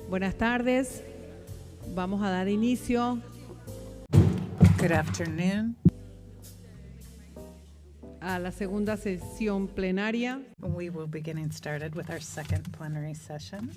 Buenas tardes. Vamos a dar inicio. Good afternoon. A la segunda sesión plenaria. We will be getting started with our second plenary session.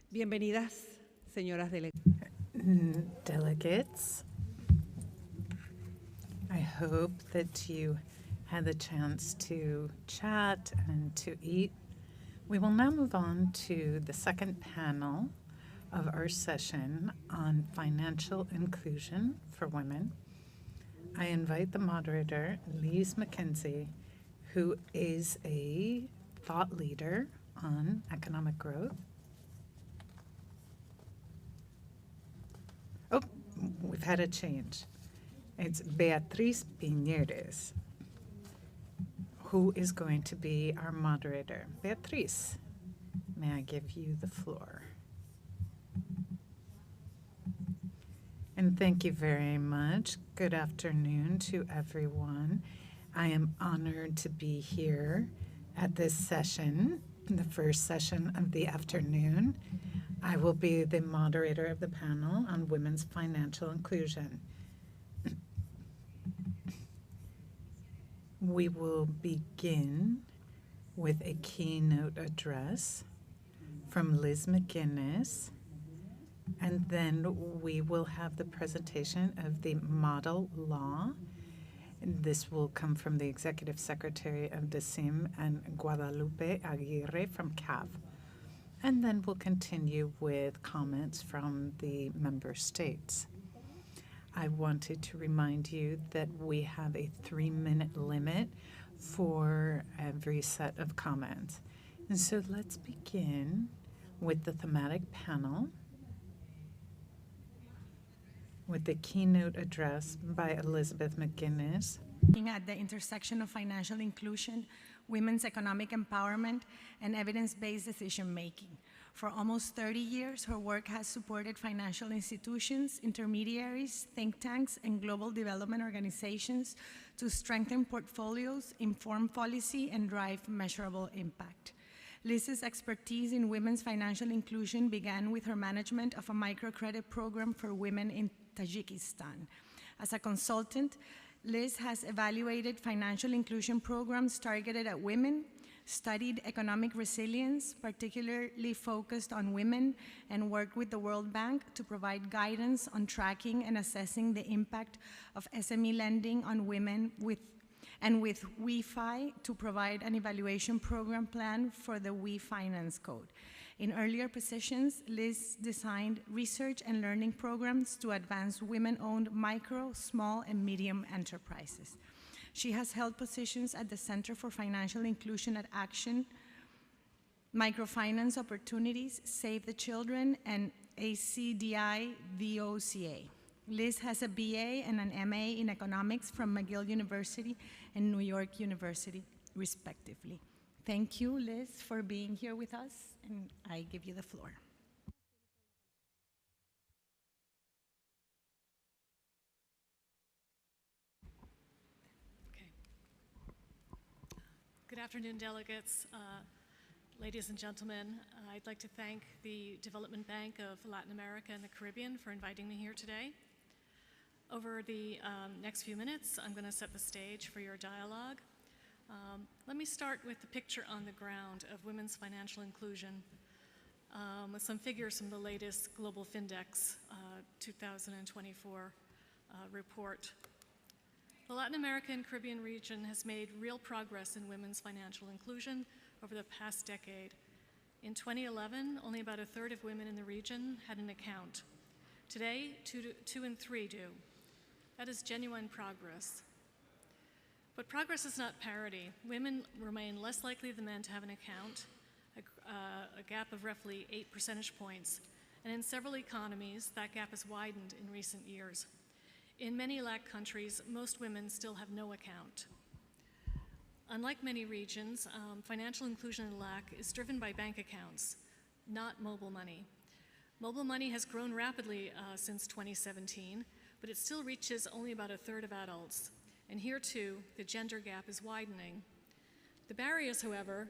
Bienvenidas, señoras delegadas. Delegates, I hope that you had the chance to chat and to eat. We will now move on to the second panel of our session on financial inclusion for women. I invite the moderator, Lise McKenzie, who is a thought leader on economic growth. Oh, we've had a change. It's Beatriz Piñeres, who is going to be our moderator. Beatriz, may I give you the floor? And thank you very much. Good afternoon to everyone. I am honored to be here at this session, the first session of the afternoon. I will be the moderator of the panel on women's financial inclusion. We will begin with a keynote address from Liz McGuinness, And then we will have the presentation of the model law. And this will come from the Executive Secretary of DECIM and Guadalupe Aguirre from CAF. And then we'll continue with comments from the member states. I wanted to remind you that we have a 3-minute limit for every set of comments. And so let's begin with the thematic panel with the keynote address by Elizabeth McGuinness. Looking at the intersection of financial inclusion, women's economic empowerment, and evidence-based decision-making. For almost 30 years, her work has supported financial institutions, intermediaries, think tanks, and global development organizations to strengthen portfolios, inform policy, and drive measurable impact. Liz's expertise in women's financial inclusion began with her management of a microcredit program for women in Tajikistan. As a consultant, Liz has evaluated financial inclusion programs targeted at women, studied economic resilience, particularly focused on women, and worked with the World Bank to provide guidance on tracking and assessing the impact of SME lending on women with WeFi to provide an evaluation program plan for the WeFinance Code. In earlier positions, Liz designed research and learning programs to advance women-owned micro, small, and medium enterprises. She has held positions at the Center for Financial Inclusion at Action, Microfinance Opportunities, Save the Children, and ACDI VOCA. Liz has a BA and an MA in economics from McGill University and New York University, respectively. Thank you, Liz, for being here with us, and I give you the floor. Okay. Good afternoon, delegates. Ladies and gentlemen, I'd like to thank the Development Bank of Latin America and the Caribbean for inviting me here today. Over the next few minutes, I'm going to set the stage for your dialogue. Let me start with the picture on the ground of women's financial inclusion with some figures from the latest Global Findex 2024 report. The Latin America and Caribbean region has made real progress in women's financial inclusion over the past decade. In 2011, only about a third of women in the region had an account. Today, 2 in 3 do. That is genuine progress. But progress is not parity. Women remain less likely than men to have an account, a gap of roughly 8 percentage points. And in several economies, that gap has widened in recent years. In many LAC countries, most women still have no account. Unlike many regions, financial inclusion in LAC is driven by bank accounts, not mobile money. Mobile money has grown rapidly since 2017, but it still reaches only about a third of adults. And here too, the gender gap is widening. The barriers, however,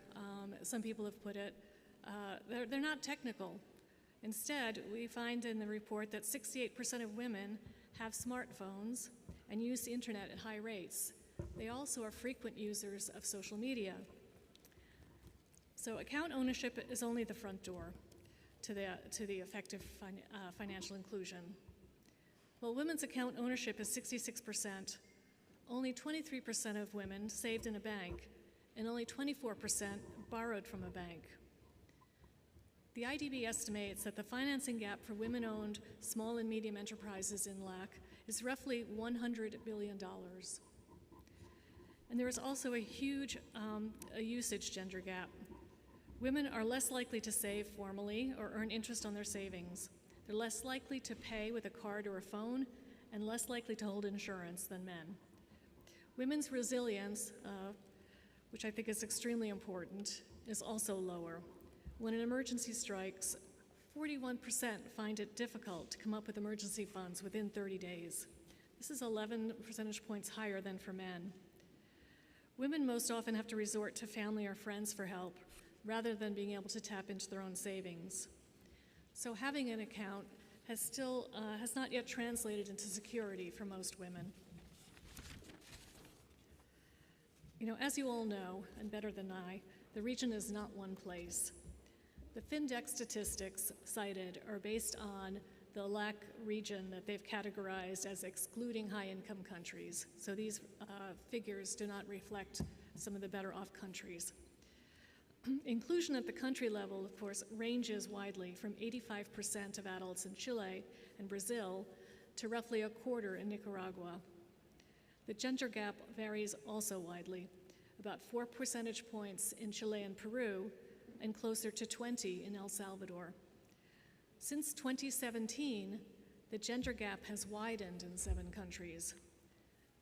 some people have put it, they're not technical. Instead, we find in the report that 68% of women have smartphones and use the internet at high rates. They also are frequent users of social media. So account ownership is only the front door to the effective financial inclusion. While women's account ownership is 66%, only 23% of women saved in a bank, and only 24% borrowed from a bank. The IDB estimates that the financing gap for women-owned small and medium enterprises in LAC is roughly $100 billion. And there is also a huge usage gender gap. Women are less likely to save formally or earn interest on their savings. They're less likely to pay with a card or a phone, and less likely to hold insurance than men. Women's resilience, which I think is extremely important, is also lower. When an emergency strikes, 41% find it difficult to come up with emergency funds within 30 days. This is 11 percentage points higher than for men. Women most often have to resort to family or friends for help, rather than being able to tap into their own savings. So having an account has not yet translated into security for most women. You know, as you all know, and better than I, the region is not one place. The FinDex statistics cited are based on the LAC region that they've categorized as excluding high-income countries. So these figures do not reflect some of the better-off countries. Inclusion at the country level, of course, ranges widely from 85% of adults in Chile and Brazil to roughly a quarter in Nicaragua. The gender gap varies also widely, about 4 percentage points in Chile and Peru, and closer to 20 in El Salvador. Since 2017, the gender gap has widened in 7 countries.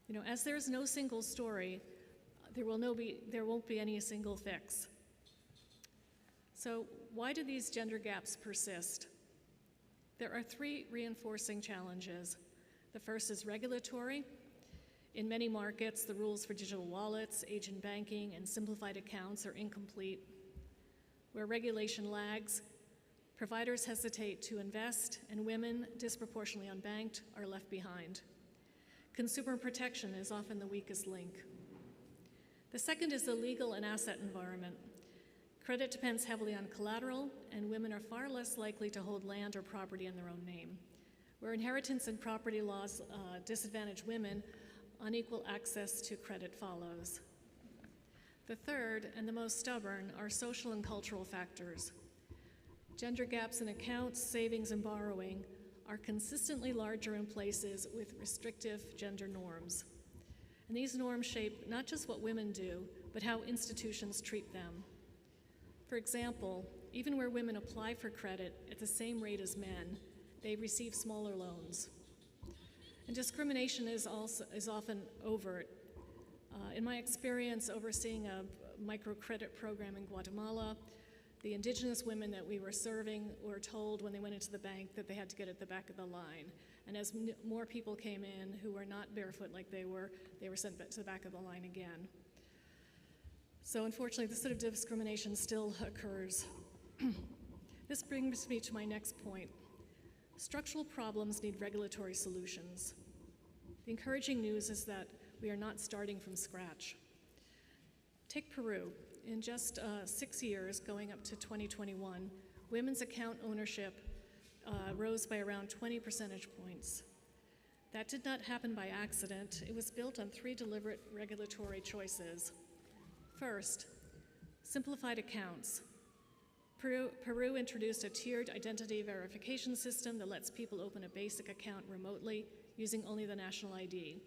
You know, as there's no single story, there won't be any single fix. So why do these gender gaps persist? There are 3 reinforcing challenges. The first is regulatory. In many markets, the rules for digital wallets, agent banking, and simplified accounts are incomplete. Where regulation lags, providers hesitate to invest, and women, disproportionately unbanked, are left behind. Consumer protection is often the weakest link. The second is the legal and asset environment. Credit depends heavily on collateral, and women are far less likely to hold land or property in their own name. Where inheritance and property laws disadvantage women, unequal access to credit follows. The third, and the most stubborn, are social and cultural factors. Gender gaps in accounts, savings, and borrowing are consistently larger in places with restrictive gender norms. And these norms shape not just what women do, but how institutions treat them. For example, even where women apply for credit at the same rate as men, they receive smaller loans. And discrimination is often overt. In my experience overseeing a microcredit program in Guatemala, the indigenous women that we were serving were told when they went into the bank that they had to get at the back of the line. And as more people came in who were not barefoot like they were sent to the back of the line again. So unfortunately, this sort of discrimination still occurs. This brings me to my next point. Structural problems need regulatory solutions. The encouraging news is that we are not starting from scratch. Take Peru. In just 6 years, going up to 2021, women's account ownership rose by around 20 percentage points. That did not happen by accident. It was built on 3 deliberate regulatory choices. First, simplified accounts. Peru introduced a tiered identity verification system that lets people open a basic account remotely using only the national ID.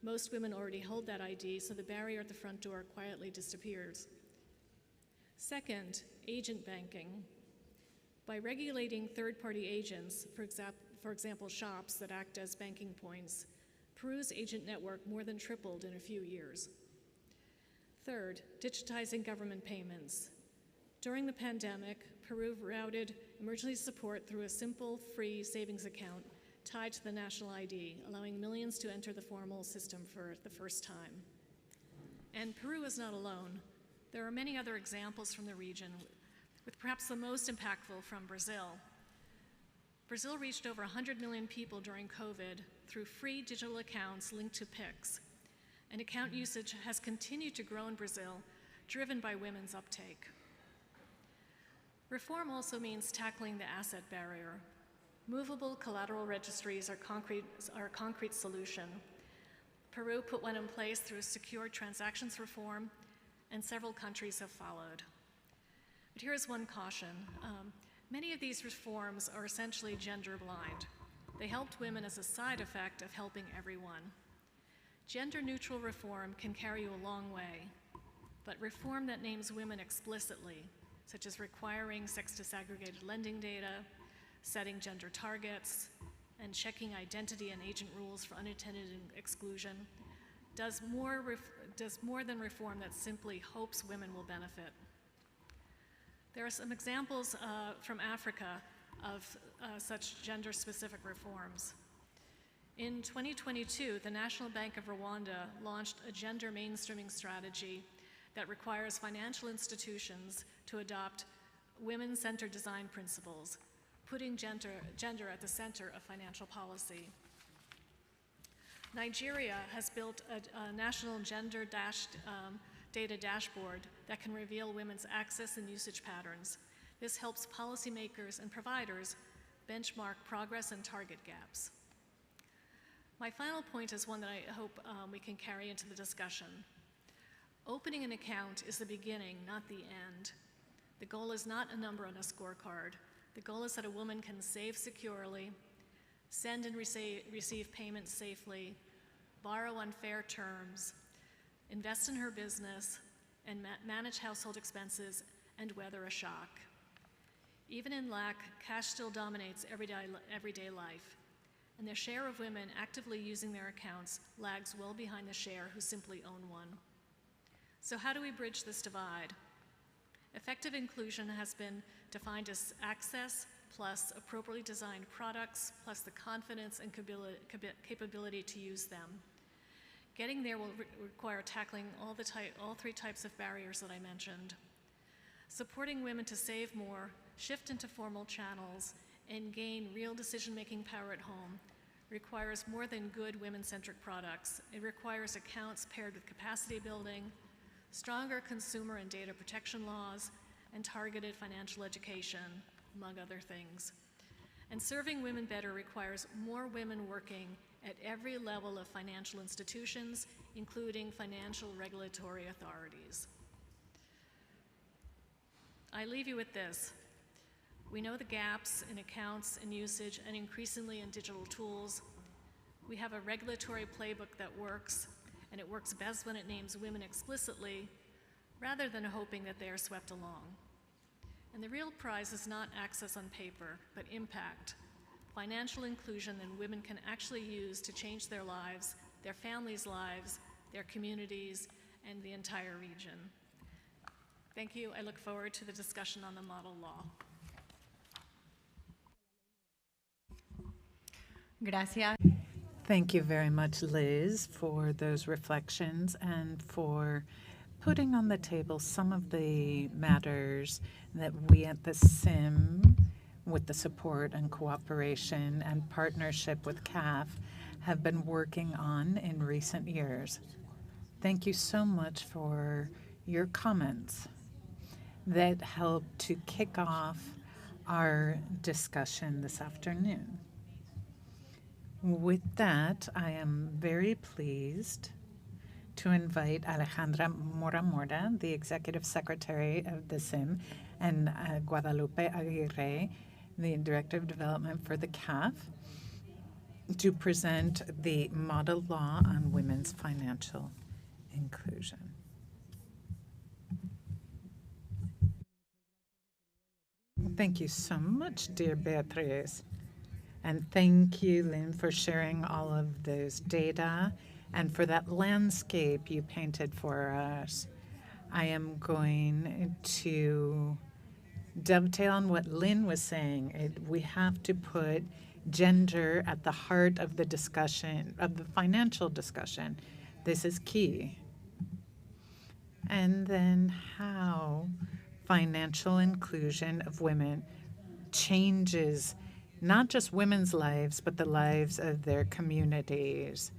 Most women already hold that ID, so the barrier at the front door quietly disappears. Second, agent banking. By regulating third-party agents, for example, shops that act as banking points, Peru's agent network more than tripled in a few years. Third, digitizing government payments. During the pandemic, Peru routed emergency support through a simple, free savings account tied to the national ID, allowing millions to enter the formal system for the first time. And Peru is not alone. There are many other examples from the region, with perhaps the most impactful from Brazil. Brazil reached over 100 million people during COVID through free digital accounts linked to Pix. And account usage has continued to grow in Brazil, driven by women's uptake. Reform also means tackling the asset barrier. Movable collateral registries are a concrete solution. Peru put one in place through secure transactions reform, and several countries have followed. But here is one caution. Many of these reforms are essentially gender blind. They helped women as a side effect of helping everyone. Gender-neutral reform can carry you a long way, but reform that names women explicitly, such as requiring sex-disaggregated lending data, setting gender targets, and checking identity and agent rules for unattended exclusion, does more than reform that simply hopes women will benefit. There are some examples from Africa of such gender-specific reforms. In 2022, the National Bank of Rwanda launched a gender mainstreaming strategy that requires financial institutions to adopt women-centered design principles, putting gender at the center of financial policy. Nigeria has built a national gender data dashboard that can reveal women's access and usage patterns, This helps policymakers and providers benchmark progress and target gaps. My final point is one that I hope we can carry into the discussion. Opening an account is the beginning, not the end. The goal is not a number on a scorecard. The goal is that a woman can save securely, send and receive payments safely, borrow on fair terms, invest in her business, and manage household expenses and weather a shock. Even in lack, cash still dominates everyday life, and the share of women actively using their accounts lags well behind the share who simply own one. So how do we bridge this divide? Effective inclusion has been defined as access plus appropriately designed products plus the confidence and capability to use them. Getting there will require tackling all three types of barriers that I mentioned. Supporting women to save more, shift into formal channels, and gain real decision-making power at home requires more than good women-centric products. It requires accounts paired with capacity building, stronger consumer and data protection laws, and targeted financial education, among other things. And serving women better requires more women working at every level of financial institutions, including financial regulatory authorities. I leave you with this. We know the gaps in accounts and usage and increasingly in digital tools. We have a regulatory playbook that works, and it works best when it names women explicitly, rather than hoping that they are swept along. And the real prize is not access on paper, but impact, financial inclusion that women can actually use to change their lives, their families' lives, their communities, and the entire region. Thank you. I look forward to the discussion on the model law. Gracias. Thank you very much, Liz, for those reflections and for putting on the table some of the matters that we at the CIM, with the support and cooperation and partnership with CAF, have been working on in recent years. Thank you so much for your comments that helped to kick off our discussion this afternoon. With that, I am very pleased to invite Alejandra Mora, the Executive Secretary of the CIM, and Guadalupe Aguirre, the Director of Development for the CAF, to present the model law on women's financial inclusion. Thank you so much, dear Beatriz. And thank you, Lynn, for sharing all of those data and for that landscape you painted for us. I am going to dovetail on what Lynn was saying. We have to put gender at the heart of the discussion, of the financial discussion. This is key. And then how financial inclusion of women changes not just women's lives, but the lives of their communities.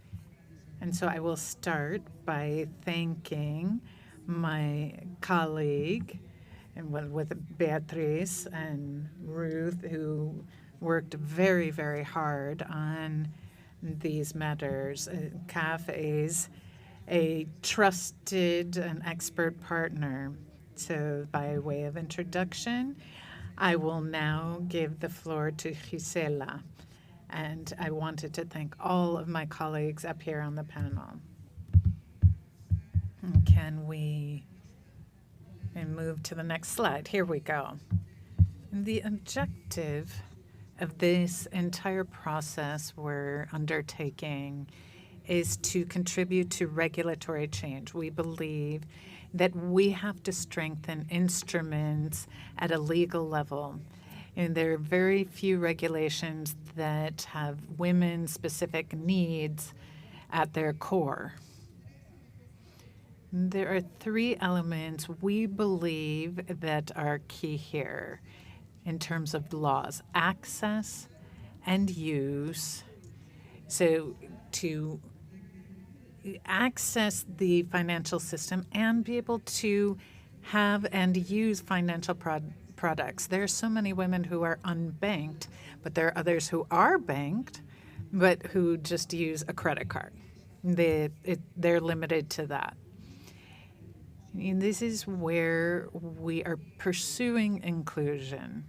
And so I will start by thanking my colleague and with Beatriz and Ruth, who worked very, very hard on these matters. CAF is a trusted and expert partner. So by way of introduction, I will now give the floor to Gisela. And I wanted to thank all of my colleagues up here on the panel. Can we move to the next slide? Here we go. The objective of this entire process we're undertaking is to contribute to regulatory change. We believe that we have to strengthen instruments at a legal level. And there are very few regulations that have women-specific needs at their core. There are three elements we believe that are key here in terms of laws: access and use. So to access the financial system and be able to have and use financial products. There are so many women who are unbanked, but there are others who are banked, but who just use a credit card. They're limited to that. And this is where we are pursuing inclusion.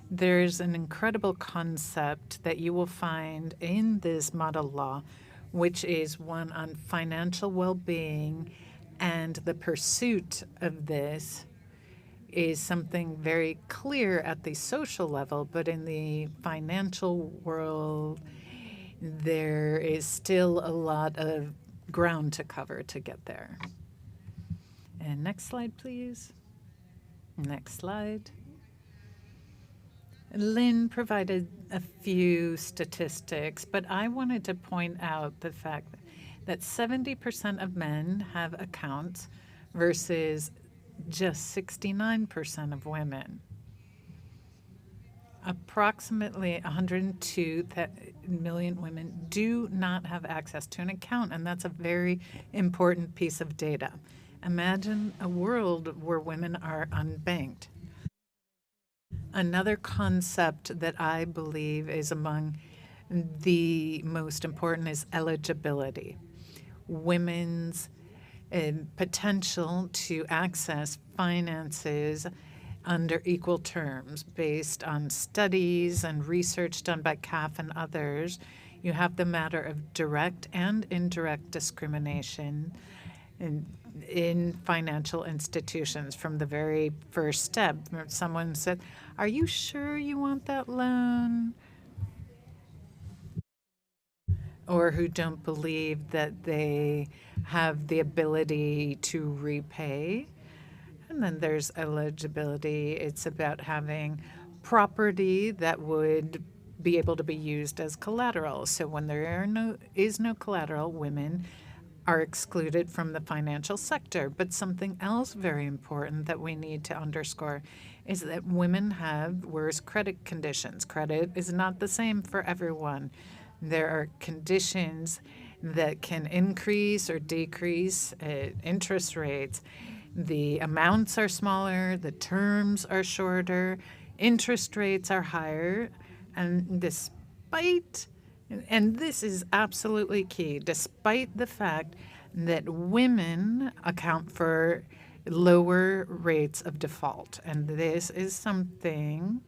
There's an incredible concept that you will find in this model law, which is one on financial well-being, and the pursuit of this is something very clear at the social level, but in the financial world, there is still a lot of ground to cover to get there. And next slide, please. Next slide. Lynn provided a few statistics, but I wanted to point out the fact that 70% of men have accounts versus just 69% of women. Approximately 102 million women do not have access to an account, and that's a very important piece of data. Imagine a world where women are unbanked. Another concept that I believe is among the most important is eligibility. Women's potential to access finances under equal terms based on studies and research done by CAF and others. You have the matter of direct and indirect discrimination in financial institutions from the very first step. Someone said, "Are you sure you want that loan?" Or who don't believe that they have the ability to repay. And then there's eligibility. It's about having property that would be able to be used as collateral. So when there is no collateral, women are excluded from the financial sector. But something else very important that we need to underscore is that women have worse credit conditions. Credit is not the same for everyone. There are conditions that can increase or decrease interest rates. The amounts are smaller, the terms are shorter, interest rates are higher, and despite, and this is absolutely key, despite the fact that women account for lower rates of default. And this is something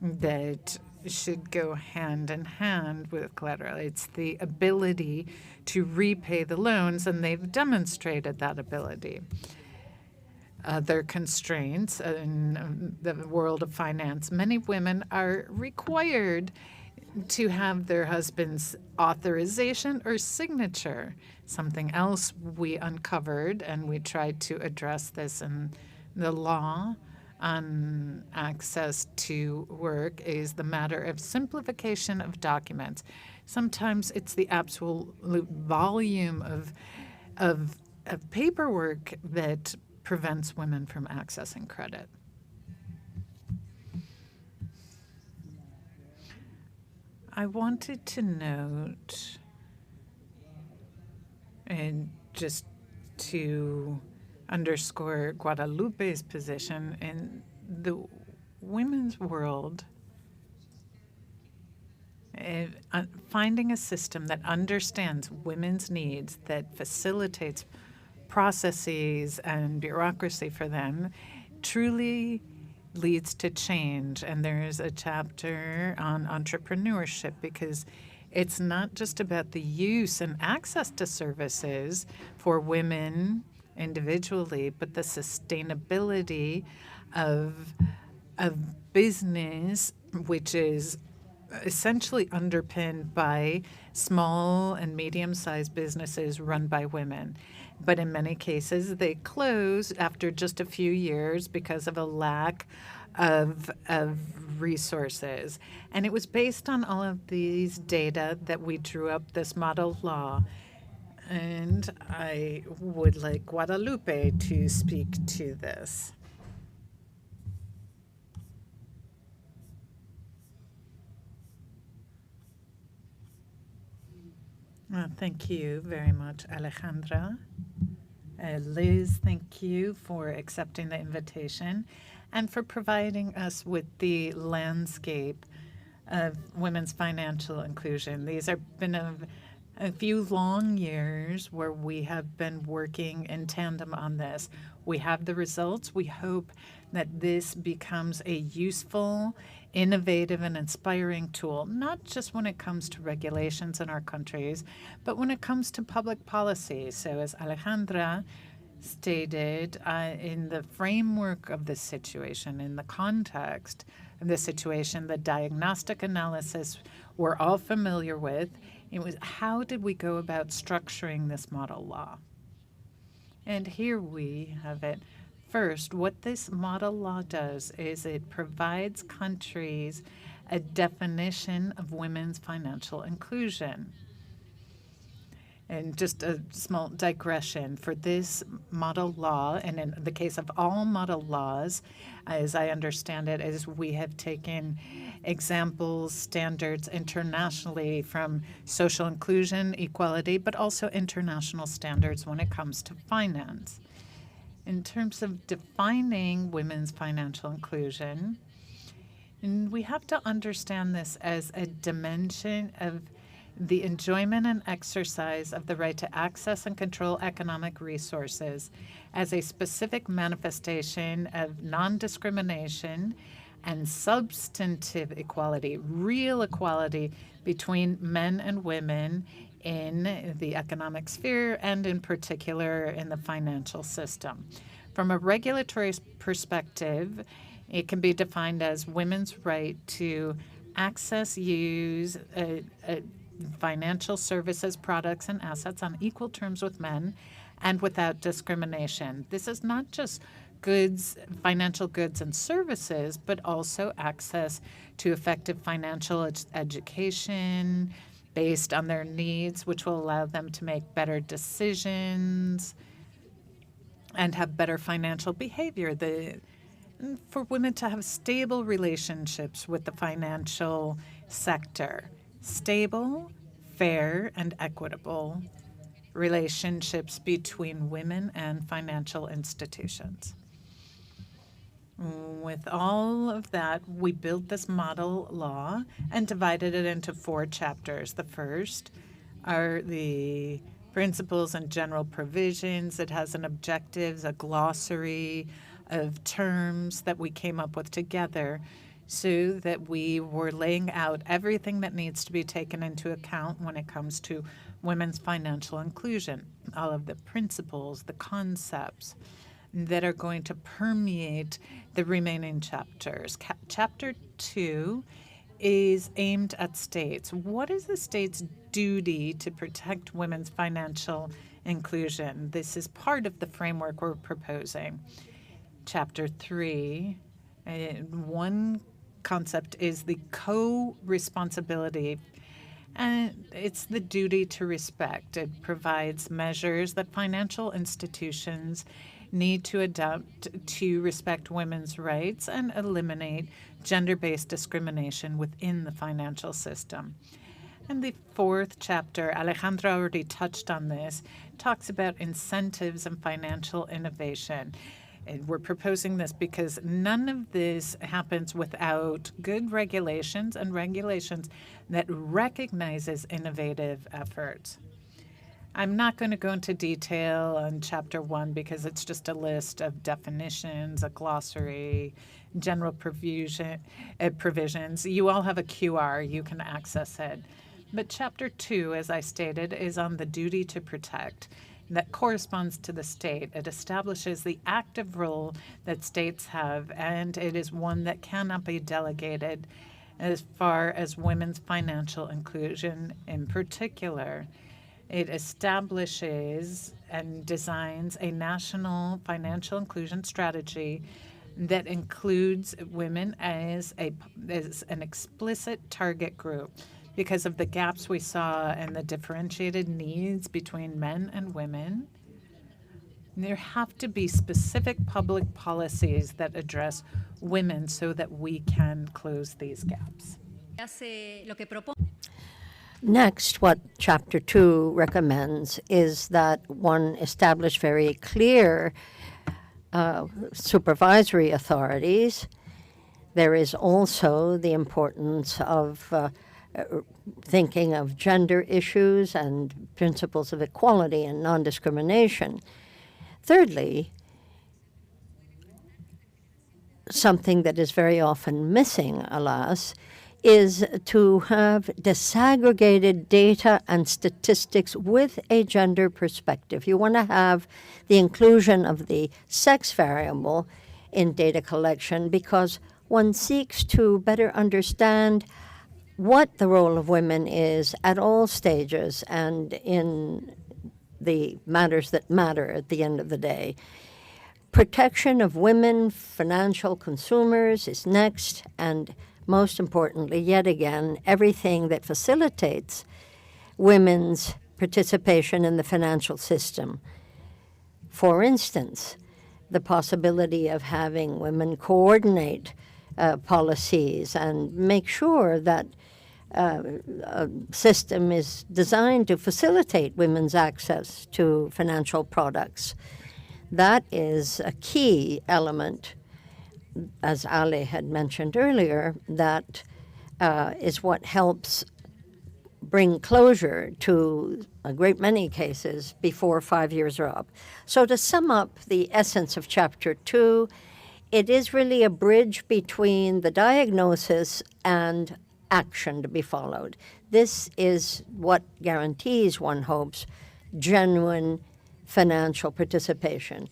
that should go hand in hand with collateral. It's the ability to repay the loans, and they've demonstrated that ability. Other constraints in the world of finance, many women are required to have their husband's authorization or signature. Something else we uncovered, and we tried to address this in the law on access to work, is the matter of simplification of documents. Sometimes it's the absolute volume of paperwork that prevents women from accessing credit. I wanted to note, and just to underscore Guadalupe's position, in the women's world, finding a system that understands women's needs, that facilitates processes and bureaucracy for them, truly leads to change. And there's a chapter on entrepreneurship, because it's not just about the use and access to services for women individually, but the sustainability of business, which is essentially underpinned by small and medium-sized businesses run by women. But in many cases, they close after just a few years because of a lack of resources. And it was based on all of these data that we drew up this model law. And I would like Guadalupe to speak to this. Thank you very much, Alejandra. Liz, thank you for accepting the invitation and for providing us with the landscape of women's financial inclusion. These have been a few long years where we have been working in tandem on this. We have the results. We hope that this becomes a useful, innovative, and inspiring tool, not just when it comes to regulations in our countries, but when it comes to public policy. So as Alejandra stated, in the framework of this situation, in the context of this situation, the diagnostic analysis we're all familiar with, it was how did we go about structuring this model law? And here we have it. First, what this model law does is it provides countries a definition of women's financial inclusion. And just a small digression for this model law, and in the case of all model laws, as I understand it, is we have taken examples, standards internationally from social inclusion, equality, but also international standards when it comes to finance. In terms of defining women's financial inclusion, and we have to understand this as a dimension of the enjoyment and exercise of the right to access and control economic resources as a specific manifestation of non-discrimination and substantive equality, real equality between men and women in the economic sphere and in particular in the financial system. From a regulatory perspective, it can be defined as women's right to access, use financial services, products, and assets on equal terms with men and without discrimination. This is not just goods, financial goods and services, but also access to effective financial education based on their needs, which will allow them to make better decisions and have better financial behavior. For women to have stable relationships with the financial sector. Stable, fair, and equitable relationships between women and financial institutions. With all of that, we built this model law and divided it into 4 chapters. The first are the principles and general provisions. It has an objectives, a glossary of terms that we came up with together so that we were laying out everything that needs to be taken into account when it comes to women's financial inclusion, all of the principles, the concepts that are going to permeate the remaining chapters. Chapter 2 is aimed at states. What is the state's duty to protect women's financial inclusion? This is part of the framework we're proposing. Chapter 3, one concept is the co-responsibility, and it's the duty to respect. It provides measures that financial institutions need to adopt to respect women's rights and eliminate gender-based discrimination within the financial system. And the 4th chapter, Alejandra already touched on this, talks about incentives and financial innovation. And we're proposing this because none of this happens without good regulations and regulations that recognizes innovative efforts. I'm not going to go into detail on chapter 1 because it's just a list of definitions, a glossary, general provisions. You all have a QR, you can access it. But chapter 2, as I stated, is on the duty to protect. That corresponds to the state. It establishes the active role that states have, and it is one that cannot be delegated as far as women's financial inclusion in particular. It establishes and designs a national financial inclusion strategy that includes women as an explicit target group. Because of the gaps we saw and the differentiated needs between men and women, there have to be specific public policies that address women so that we can close these gaps. Next, what Chapter 2 recommends is that one establish very clear supervisory authorities. There is also the importance of thinking of gender issues and principles of equality and non-discrimination. Thirdly, something that is very often missing, alas, is to have disaggregated data and statistics with a gender perspective. You want to have the inclusion of the sex variable in data collection because one seeks to better understand what the role of women is at all stages and in the matters that matter at the end of the day. Protection of women, financial consumers is next, and most importantly, yet again, everything that facilitates women's participation in the financial system. For instance, the possibility of having women coordinate policies and make sure that a system is designed to facilitate women's access to financial products. That is a key element, as Ali had mentioned earlier, that is what helps bring closure to a great many cases before 5 years are up. So to sum up the essence of Chapter 2, it is really a bridge between the diagnosis and action to be followed. This is what guarantees, one hopes, genuine financial participation.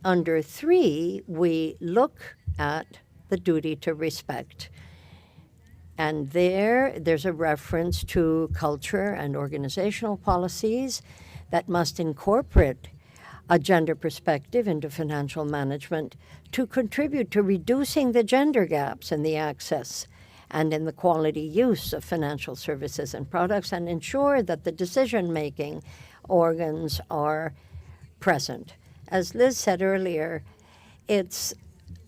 Under 3, we look at the duty to respect. And there's a reference to culture and organizational policies that must incorporate a gender perspective into financial management to contribute to reducing the gender gaps in the access and in the quality use of financial services and products and ensure that the decision-making organs are present. As Liz said earlier, it's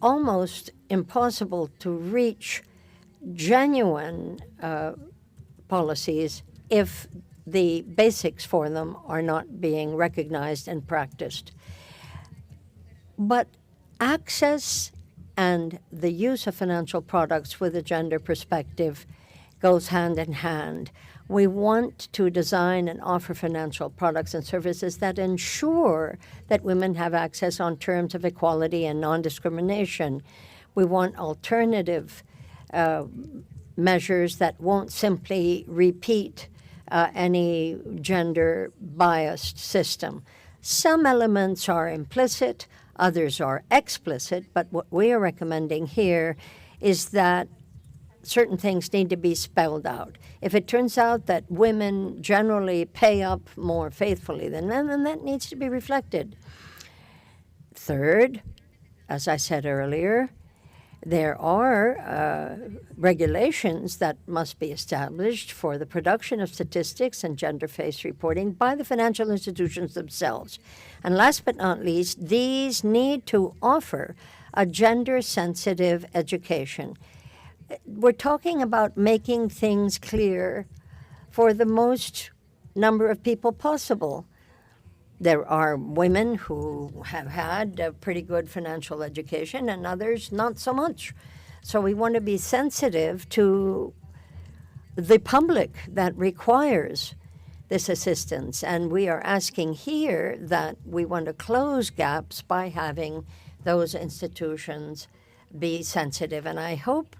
almost impossible to reach genuine policies if the basics for them are not being recognized and practiced. But access and the use of financial products with a gender perspective goes hand in hand. We want to design and offer financial products and services that ensure that women have access on terms of equality and non-discrimination. We want alternative measures that won't simply repeat any gender-biased system. Some elements are implicit, others are explicit, but what we are recommending here is that certain things need to be spelled out. If it turns out that women generally pay up more faithfully than men, then that needs to be reflected. Third, as I said earlier, there are regulations that must be established for the production of statistics and gender-based reporting by the financial institutions themselves. And last but not least, these need to offer a gender-sensitive education. We're talking about making things clear for the most number of people possible. There are women who have had a pretty good financial education and others not so much. So we want to be sensitive to the public that requires this assistance. And we are asking here that we want to close gaps by having those institutions be sensitive. And I hope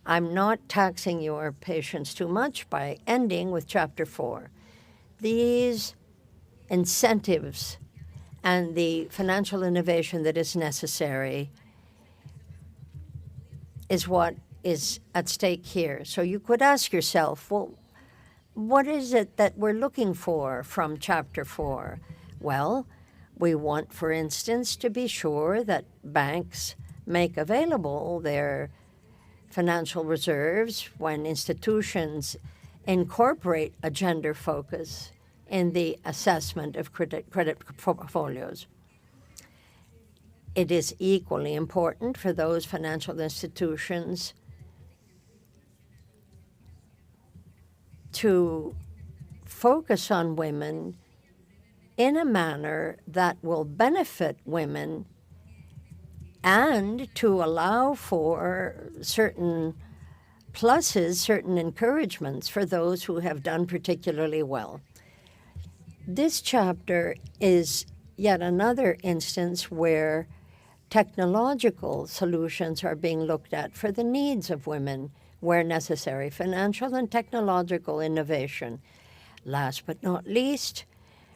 I'm not taxing your patience too much by ending with Chapter 4. These incentives and the financial innovation that is necessary is what is at stake here. So you could ask yourself, well, what is it that we're looking for from Chapter 4? Well, we want, for instance, to be sure that banks make available their financial reserves when institutions incorporate a gender focus in the assessment of credit portfolios. It is equally important for those financial institutions to focus on women in a manner that will benefit women and to allow for certain pluses, certain encouragements for those who have done particularly well. This chapter is yet another instance where technological solutions are being looked at for the needs of women where necessary, financial and technological innovation. Last but not least,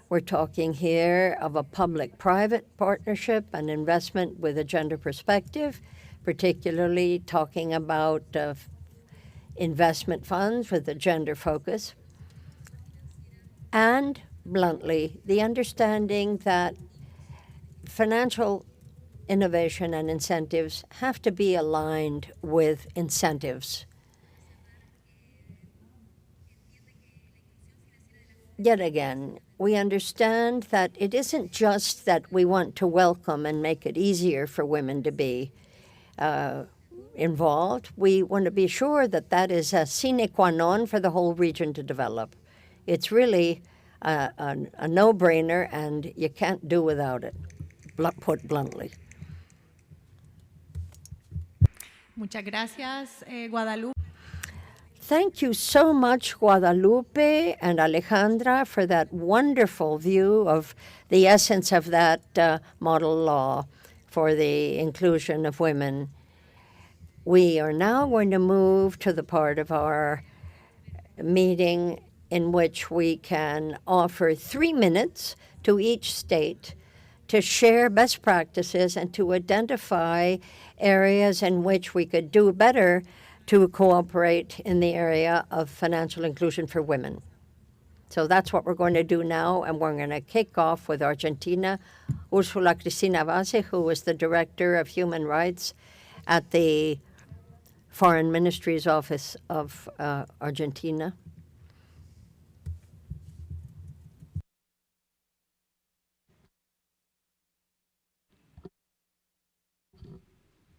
we're talking here of a public-private partnership and investment with a gender perspective, particularly talking about investment funds with a gender focus. And, bluntly, the understanding that financial innovation and incentives have to be aligned with incentives. Yet again, we understand that it isn't just that we want to welcome and make it easier for women to be involved. We want to be sure that that is a sine qua non for the whole region to develop. It's really a no-brainer, and you can't do without it, put bluntly. Muchas gracias, Guadalupe. Thank you so much, Guadalupe and Alejandra, for that wonderful view of the essence of that model law for the inclusion of women. We are now going to move to the part of our meeting in which we can offer 3 minutes to each state to share best practices and to identify areas in which we could do better to cooperate in the area of financial inclusion for women. So that's what we're going to do now, and we're going to kick off with Argentina. Ursula Cristina Vase, who is the Director of Human Rights at the Foreign Ministry's Office of Argentina.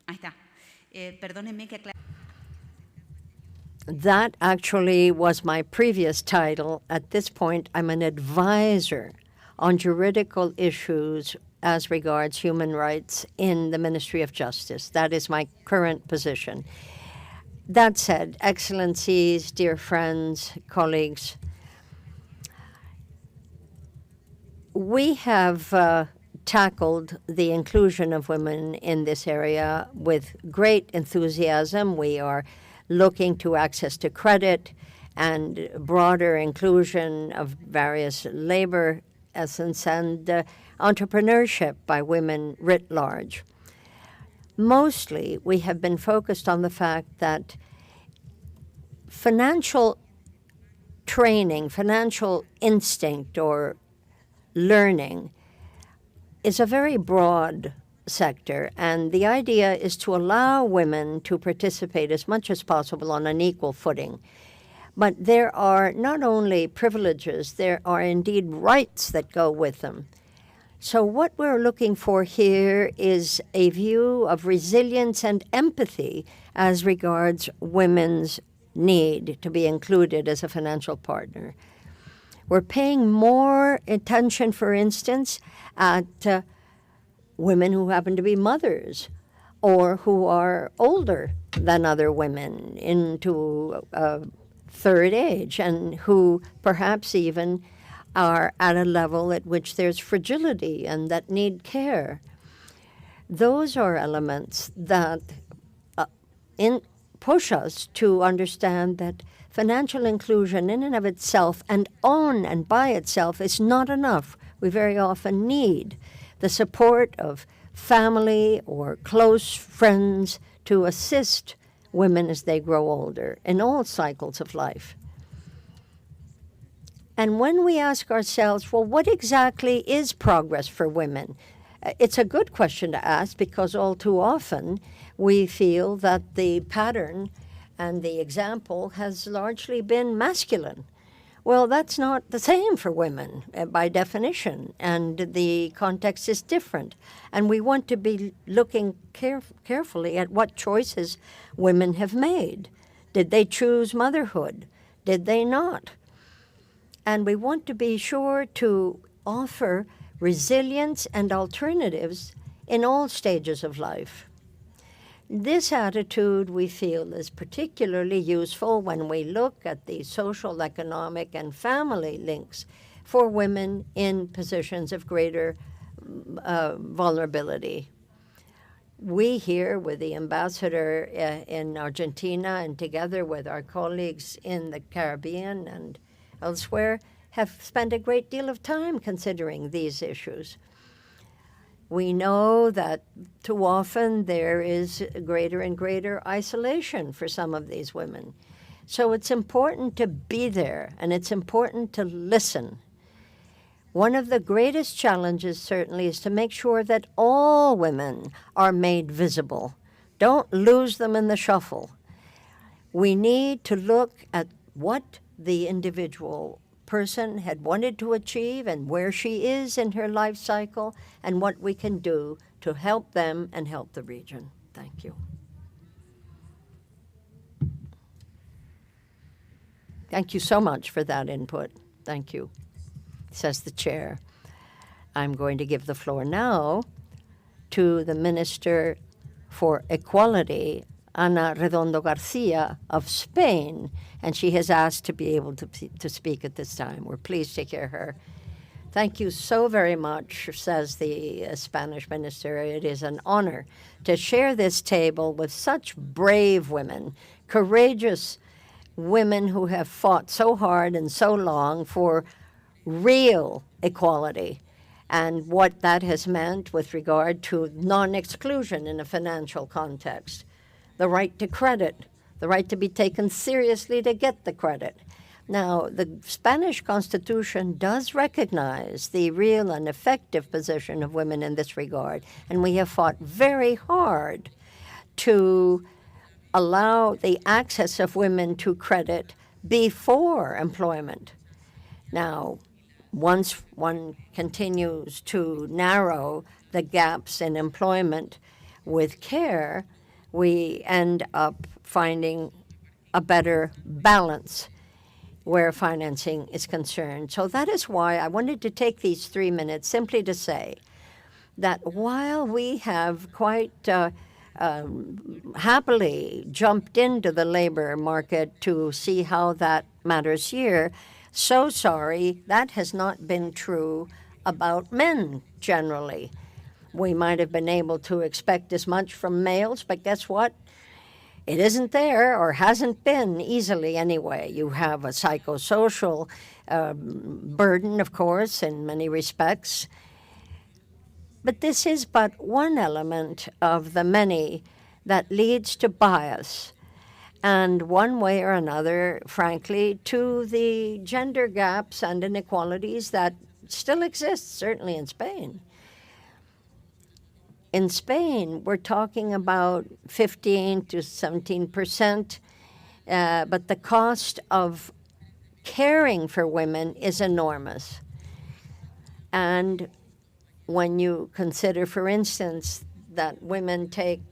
Ahí está. Perdónenme que That actually was my previous title. At this point, I'm an advisor on juridical issues as regards human rights in the Ministry of Justice. That is my current position. That said, Excellencies, dear friends, colleagues, we have tackled the inclusion of women in this area with great enthusiasm. We are looking to access to credit and broader inclusion of various labor essence and entrepreneurship by women writ large. Mostly, we have been focused on the fact that financial training, financial instinct or learning is a very broad sector, and the idea is to allow women to participate as much as possible on an equal footing. But there are not only privileges, there are indeed rights that go with them. So what we're looking for here is a view of resilience and empathy as regards women's need to be included as a financial partner. We're paying more attention, for instance, at women who happen to be mothers or who are older than other women into third age and who perhaps even are at a level at which there's fragility and that need care. Those are elements that push us to understand that financial inclusion in and of itself and on and by itself is not enough. We very often need the support of family or close friends to assist women as they grow older in all cycles of life. And when we ask ourselves, well, what exactly is progress for women? It's a good question to ask because all too often we feel that the pattern and the example has largely been masculine. Well, that's not the same for women by definition, and the context is different. And we want to be looking carefully at what choices women have made. Did they choose motherhood? Did they not? And we want to be sure to offer resilience and alternatives in all stages of life. This attitude, we feel, is particularly useful when we look at the social, economic, and family links for women in positions of greater vulnerability. We here with the ambassador in Argentina and together with our colleagues in the Caribbean and elsewhere have spent a great deal of time considering these issues. We know that too often there is greater and greater isolation for some of these women. So it's important to be there, and it's important to listen. One of the greatest challenges certainly is to make sure that all women are made visible. Don't lose them in the shuffle. We need to look at what the individual person had wanted to achieve and where she is in her life cycle and what we can do to help them and help the region. Thank you. Thank you so much for that input. Thank you, says the chair. I'm going to give the floor now to the Minister for Equality, Ana Redondo Garcia of Spain, and she has asked to be able to speak at this time. We're pleased to hear her. Thank you so very much, says the Spanish minister. It is an honor to share this table with such brave women, courageous women who have fought so hard and so long for real equality and what that has meant with regard to non-exclusion in a financial context, the right to credit, the right to be taken seriously to get the credit. Now, the Spanish Constitution does recognize the real and effective position of women in this regard, and we have fought very hard to allow the access of women to credit before employment. Now, once one continues to narrow the gaps in employment with care, we end up finding a better balance where financing is concerned. So that is why I wanted to take these 3 minutes simply to say that while we have quite happily jumped into the labor market to see how that matters here, so sorry, that has not been true about men generally. We might have been able to expect as much from males, but guess what? It isn't there, or hasn't been easily anyway. You have a psychosocial burden, of course, in many respects. But this is but one element of the many that leads to bias, and one way or another, frankly, to the gender gaps and inequalities that still exist, certainly in Spain. In Spain, we're talking about 15 to 17%, but the cost of caring for women is enormous. And when you consider, for instance, that women take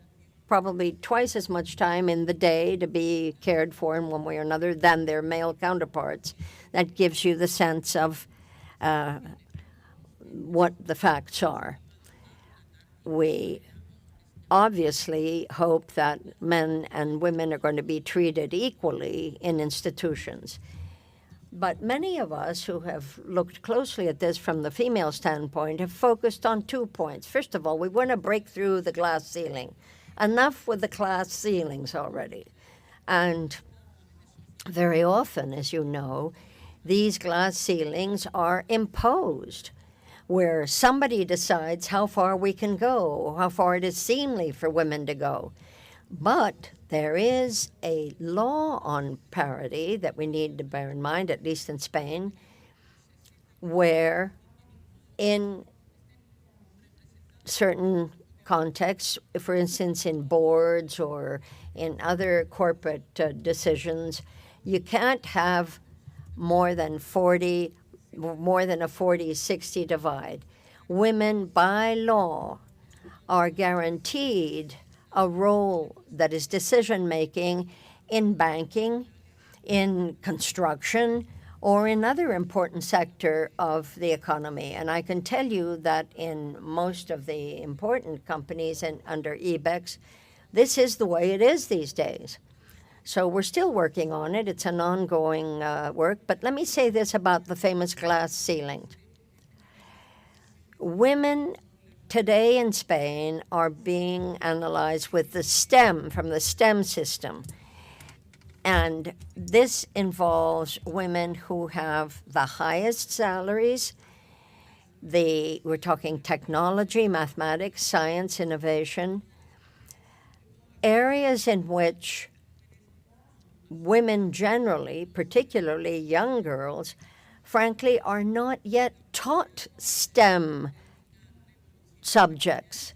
probably twice as much time in the day to be cared for in one way or another than their male counterparts, that gives you the sense of what the facts are. We obviously hope that men and women are going to be treated equally in institutions. But many of us who have looked closely at this from the female standpoint have focused on 2 points. First of all, we want to break through the glass ceiling. Enough with the glass ceilings already. And very often, as you know, these glass ceilings are imposed, where somebody decides how far we can go, how far it is seemly for women to go. But there is a law on parity that we need to bear in mind, at least in Spain, where in certain contexts, for instance, in boards or in other corporate decisions, you can't have more than a 40-60 divide. Women, by law, are guaranteed a role that is decision-making in banking, in construction, or another important sector of the economy. And I can tell you that in most of the important companies and under IBEX, this is the way it is these days. So we're still working on it. It's an ongoing work. But let me say this about the famous glass ceiling. Women today in Spain are being analyzed with the STEM, from the STEM system. And this involves women who have the highest salaries. We're talking technology, mathematics, science, innovation, areas in which women generally, particularly young girls, frankly, are not yet taught STEM subjects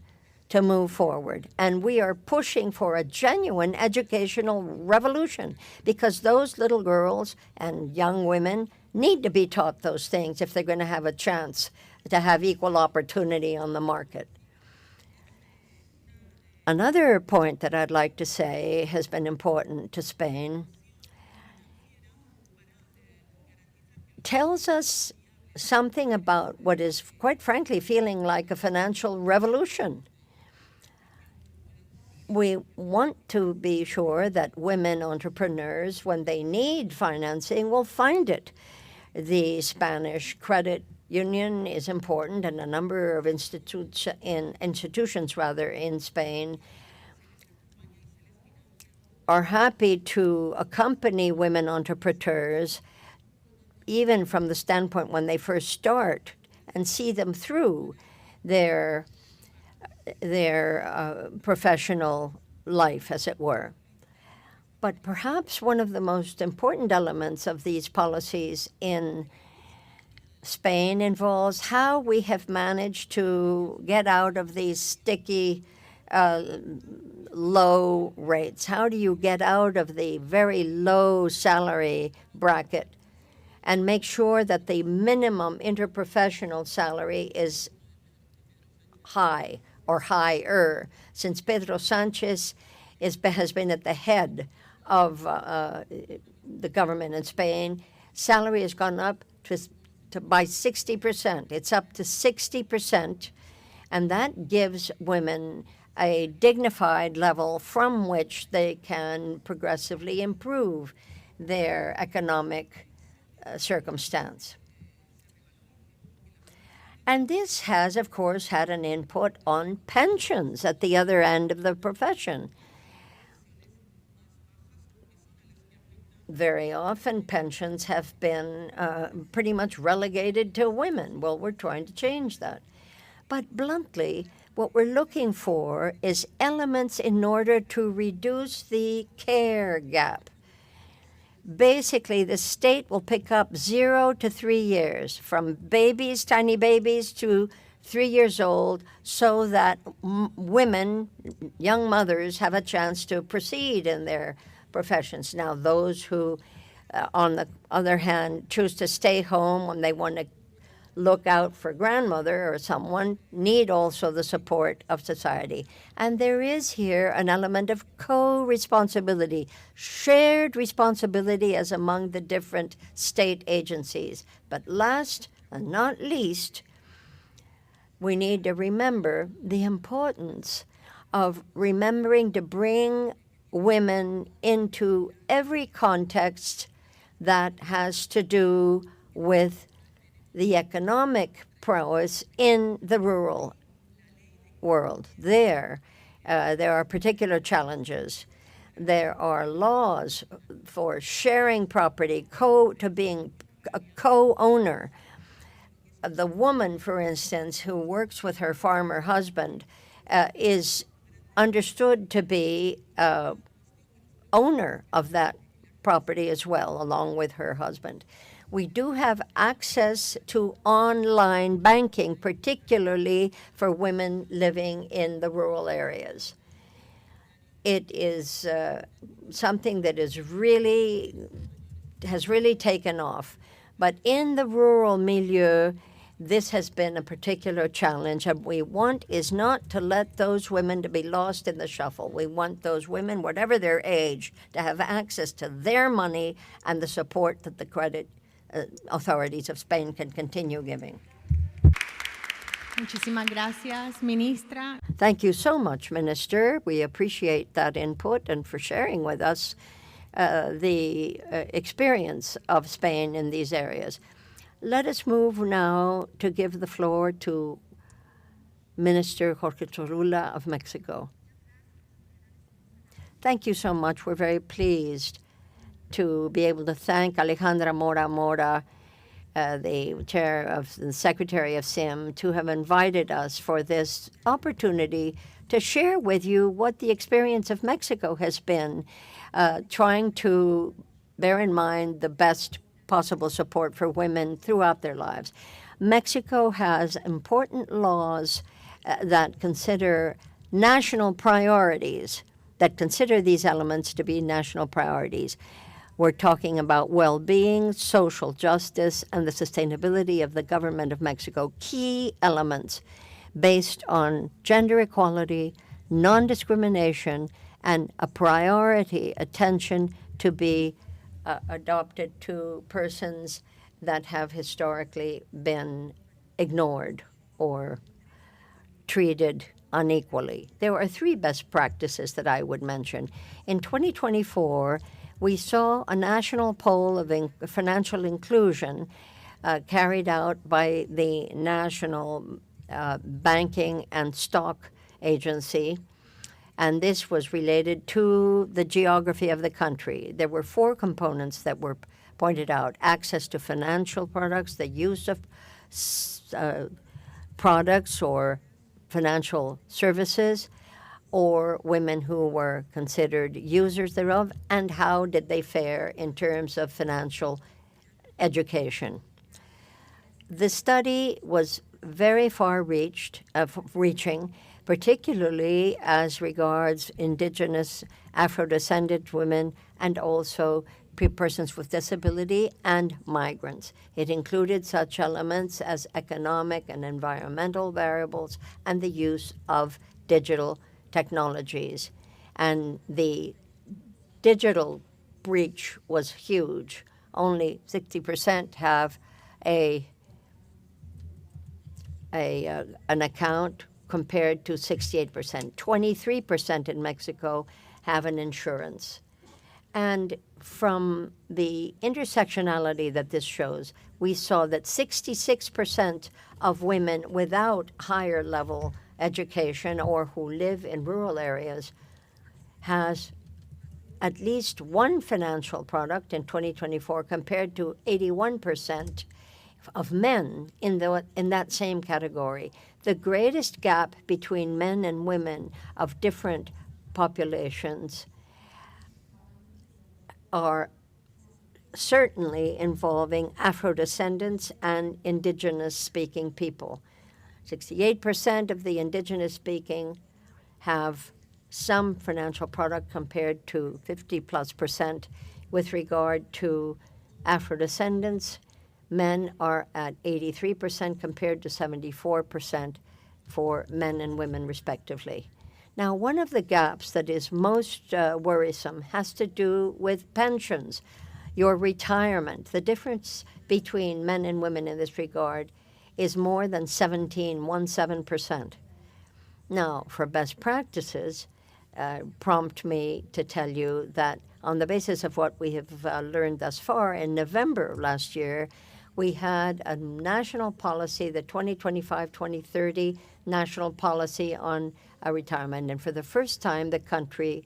to move forward. And we are pushing for a genuine educational revolution because those little girls and young women need to be taught those things if they're going to have a chance to have equal opportunity on the market. Another point that I'd like to say has been important to Spain tells us something about what is, quite frankly, feeling like a financial revolution. We want to be sure that women entrepreneurs, when they need financing, will find it. The Spanish credit union is important, and a number of institutions in Spain are happy to accompany women entrepreneurs, even from the standpoint when they first start, and see them through their professional life, as it were. But perhaps one of the most important elements of these policies in Spain involves how we have managed to get out of these sticky low rates. How do you get out of the very low salary bracket and make sure that the minimum interprofessional salary is high or higher? Since Pedro Sanchez has been at the head of the government in Spain, salary has gone up by 60%. It's up to 60%, and that gives women a dignified level from which they can progressively improve their economic circumstance. And this has, of course, had an input on pensions at the other end of the profession. Very often, pensions have been pretty much relegated to women. Well, we're trying to change that. But bluntly, what we're looking for is elements in order to reduce the care gap. Basically, the state will pick up 0 to 3 years, from babies, tiny babies, to 3 years old, so that women, young mothers, have a chance to proceed in their professions. Now, those who, on the other hand, choose to stay home when they want to look out for grandmother or someone, need also the support of society. And there is here an element of co-responsibility, shared responsibility as among the different state agencies. But last and not least, we need to remember the importance of remembering to bring women into every context that has to do with the economic prowess in the rural world. There are particular challenges. There are laws for sharing property, to being a co-owner. The woman, for instance, who works with her farmer husband is understood to be owner of that property as well, along with her husband. We do have access to online banking, particularly for women living in the rural areas. It is something that has really taken off. But in the rural milieu, this has been a particular challenge, and we want is not to let those women to be lost in the shuffle. We want those women, whatever their age, to have access to their money and the support that the credit authorities of Spain can continue giving. Muchísimas gracias, ministra. Thank you so much, Minister. We appreciate that input and for sharing with us the experience of Spain in these areas. Let us move now to give the floor to Minister Jorge Torrula of Mexico. Thank you so much. We're very pleased to be able to thank Alejandra Mora Mora, the chair of the Secretary of SIM, to have invited us for this opportunity to share with you what the experience of Mexico has been, trying to bear in mind the best possible support for women throughout their lives. Mexico has important laws that consider national priorities, that consider these elements to be national priorities. We're talking about well-being, social justice, and the sustainability of the government of Mexico, key elements based on gender equality, non-discrimination, and a priority attention to be adopted to persons that have historically been ignored or treated unequally. There are three best practices that I would mention. In 2024, we saw a national poll of financial inclusion carried out by the National Banking and Stock Agency, and this was related to the geography of the country. There were four components that were pointed out: access to financial products, the use of products or financial services, or women who were considered users thereof, and how did they fare in terms of financial education. The study was very far-reaching, particularly as regards indigenous, Afro-descendant women, and also persons with disability and migrants. It included such elements as economic and environmental variables and the use of digital technologies. And the digital breach was huge. Only 60% have an account compared to 68%. 23% in Mexico have an insurance. And from the intersectionality that this shows, we saw that 66% of women without higher level education or who live in rural areas has at least one financial product in 2024 compared to 81% of men in that same category. The greatest gap between men and women of different populations are certainly involving Afro-descendants and indigenous-speaking people. 68% of the indigenous-speaking have some financial product compared to 50+%. With regard to Afro-descendants, men are at 83% compared to 74% for men and women, respectively. Now, one of the gaps that is most worrisome has to do with pensions, your retirement. The difference between men and women in this regard is more than 17%. Now, for best practices, prompt me to tell you that on the basis of what we have learned thus far, in November last year, we had a national policy, the 2025-2030 national policy on retirement. And for the first time, the country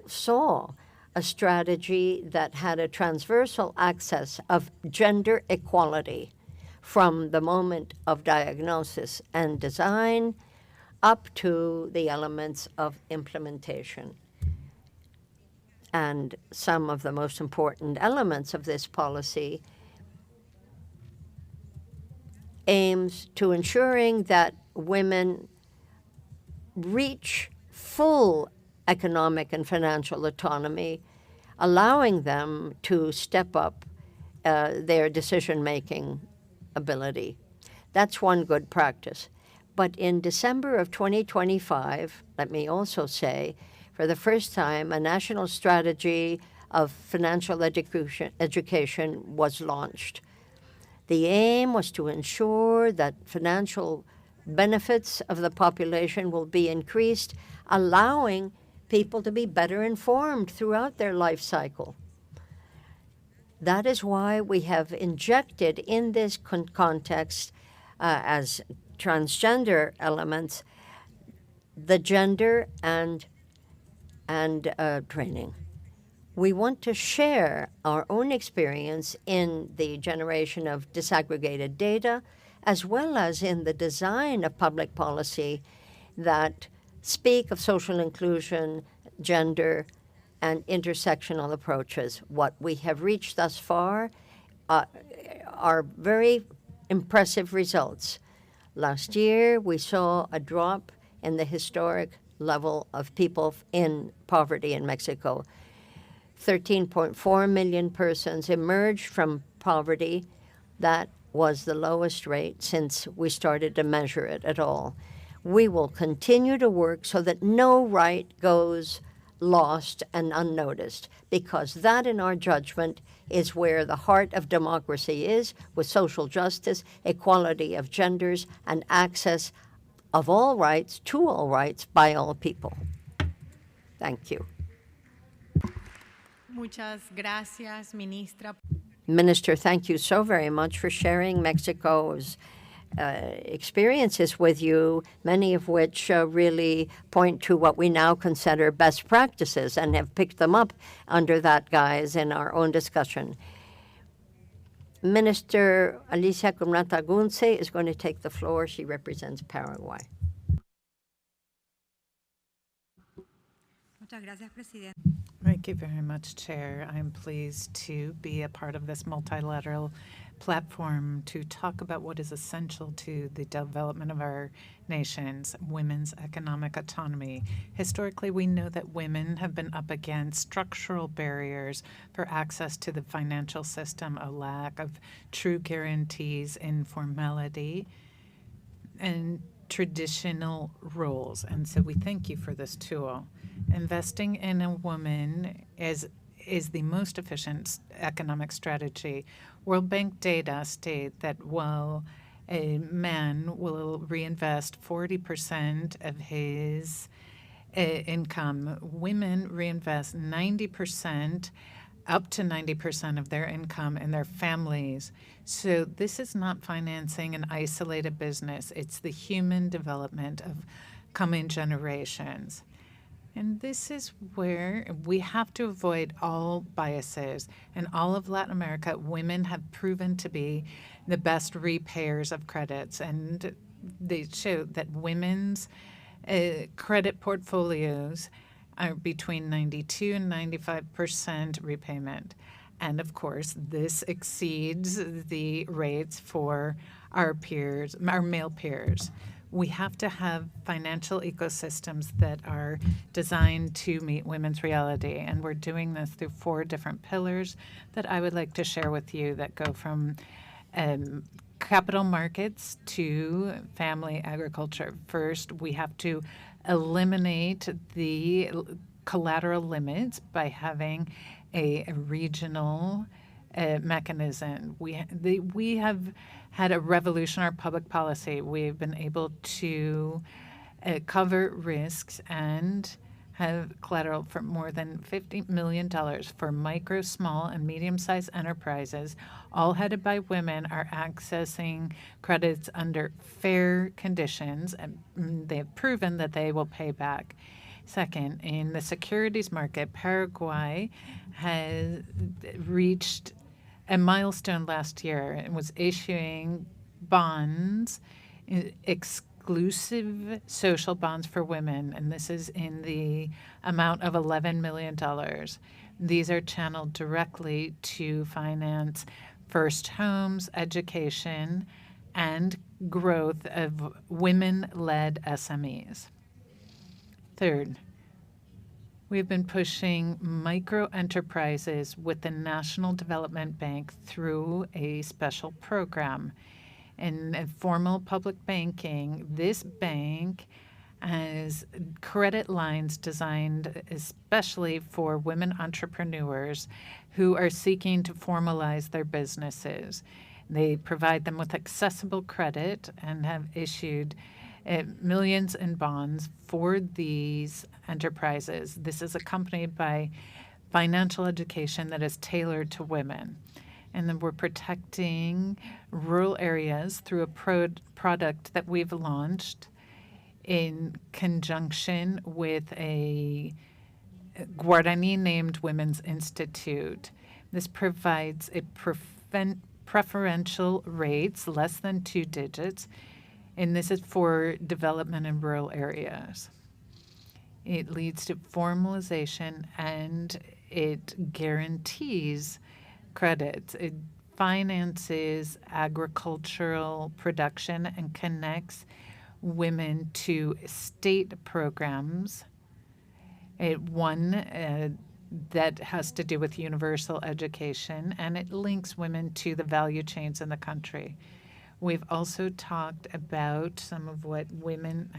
saw a strategy that had a transversal access of gender equality from the moment of diagnosis and design up to the elements of implementation. And some of the most important elements of this policy aims to ensuring that women reach full economic and financial autonomy, allowing them to step up their decision-making ability. That's one good practice. But in December of 2025, let me also say, for the first time, a national strategy of financial education was launched. The aim was to ensure that financial benefits of the population will be increased, allowing people to be better informed throughout their life cycle. That is why we have injected in this context as transgender elements the gender and training. We want to share our own experience in the generation of disaggregated data, as well as in the design of public policy that speak of social inclusion, gender, and intersectional approaches. What we have reached thus far are very impressive results. Last year, we saw a drop in the historic level of people in poverty in Mexico. 13.4 million persons emerged from poverty. That was the lowest rate since we started to measure it at all. We will continue to work so that no right goes lost and unnoticed, because that, in our judgment, is where the heart of democracy is, with social justice, equality of genders, and access of all rights to all rights by all people. Thank you. Muchas gracias, Ministra. Minister, thank you so very much for sharing Mexico's experiences with you, many of which really point to what we now consider best practices and have picked them up under that guise in our own discussion. Minister Alicia Cunata Gunce is going to take the floor. She represents Paraguay. Muchas gracias, Presidente. Thank you very much, Chair. I'm pleased to be a part of this multilateral platform to talk about what is essential to the development of our nations, women's economic autonomy. Historically, we know that women have been up against structural barriers for access to the financial system, a lack of true guarantees, informality, and traditional roles. And so we thank you for this tool. Investing in a woman is the most efficient economic strategy. World Bank data state that while a man will reinvest 40% of his income, women reinvest 90%, up to 90% of their income in their families. So this is not financing an isolated business. It's the human development of coming generations. And this is where we have to avoid all biases. In all of Latin America, women have proven to be the best repayers of credits. And they show that women's credit portfolios are between 92 and 95% repayment. And of course, this exceeds the rates for our peers, our male peers. We have to have financial ecosystems that are designed to meet women's reality. And we're doing this through 4 different pillars that I would like to share with you that go from capital markets to family agriculture. First, we have to eliminate the collateral limits by having a regional mechanism. We have had a revolution in our public policy. We've been able to cover risks and have collateral for more than $50 million for micro, small, and medium-sized enterprises, all headed by women, are accessing credits under fair conditions, and they have proven that they will pay back. Second, in the securities market, Paraguay has reached a milestone last year and was issuing bonds, exclusive social bonds for women, and this is in the amount of $11 million. These are channeled directly to finance first homes, education, and growth of women-led SMEs. Third, we've been pushing micro enterprises with the National Development Bank through a special program. In formal public banking, this bank as credit lines designed especially for women entrepreneurs who are seeking to formalize their businesses. They provide them with accessible credit and have issued millions in bonds for these enterprises. This is accompanied by financial education that is tailored to women. And then we're protecting rural areas through a product that we've launched in conjunction with a Guarani named Women's Institute. This provides a preferential rates, less than 2 digits, and this is for development in rural areas. It leads to formalization and it guarantees credit. It finances agricultural production and connects women to state programs. One that has to do with universal education, and it links women to the value chains in the country. We've also talked about some of what women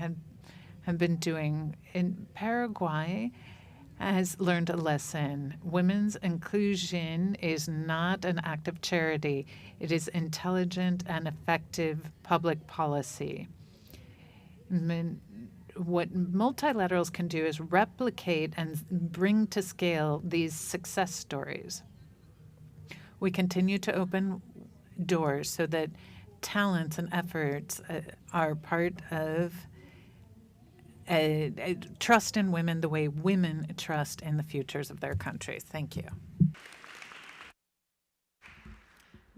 have been doing. In Paraguay has learned a lesson. Women's inclusion is not an act of charity. It is intelligent and effective public policy. What multilaterals can do is replicate and bring to scale these success stories. We continue to open doors so that talents and efforts are part of trust in women the way women trust in the futures of their countries. Thank you.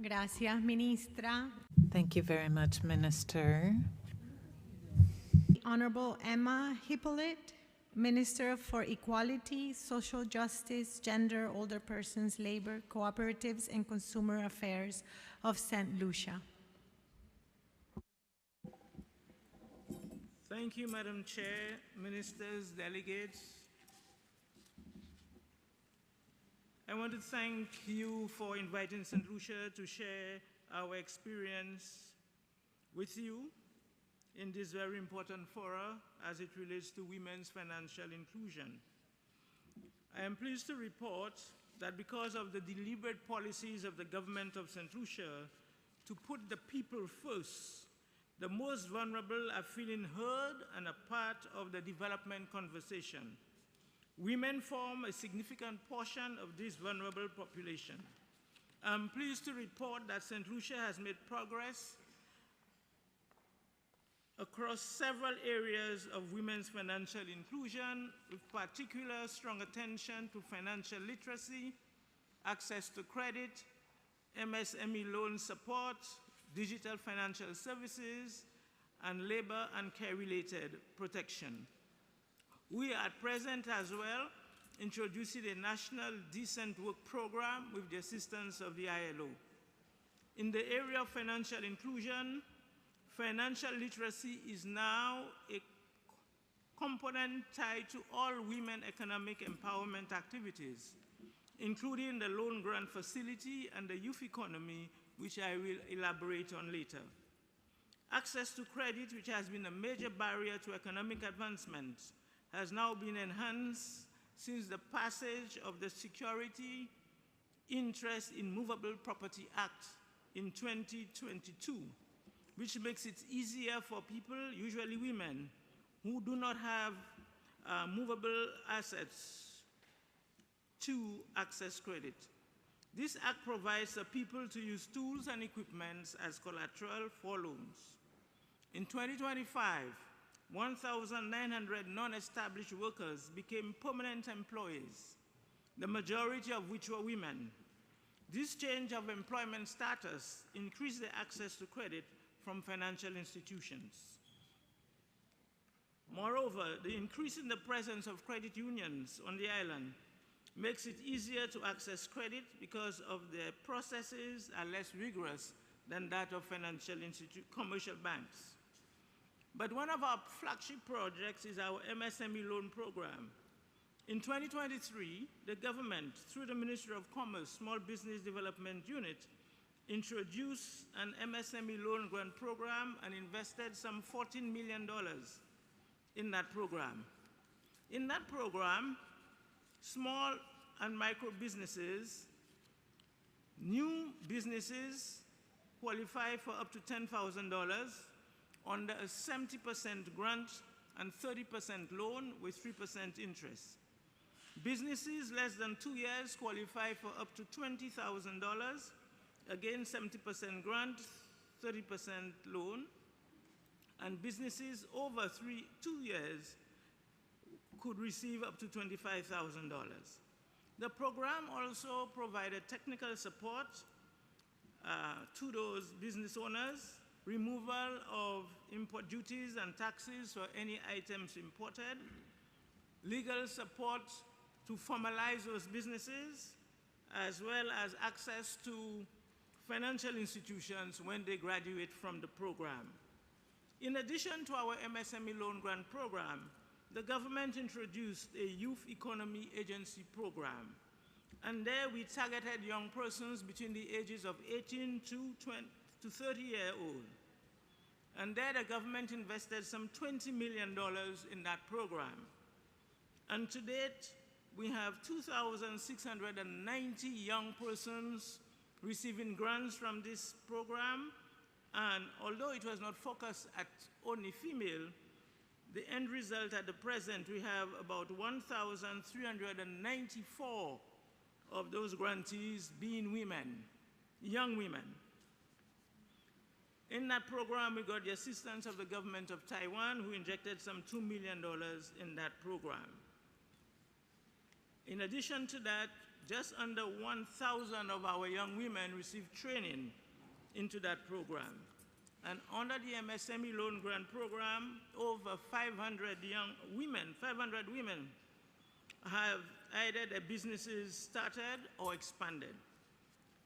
Gracias, Ministra. Thank you very much, Minister. Honorable Emma Hippolyte, Minister for Equality, Social Justice, Gender, Older Persons, Labor, Cooperatives, and Consumer Affairs of St. Lucia. Thank you, Madam Chair, ministers, delegates. I want to thank you for inviting St. Lucia to share our experience with you in this very important forum as it relates to women's financial inclusion. I am pleased to report that because of the deliberate policies of the government of St. Lucia to put the people first, the most vulnerable are feeling heard and a part of the development conversation. Women form a significant portion of this vulnerable population. I'm pleased to report that St. Lucia has made progress across several areas of women's financial inclusion, with particular strong attention to financial literacy, access to credit, MSME loan support, digital financial services, and labor and care-related protection. We are at present as well introducing a national decent work program with the assistance of the ILO. In the area of financial inclusion, financial literacy is now a component tied to all women economic empowerment activities, including the loan grant facility and the youth economy, which I will elaborate on later. Access to credit, which has been a major barrier to economic advancement, has now been enhanced since the passage of the Security Interest in Movable Property Act in 2022, which makes it easier for people, usually women, who do not have movable assets to access credit. This act provides the people to use tools and equipment as collateral for loans. In 2025, 1,900 non-established workers became permanent employees, the majority of which were women. This change of employment status increased the access to credit from financial institutions. Moreover, the increase in the presence of credit unions on the island makes it easier to access credit because of their processes are less rigorous than that of commercial banks. But one of our flagship projects is our MSME loan program. In 2023, the government, through the Ministry of Commerce Small Business Development Unit, introduced an MSME loan grant program and invested some $14 million in that program. In that program, small and micro businesses, new businesses qualify for up to $10,000 under a 70% grant and 30% loan with 3% interest. Businesses less than 2 years qualify for up to $20,000, again 70% grant, 30% loan, and businesses over 2 years could receive up to $25,000. The program also provided technical support to those business owners, removal of import duties and taxes for any items imported, legal support to formalize those businesses, as well as access to financial institutions when they graduate from the program. In addition to our MSME loan grant program, the government introduced a youth economy agency program. And there we targeted young persons between the ages of 18 to 30-year-old. And there the government invested some $20 million in that program. And to date, we have 2,690 young persons receiving grants from this program. And although it was not focused at only female, the end result at the present, we have about 1,394 of those grantees being women, young women. In that program, we got the assistance of the government of Taiwan, who injected some $2 million in that program. In addition to that, just under 1,000 of our young women received training into that program. And under the MSME loan grant program, over 500 women have either their businesses started or expanded.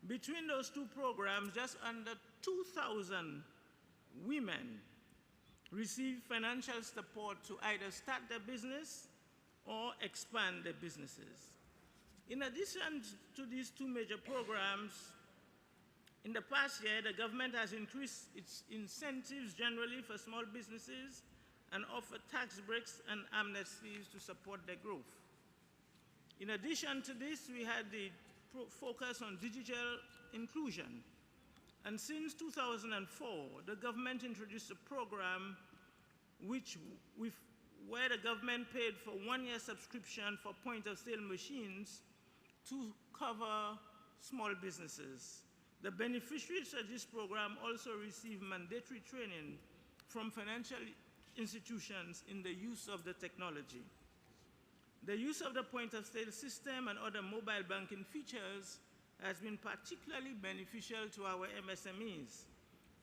Between those two programs, just under 2,000 women receive financial support to either start their business or expand their businesses. In addition to these two major programs, in the past year, the government has increased its incentives generally for small businesses and offered tax breaks and amnesties to support their growth. In addition to this, we had the focus on digital inclusion. And since 2004, the government introduced a program where the government paid for 1-year subscription for point-of-sale machines to cover small businesses. The beneficiaries of this program also receive mandatory training from financial institutions in the use of the technology. The use of the point-of-sale system and other mobile banking features has been particularly beneficial to our MSMEs,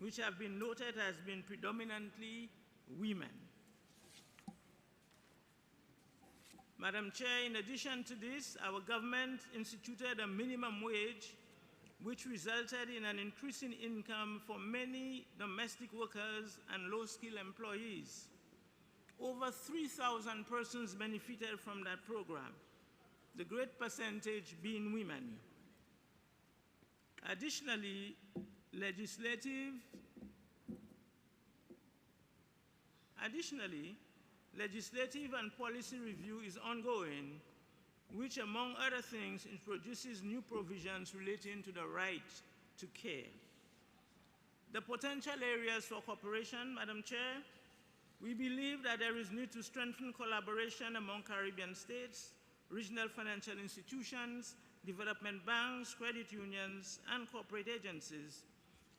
which have been noted as being predominantly women. Madam Chair, in addition to this, our government instituted a minimum wage, which resulted in an increase in income for many domestic workers and low-skilled employees. Over 3,000 persons benefited from that program, the great percentage being women. Additionally, legislative and policy review is ongoing, which, among other things, introduces new provisions relating to the right to care. The potential areas for cooperation, Madam Chair, we believe that there is need to strengthen collaboration among Caribbean states, regional financial institutions, development banks, credit unions, and corporate agencies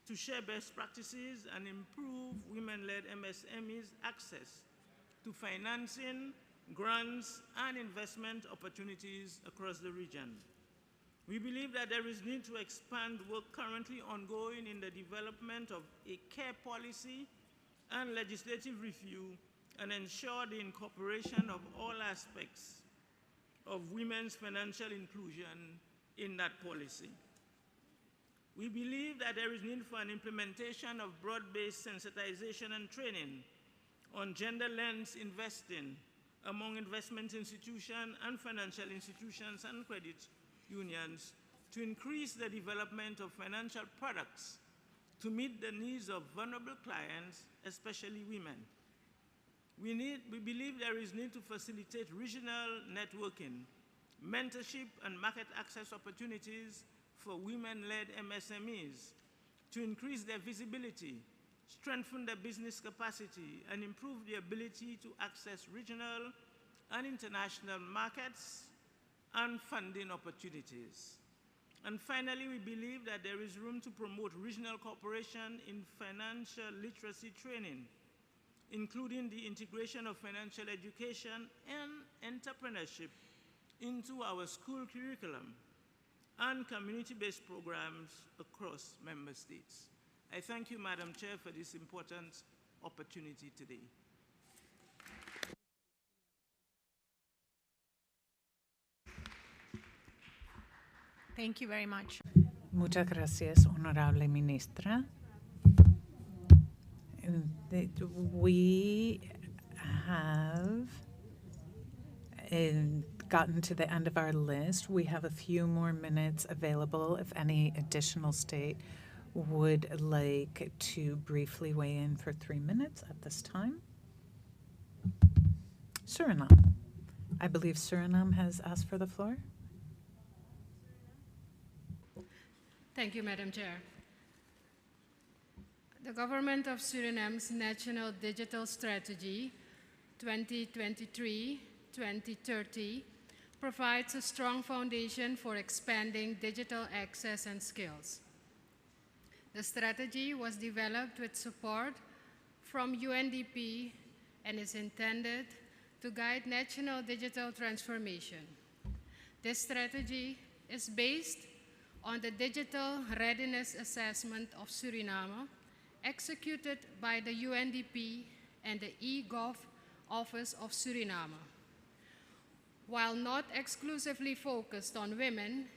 to share best practices and improve women-led MSMEs' access to financing, grants, and investment opportunities across the region. We believe that there is need to expand work currently ongoing in the development of a care policy and legislative review and ensure the incorporation of all aspects of women's financial inclusion in that policy. We believe that there is need for an implementation of broad-based sensitization and training on gender lens investing among investment institutions and financial institutions and credit unions to increase the development of financial products to meet the needs of vulnerable clients, especially women. We believe there is need to facilitate regional networking, mentorship, and market access opportunities for women-led MSMEs to increase their visibility, strengthen their business capacity, and improve the ability to access regional and international markets and funding opportunities. And finally, we believe that there is room to promote regional cooperation in financial literacy training, including the integration of financial education and entrepreneurship into our school curriculum and community-based programs across member states. I thank you, Madam Chair, for this important opportunity today. Thank you very much. Muchas gracias, Honorable Ministra. We have gotten to the end of our list. We have a few more minutes available if any additional state would like to briefly weigh in for 3 minutes at this time. Suriname. I believe Suriname has asked for the floor. Thank you, Madam Chair. The Government of Suriname's National Digital Strategy 2023-2030 provides a strong foundation for expanding digital access and skills. The strategy was developed with support from UNDP and is intended to guide national digital transformation. This strategy is based on the Digital Readiness Assessment of Suriname, executed by the UNDP and the eGov Office of Suriname. While not exclusively focused on women,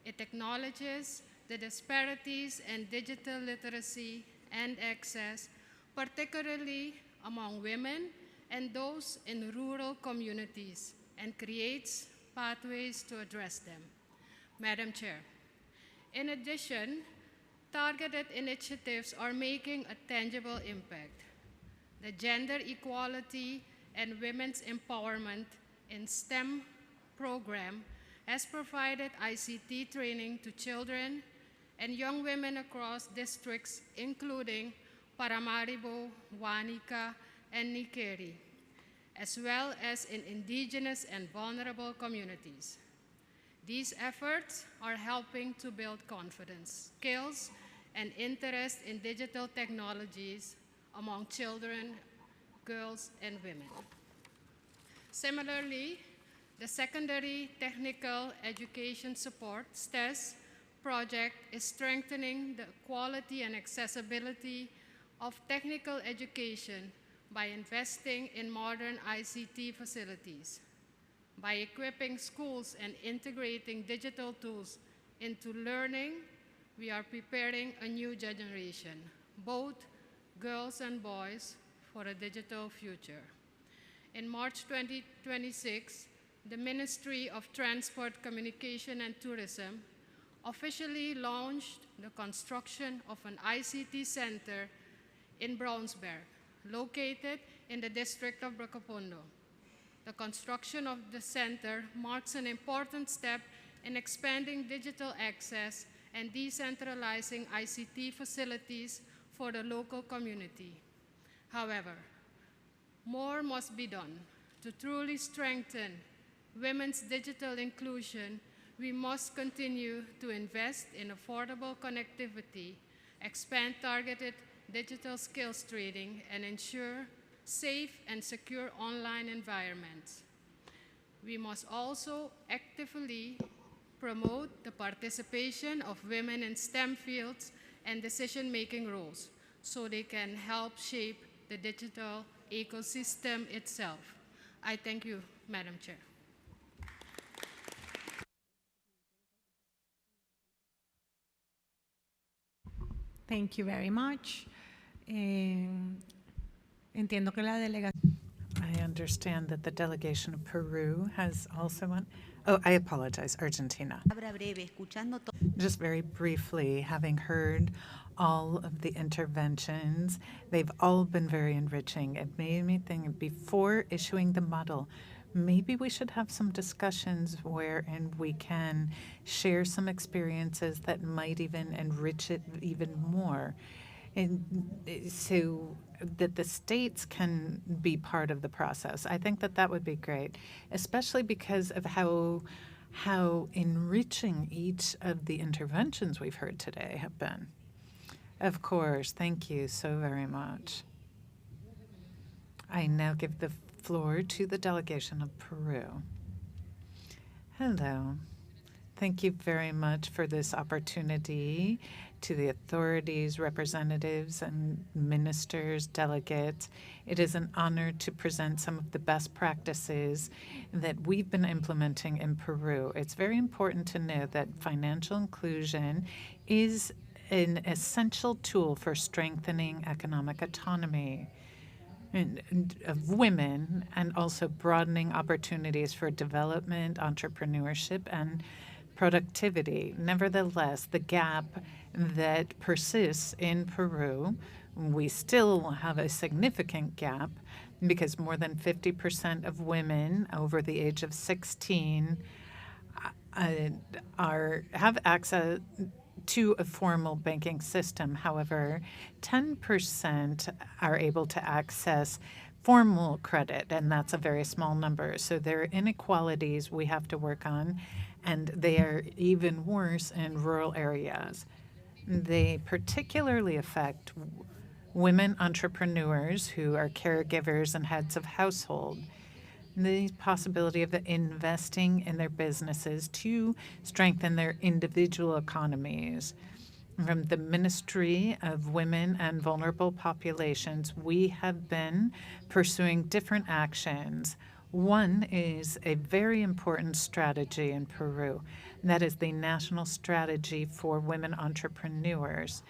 it acknowledges the disparities in digital literacy and access, particularly among women and those in rural communities, and creates pathways to address them. Madam Chair, in addition, targeted initiatives are making a tangible impact. The Gender Equality and Women's Empowerment in STEM program has provided ICT training to children and young women across districts, including Paramaribo, Wanica, and Nikeri, as well as in indigenous and vulnerable communities. These efforts are helping to build confidence, skills, and interest in digital technologies among children, girls, and women. Similarly, the Secondary Technical Education Support (STES) project is strengthening the quality and accessibility of technical education by investing in modern ICT facilities. By equipping schools and integrating digital tools into learning, we are preparing a new generation, both girls and boys, for a digital future. In March 2026, the Ministry of Transport, Communication and Tourism officially launched the construction of an ICT center in Brownsburg, located in the district of Brokopondo. The construction of the center marks an important step in expanding digital access and decentralizing ICT facilities for the local community. However, more must be done. To truly strengthen women's digital inclusion, we must continue to invest in affordable connectivity, expand targeted digital skills training, and ensure safe and secure online environments. We must also actively promote the participation of women in STEM fields and decision-making roles so they can help shape the digital ecosystem itself. I thank you, Madam Chair. Thank you very much. Entiendo que la delegación. I understand that the delegation of Peru has also one. Oh, I apologize, Argentina. Just very briefly, having heard all of the interventions. They've all been very enriching. It made me think before issuing the model, maybe we should have some discussions wherein we can share some experiences that might even enrich it even more. And so that the states can be part of the process. I think that that would be great, especially because of how enriching each of the interventions we've heard today have been. Of course, thank you so very much. I now give the floor to the delegation of Peru. Hello. Thank you very much for this opportunity, to the authorities, representatives, and ministers, delegates. It is an honor to present some of the best practices that we've been implementing in Peru. It's very important to know that financial inclusion is an essential tool for strengthening economic autonomy of women, and also broadening opportunities for development, entrepreneurship, and productivity. Nevertheless, the gap that persists in Peru, we still have a significant gap because more than 50% of women over the age of 16 have access to a formal banking system. However, 10% are able to access formal credit, and that's a very small number. So there are inequalities we have to work on, and they are even worse in rural areas. They particularly affect women entrepreneurs who are caregivers and heads of household. The possibility of investing in their businesses to strengthen their individual economies. From the Ministry of Women and Vulnerable Populations, we have been pursuing different actions. One is a very important strategy in Peru. That is the National Strategy for Women Entrepreneurs.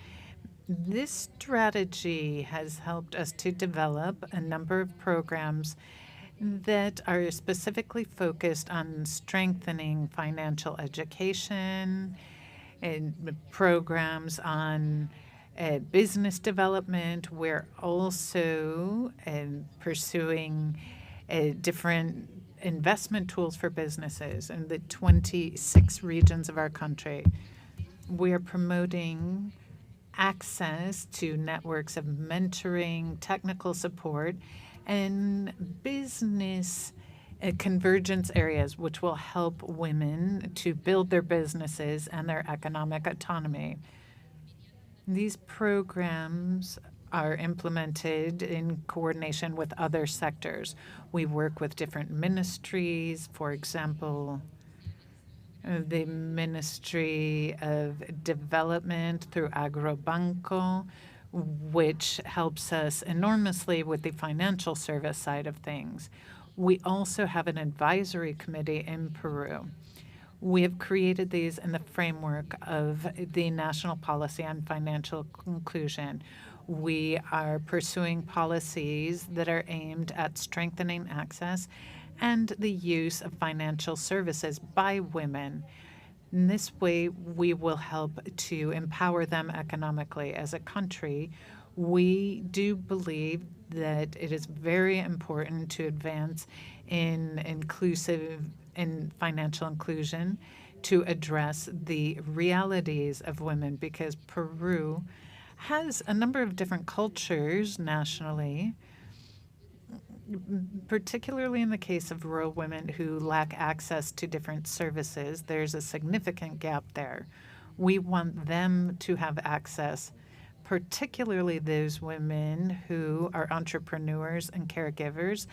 This strategy has helped us to develop a number of programs that are specifically focused on strengthening financial education and programs on business development. We're also pursuing different investment tools for businesses in the 26 regions of our country. We are promoting access to networks of mentoring, technical support, and business convergence areas, which will help women to build their businesses and their economic autonomy. These programs are implemented in coordination with other sectors. We work with different ministries, for example, the Ministry of Development through Agrobanco, which helps us enormously with the financial service side of things. We also have an advisory committee in Peru. We have created these in the framework of the National Policy on Financial Inclusion. We are pursuing policies that are aimed at strengthening access and the use of financial services by women. In this way, we will help to empower them economically. As a country, we do believe that it is very important to advance in financial inclusion to address the realities of women, because Peru has a number of different cultures nationally, particularly in the case of rural women who lack access to different services. There's a significant gap there. We want them to have access, particularly those women who are entrepreneurs and caregivers,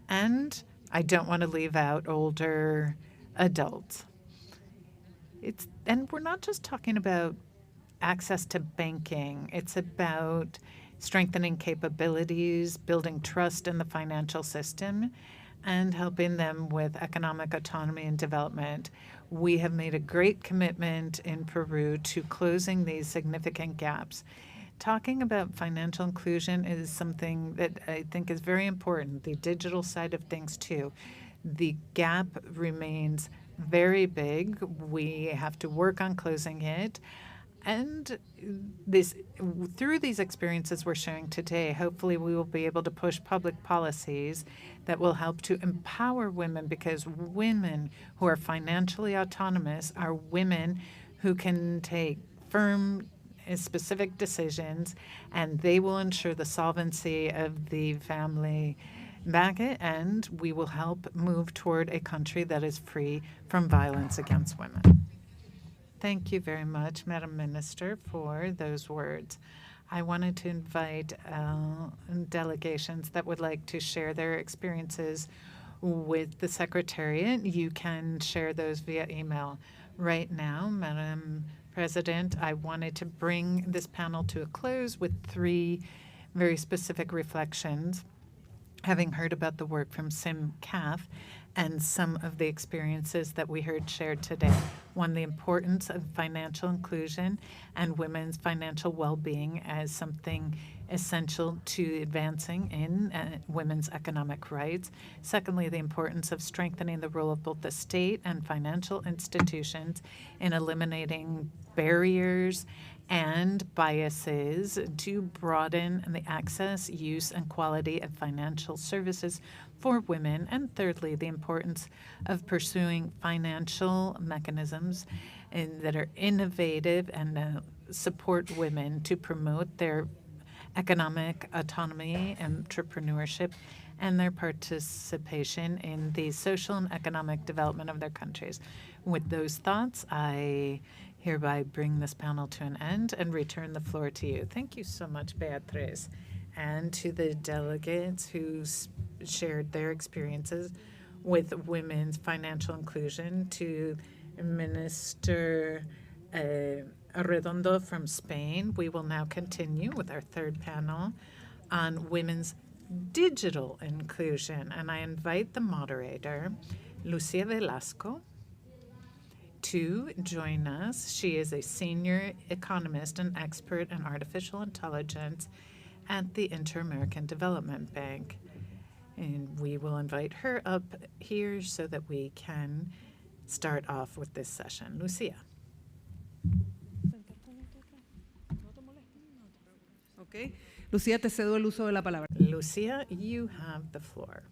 and I don't want to leave out older adults. And we're not just talking about access to banking. It's about strengthening capabilities, building trust in the financial system, and helping them with economic autonomy and development. We have made a great commitment in Peru to closing these significant gaps. Talking about financial inclusion is something that I think is very important, the digital side of things too. The gap remains very big. We have to work on closing it. And through these experiences we're sharing today, hopefully we will be able to push public policies that will help to empower women, because women who are financially autonomous are women who can take firm specific decisions, and they will ensure the solvency of the family back it, and we will help move toward a country that is free from violence against women. Thank you very much, Madam Minister, for those words. I wanted to invite delegations that would like to share their experiences with the Secretariat. You can share those via email. Right now, Madam President, I wanted to bring this panel to a close with 3 very specific reflections, having heard about the work from SIMCAF and some of the experiences that we heard shared today. One, the importance of financial inclusion and women's financial well-being as something essential to advancing in women's economic rights. Secondly, the importance of strengthening the role of both the state and financial institutions in eliminating barriers and biases to broaden the access, use, and quality of financial services for women. And thirdly, the importance of pursuing financial mechanisms that are innovative and support women to promote their economic autonomy, entrepreneurship, and their participation in the social and economic development of their countries. With those thoughts, I hereby bring this panel to an end and return the floor to you. Thank you so much, Beatriz, and to the delegates who shared their experiences with women's financial inclusion, to Minister Arredondo from Spain. We will now continue with our third panel on women's digital inclusion, and I invite the moderator, Lucia Velasco, to join us. She is a senior economist and expert in artificial intelligence at the Inter-American Development Bank. And we will invite her up here so that we can start off with this session. Lucia. Okay. Lucía, te cedo el uso de la palabra. Lucia, you have the floor.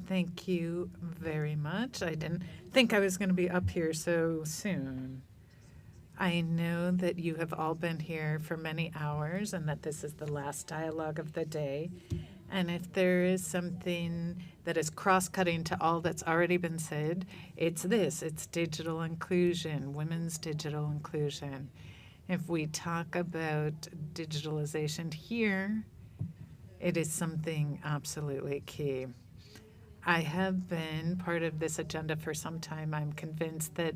Thank you very much. I didn't think I was going to be up here so soon. I know that you have all been here for many hours and that this is the last dialogue of the day. And if there is something that is cross-cutting to all that's already been said, it's this. It's digital inclusion, women's digital inclusion. If we talk about digitalization here, it is something absolutely key. I have been part of this agenda for some time. I'm convinced that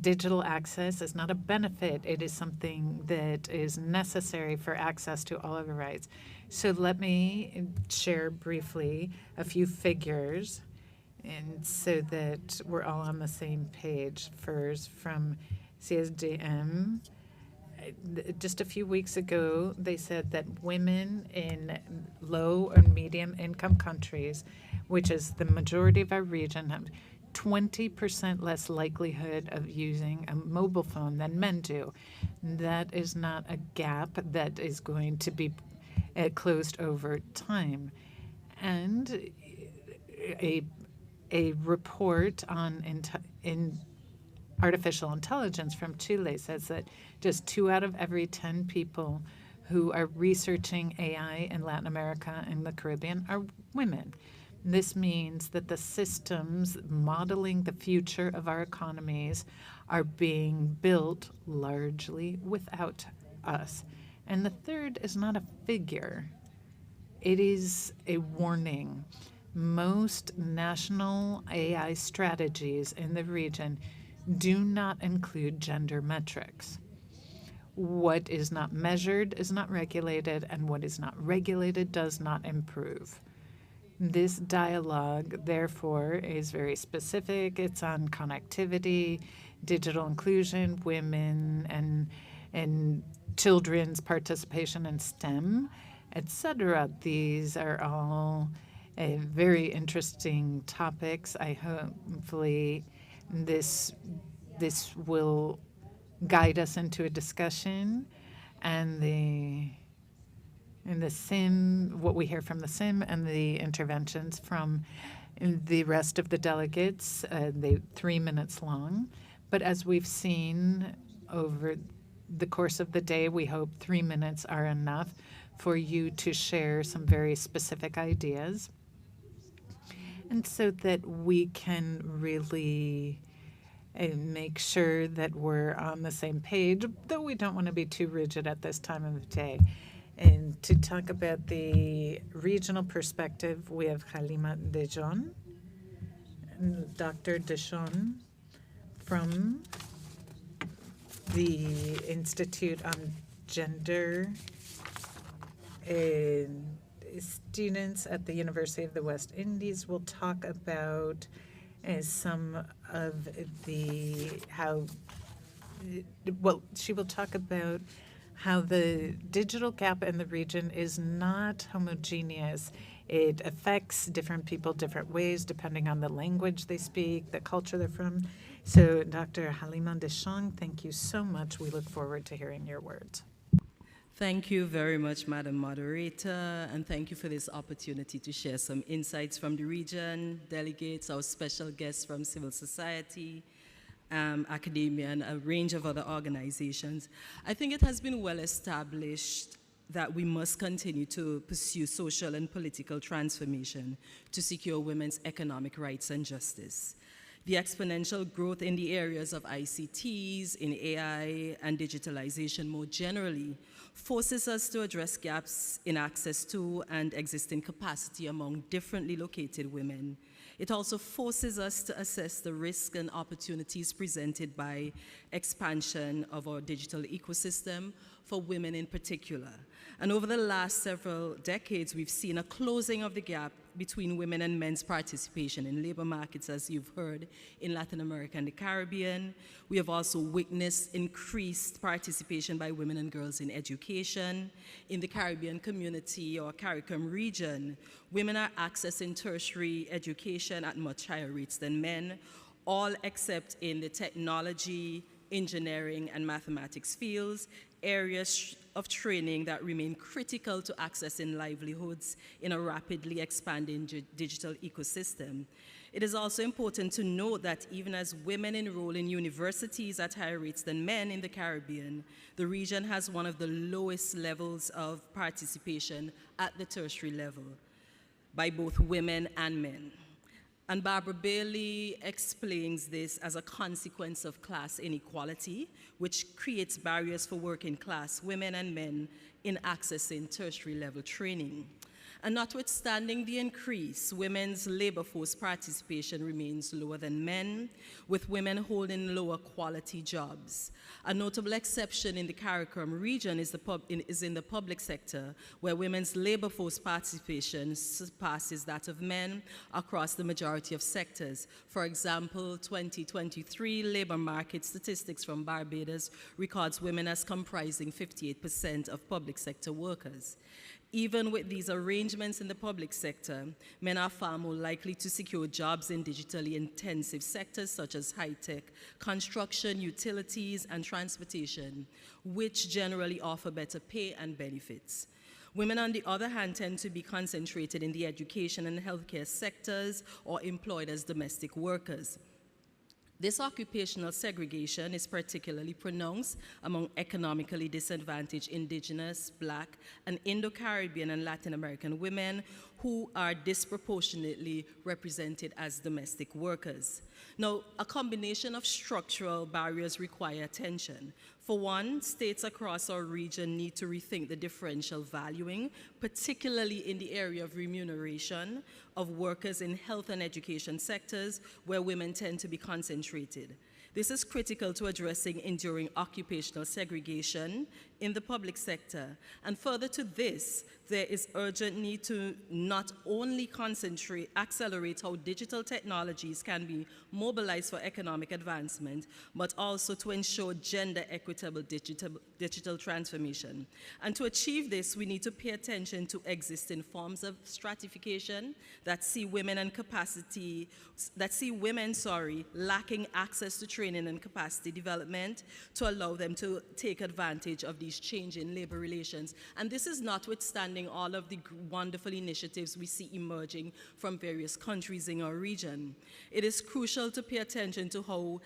digital access is not a benefit. It is something that is necessary for access to all of the rights. So let me share briefly a few figures, and so that we're all on the same page. First, from CSDM, just a few weeks ago, they said that women in low and medium income countries, which is the majority of our region, have 20% less likelihood of using a mobile phone than men do. That is not a gap that is going to be closed over time. And a report on artificial intelligence from Chile says that just 2 out of every 10 people who are researching AI in Latin America and the Caribbean are women. This means that the systems modeling the future of our economies are being built largely without us. And the third is not a figure. It is a warning. Most national AI strategies in the region do not include gender metrics. What is not measured is not regulated, and what is not regulated does not improve. This dialogue, therefore, is very specific. It's on connectivity, digital inclusion, women, and children's participation in STEM, etc. These are all very interesting topics. Hopefully this this will guide us into a discussion, and the SIM, what we hear from the SIM, and the interventions from the rest of the delegates. They 3 minutes long. But as we've seen over the course of the day, we hope 3 minutes are enough for you to share some very specific ideas. And so that we can really make sure that we're on the same page, though we don't want to be too rigid at this time of day. And to talk about the regional perspective, we have Halima Dejon, Dr. Dejon from the Institute on Gender students at the University of the West Indies. Will talk about some of the she will talk about how the digital gap in the region is not homogeneous. It affects different people different ways depending on the language they speak, the culture they're from. So Dr. Halima Deschamps, thank you so much. We look forward to hearing your words. Thank you very much, Madam Moderator, and thank you for this opportunity to share some insights from the region, delegates, our special guests from civil society, academia, and a range of other organizations. I think it has been well established that we must continue to pursue social and political transformation to secure women's economic rights and justice. The exponential growth in the areas of ICTs, in AI, and digitalization more generally forces us to address gaps in access to and existing capacity among differently located women. It also forces us to assess the risks and opportunities presented by expansion of our digital ecosystem for women in particular. And over the last several decades, we've seen a closing of the gap between women and men's participation in labor markets, as you've heard, in Latin America and the Caribbean. We have also witnessed increased participation by women and girls in education. In the Caribbean community or CARICOM region, women are accessing tertiary education at much higher rates than men, all except in the technology, engineering, and mathematics fields, areas of training that remain critical to accessing livelihoods in a rapidly expanding digital ecosystem. It is also important to note that even as women enroll in universities at higher rates than men in the Caribbean, the region has one of the lowest levels of participation at the tertiary level by both women and men. And Barbara Bailey explains this as a consequence of class inequality, which creates barriers for working class women and men in accessing tertiary level training. And notwithstanding the increase, women's labor force participation remains lower than men, with women holding lower quality jobs. A notable exception in the CARICOM region is in the public sector, where women's labor force participation surpasses that of men across the majority of sectors. For example, 2023 labor market statistics from Barbados records women as comprising 58% of public sector workers. Even with these arrangements in the public sector, men are far more likely to secure jobs in digitally intensive sectors such as high-tech, construction, utilities, and transportation, which generally offer better pay and benefits. Women, on the other hand, tend to be concentrated in the education and healthcare sectors or employed as domestic workers. This occupational segregation is particularly pronounced among economically disadvantaged Indigenous, Black, and Indo-Caribbean and Latin American women who are disproportionately represented as domestic workers. Now, a combination of structural barriers require attention. For one, states across our region need to rethink the differential valuing, particularly in the area of remuneration of workers in health and education sectors where women tend to be concentrated. This is critical to addressing enduring occupational segregation in the public sector. And further to this, there is urgent need to not only accelerate how digital technologies can be mobilized for economic advancement, but also to ensure gender equitable digital transformation. And to achieve this, we need to pay attention to existing forms of stratification that see women lacking access to training training and capacity development to allow them to take advantage of these changing labor relations. And this is notwithstanding all of the wonderful initiatives we see emerging from various countries in our region. It is crucial to pay attention to how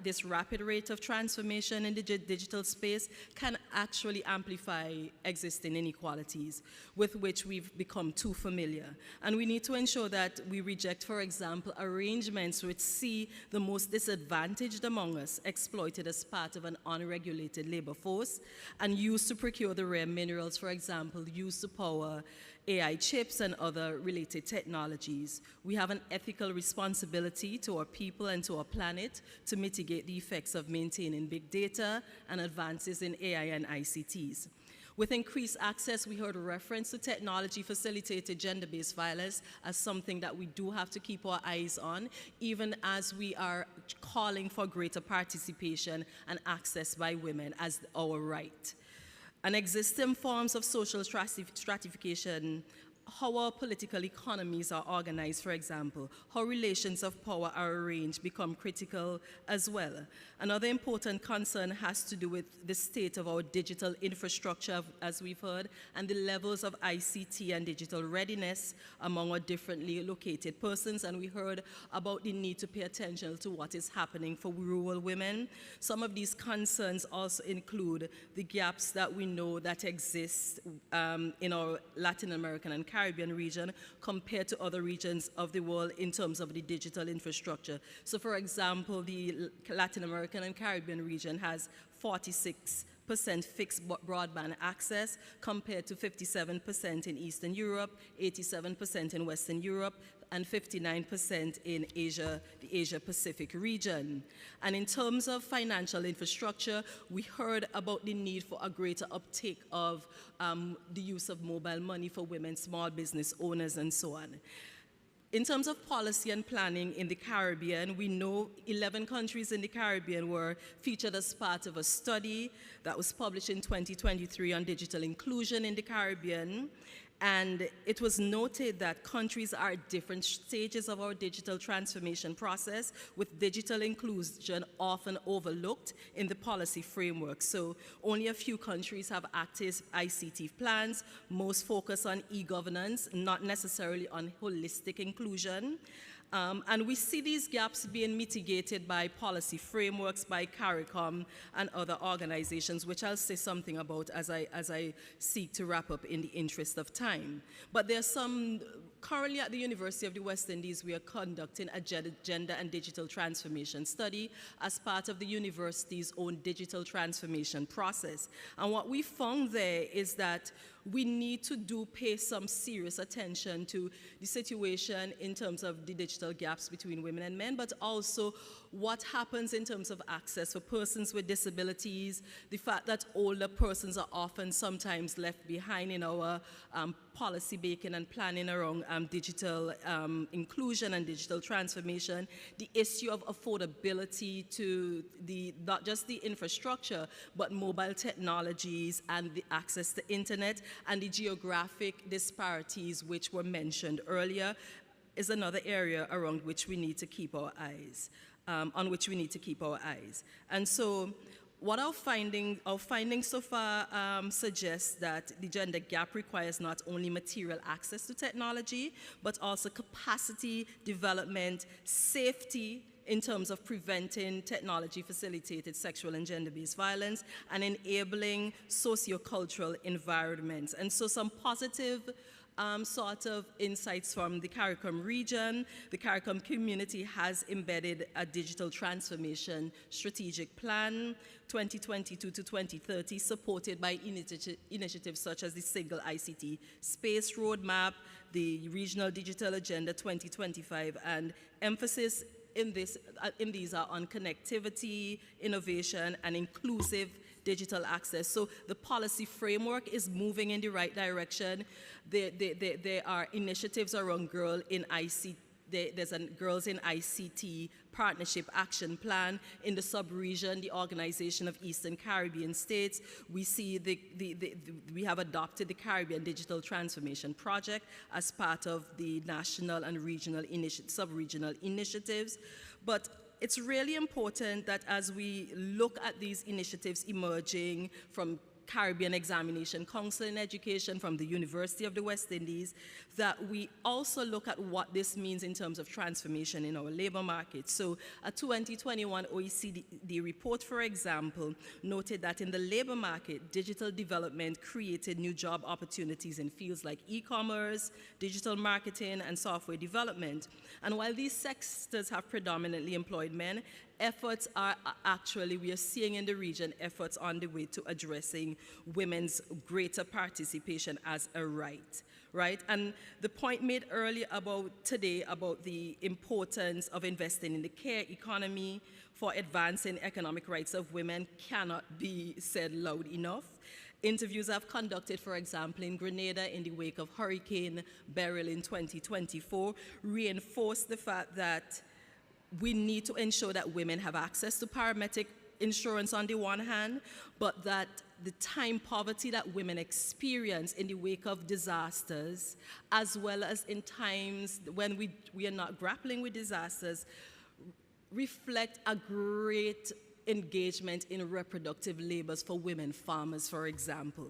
this rapid rate of transformation in the digital space can actually amplify existing inequalities with which we've become too familiar. And we need to ensure that we reject, for example, arrangements which see the most disadvantaged among us exploited as part of an unregulated labor force and used to procure the rare minerals, for example, used to power AI chips and other related technologies. We have an ethical responsibility to our people and to our planet to mitigate the effects of maintaining big data and advances in AI and ICTs. With increased access, we heard a reference to technology-facilitated gender-based violence as something that we do have to keep our eyes on, even as we are calling for greater participation and access by women as our right. And existing forms of social stratification, how our political economies are organized, for example, how relations of power are arranged become critical as well. Another important concern has to do with the state of our digital infrastructure, as we've heard, and the levels of ICT and digital readiness among our differently located persons. And we heard about the need to pay attention to what is happening for rural women. Some of these concerns also include the gaps that we know that exist in our Latin American and Caribbean region compared to other regions of the world in terms of the digital infrastructure. So for example, the Latin American and Caribbean region has 46% fixed broadband access compared to 57% in Eastern Europe, 87% in Western Europe, and 59% in Asia, the Asia-Pacific region. And in terms of financial infrastructure, we heard about the need for a greater uptake of the use of mobile money for women, small business owners, and so on. In terms of policy and planning in the Caribbean, we know 11 countries in the Caribbean were featured as part of a study that was published in 2023 on digital inclusion in the Caribbean. And it was noted that countries are at different stages of our digital transformation process, with digital inclusion often overlooked in the policy framework. So only a few countries have active ICT plans, most focus on e-governance, not necessarily on holistic inclusion. And we see these gaps being mitigated by policy frameworks, by CARICOM and other organizations, which I'll say something about as I seek to wrap up in the interest of time. But there's some, currently at the University of the West Indies, we are conducting a gender and digital transformation study as part of the university's own digital transformation process. And what we found there is that we need to pay some serious attention to the situation in terms of the digital gaps between women and men, but also what happens in terms of access for persons with disabilities, the fact that older persons are often sometimes left behind in our policy making and planning around digital inclusion and digital transformation, the issue of affordability to not just the infrastructure, but mobile technologies and the access to internet, and the geographic disparities which were mentioned earlier is another area around which we need to keep our eyes, on which we need to keep our eyes. And so what our findings so far suggest that the gender gap requires not only material access to technology, but also capacity development, safety, in terms of preventing technology-facilitated sexual and gender-based violence and enabling sociocultural environments. And so some positive sort of insights from the CARICOM region. The CARICOM community has embedded a digital transformation strategic plan 2022 to 2030, supported by initiatives such as the Single ICT Space Roadmap, the Regional Digital Agenda 2025, and emphasis in these are on connectivity, innovation, and inclusive digital access. So the policy framework is moving in the right direction. There are initiatives around Girl in ICT. There's a Girls in ICT Partnership Action Plan in the sub-region, the Organization of Eastern Caribbean States. We see we have adopted the Caribbean Digital Transformation Project as part of the national and regional sub-regional initiatives. But it's really important that as we look at these initiatives emerging from Caribbean Examination Council in Education, from the University of the West Indies, that we also look at what this means in terms of transformation in our labor market. So a 2021 OECD report, for example, noted that in the labor market, digital development created new job opportunities in fields like e-commerce, digital marketing, and software development. And while these sectors have predominantly employed men, efforts are actually, we are seeing in the region, efforts on the way to addressing women's greater participation as a right? And the point made earlier today about the importance of investing in the care economy for advancing economic rights of women cannot be said loud enough. Interviews I've conducted, for example, in Grenada in the wake of Hurricane Beryl in 2024 reinforce the fact that we need to ensure that women have access to paramedic insurance on the one hand, but that the time poverty that women experience in the wake of disasters, as well as in times when we are not grappling with disasters, reflect a great engagement in reproductive labors for women farmers, for example.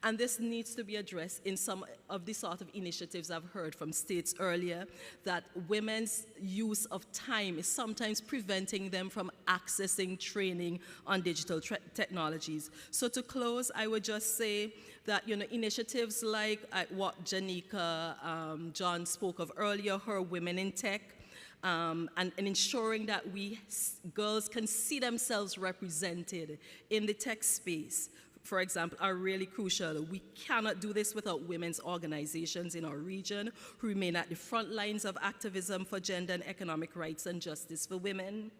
And this needs to be addressed in some of the sort of initiatives I've heard from states earlier, that women's use of time is sometimes preventing them from accessing training on digital technologies. So to close, I would just say that, you know, initiatives like what Janika John spoke of earlier, her Women in Tech, and ensuring that girls can see themselves represented in the tech space, for example, are really crucial. We cannot do this without women's organizations in our region who remain at the front lines of activism for gender and economic rights and justice for women.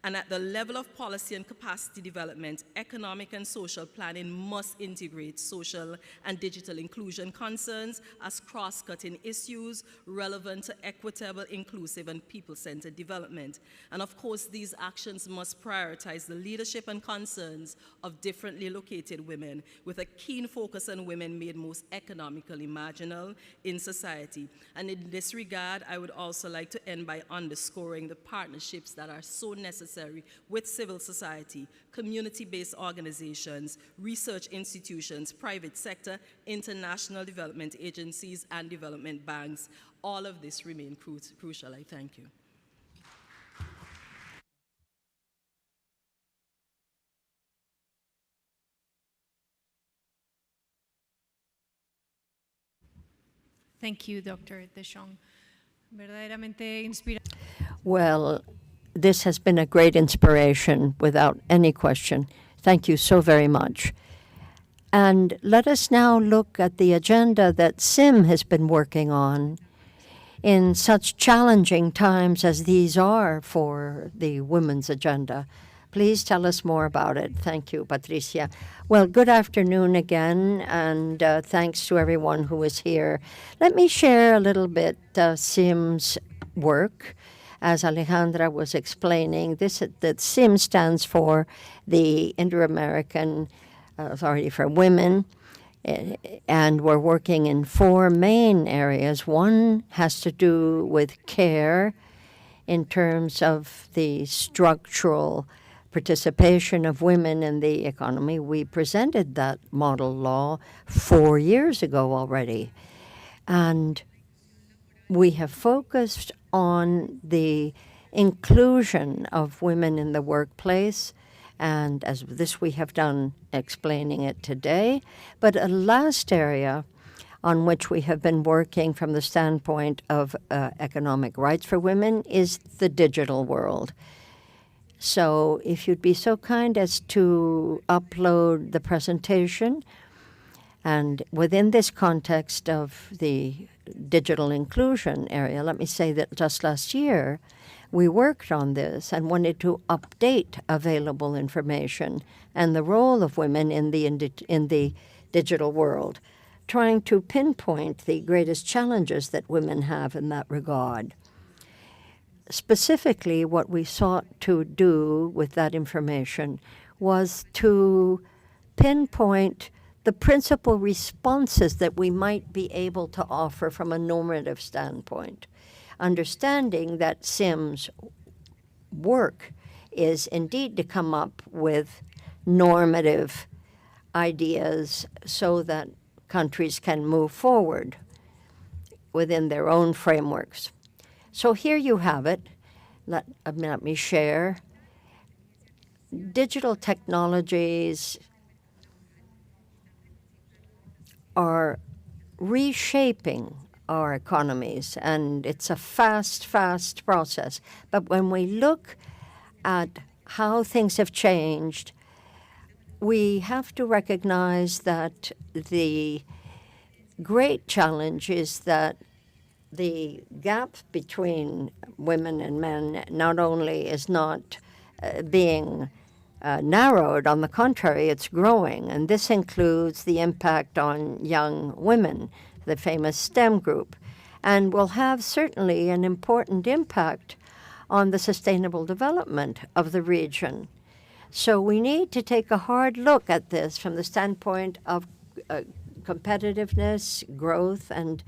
And at the level of policy and capacity development, economic and social planning must integrate social and digital inclusion concerns as cross-cutting issues relevant to equitable, inclusive, and people-centered development. And of course, these actions must prioritize the leadership and concerns of differently located women, with a keen focus on women made most economically marginal in society. And in this regard, I would also like to end by underscoring the partnerships that are so necessary with civil society, community-based organizations, research institutions, private sector, international development agencies, and development banks. All of this remain crucial. I thank you. Thank you, Dr. Deschong. Verdaderamente inspirador. Well, this has been a great inspiration without any question. Thank you so very much. And let us now look at the agenda that SIM has been working on in such challenging times as these are for the women's agenda. Please tell us more about it. Thank you, Patricia. Well, good afternoon again, and thanks to everyone who is here. Let me share a little bit SIM's work. As Alejandra was explaining, that SIM stands for the Inter-American Authority for Women, and we're working in 4 main areas. One has to do with care in terms of the structural participation of women in the economy. We presented that model law 4 years ago already, and we have focused on the inclusion of women in the workplace, and as this we have done explaining it today. But a last area on which we have been working from the standpoint of economic rights for women is the digital world. So if you'd be so kind as to upload the presentation, and within this context of the digital inclusion area, let me say that just last year we worked on this and wanted to update available information and the role of women in the digital world, trying to pinpoint the greatest challenges that women have in that regard. Specifically, what we sought to do with that information was to pinpoint the principal responses that we might be able to offer from a normative standpoint, understanding that SIM's work is indeed to come up with normative ideas so that countries can move forward within their own frameworks. So here you have it. Let me share. Digital technologies are reshaping our economies, and it's a fast process. But when we look at how things have changed, we have to recognize that the great challenge is that the gap between women and men not only is not being narrowed, on the contrary, it's growing. And this includes the impact on young women, the famous STEM group, and will have certainly an important impact on the sustainable development of the region. So we need to take a hard look at this from the standpoint of competitiveness, growth, and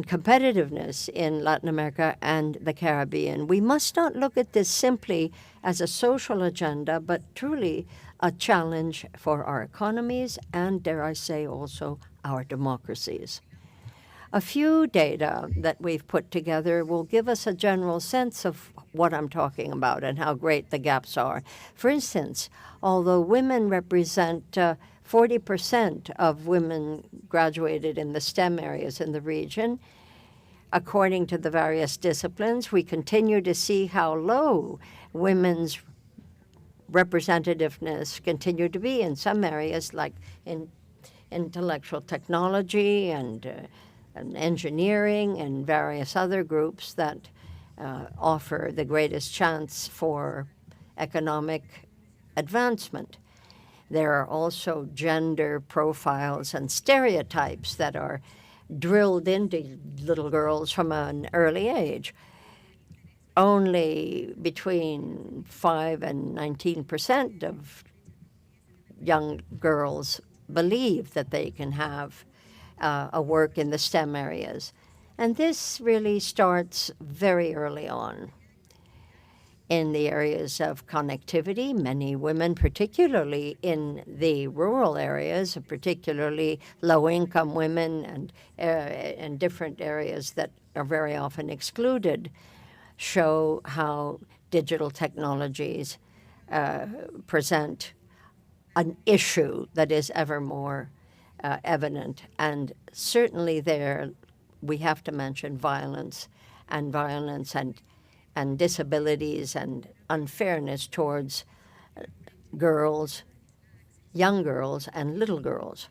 competitiveness in Latin America and the Caribbean. We must not look at this simply as a social agenda, but truly a challenge for our economies and, dare I say, also our democracies. A few data that we've put together will give us a general sense of what I'm talking about and how great the gaps are. For instance, although women represent 40% of women graduated in the STEM areas in the region, according to the various disciplines, we continue to see how low women's representativeness continue to be in some areas, like in intellectual technology and engineering and various other groups that offer the greatest chance for economic advancement. There are also gender profiles and stereotypes that are drilled into little girls from an early age. Only between 5 and 19% of young girls believe that they can have a work in the STEM areas. And this really starts very early on. In the areas of connectivity, many women, particularly in the rural areas, particularly low-income women and different areas that are very often excluded, show how digital technologies present an issue that is ever more evident. And certainly there we have to mention violence and disabilities and unfairness towards girls, young girls, and little girls.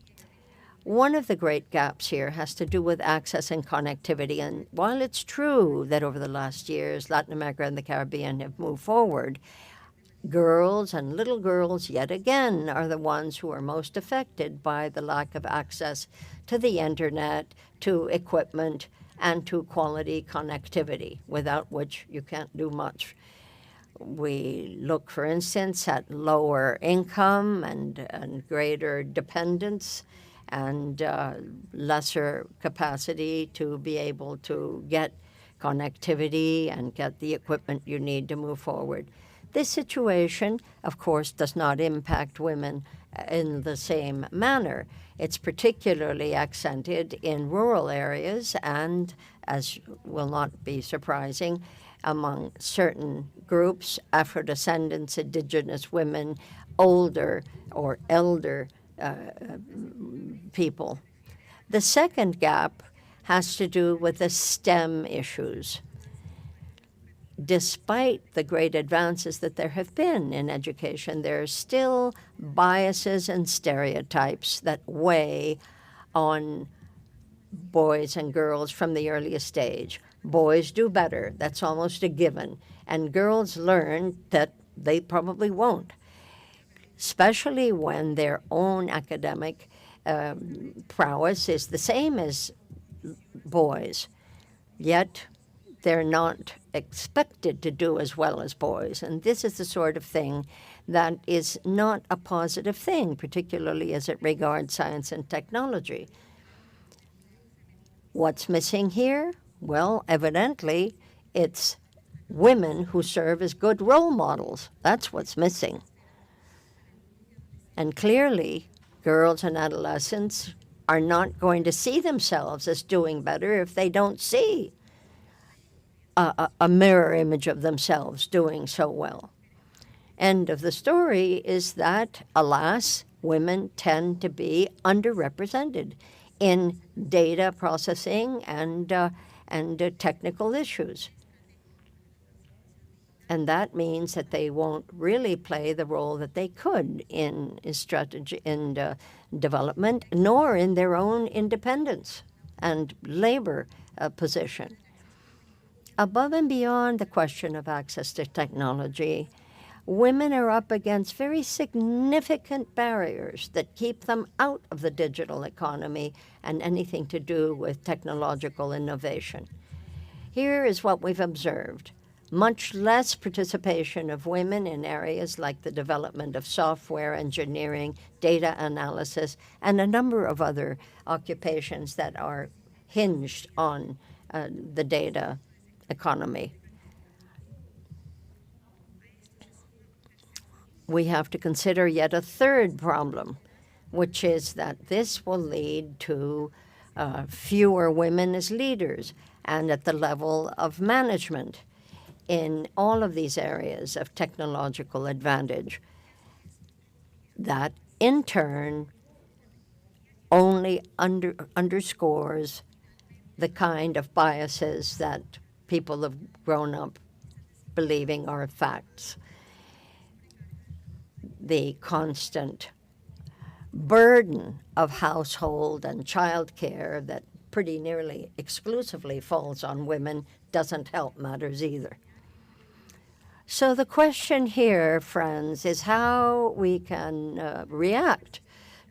One of the great gaps here has to do with access and connectivity. And while it's true that over the last years, Latin America and the Caribbean have moved forward, girls and little girls, yet again, are the ones who are most affected by the lack of access to the internet, to equipment, and to quality connectivity, without which you can't do much. We look, for instance, at lower income and greater dependence and lesser capacity to be able to get connectivity and get the equipment you need to move forward. This situation, of course, does not impact women in the same manner. It's particularly accented in rural areas and, as will not be surprising, among certain groups, Afro-descendants, indigenous women, older or elder people. The second gap has to do with the STEM issues. Despite the great advances that there have been in education, there are still biases and stereotypes that weigh on boys and girls from the earliest stage. Boys do better, that's almost a given, and girls learn that they probably won't, especially when their own academic prowess is the same as boys, yet they're not expected to do as well as boys. And this is the sort of thing that is not a positive thing, particularly as it regards science and technology. What's missing here? Well, evidently, it's women who serve as good role models. That's what's missing. And clearly, girls and adolescents are not going to see themselves as doing better if they don't see a mirror image of themselves doing so well. End of the story is that, alas, women tend to be underrepresented in data processing and technical issues. And that means that they won't really play the role that they could in strategy, in development, nor in their own independence and labor position. Above and beyond the question of access to technology, women are up against very significant barriers that keep them out of the digital economy and anything to do with technological innovation. Here is what we've observed. Much less participation of women in areas like the development of software engineering, data analysis, and a number of other occupations that are hinged on the data economy. We have to consider yet a third problem, which is that this will lead to fewer women as leaders and at the level of management in all of these areas of technological advantage. That, in turn, only underscores the kind of biases that people have grown up believing are facts. The constant burden of household and child care that pretty nearly exclusively falls on women doesn't help matters either. So the question here, friends, is how we can react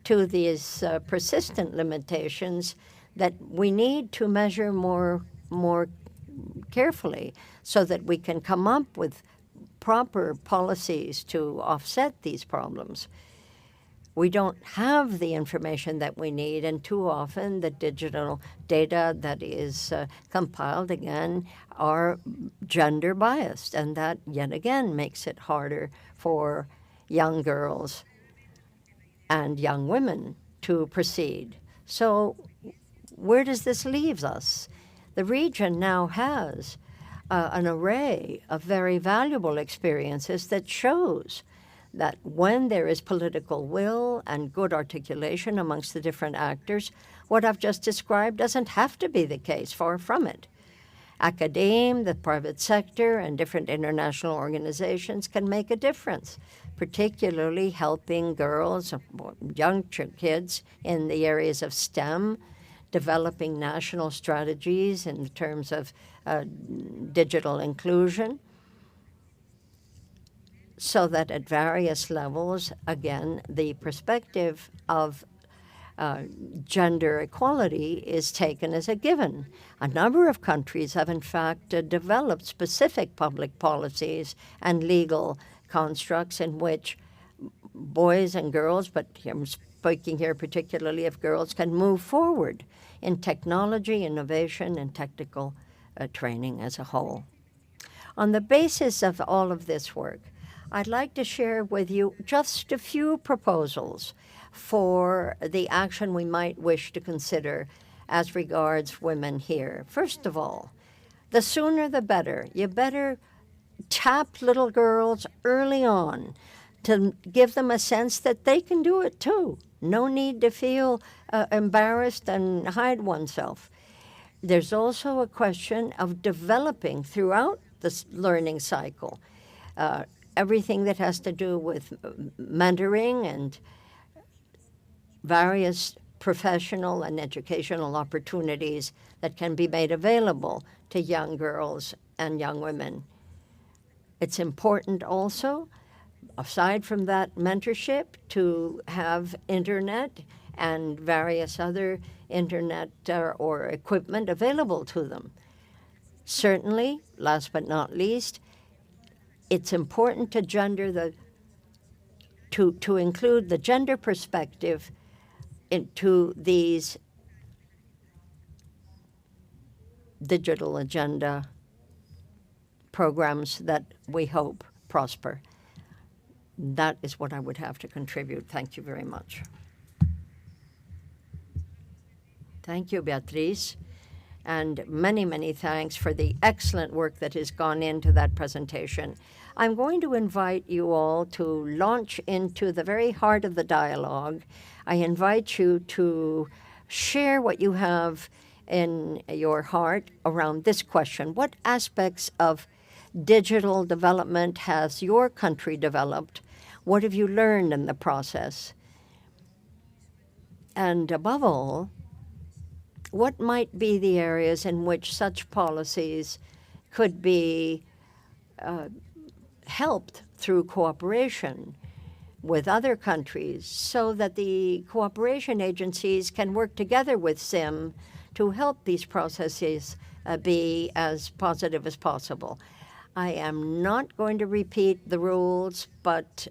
to these persistent limitations that we need to measure more carefully so that we can come up with proper policies to offset these problems. We don't have the information that we need, and too often the digital data that is compiled, again, are gender biased, and that, yet again, makes it harder for young girls and young women to proceed. So where does this leave us? The region now has an array of very valuable experiences that shows that when there is political will and good articulation amongst the different actors, what I've just described doesn't have to be the case, far from it. Academe, the private sector, and different international organizations can make a difference, particularly helping girls, young kids in the areas of STEM, developing national strategies in terms of digital inclusion, so that at various levels, again, the perspective of gender equality is taken as a given. A number of countries have, in fact, developed specific public policies and legal constructs in which boys and girls, but I'm speaking here particularly of girls, can move forward in technology, innovation, and technical training as a whole. On the basis of all of this work, I'd like to share with you just a few proposals for the action we might wish to consider as regards women here. First of all, the sooner the better. You better tap little girls early on to give them a sense that they can do it too. No need to feel embarrassed and hide oneself. There's also a question of developing throughout the learning cycle everything that has to do with mentoring and various professional and educational opportunities that can be made available to young girls and young women. It's important also, aside from that mentorship, to have internet and various other internet or equipment available to them. Certainly, last but not least, it's important to to include the gender perspective into these digital agenda programs that we hope prosper. That is what I would have to contribute. Thank you very much. Thank you, Beatriz. And many, many thanks for the excellent work that has gone into that presentation. I'm going to invite you all to launch into the very heart of the dialogue. I invite you to share what you have in your heart around this question. What aspects of digital development has your country developed? What have you learned in the process? And above all, what might be the areas in which such policies could be helped through cooperation with other countries so that the cooperation agencies can work together with SIM to help these processes be as positive as possible? I am not going to repeat the rules, but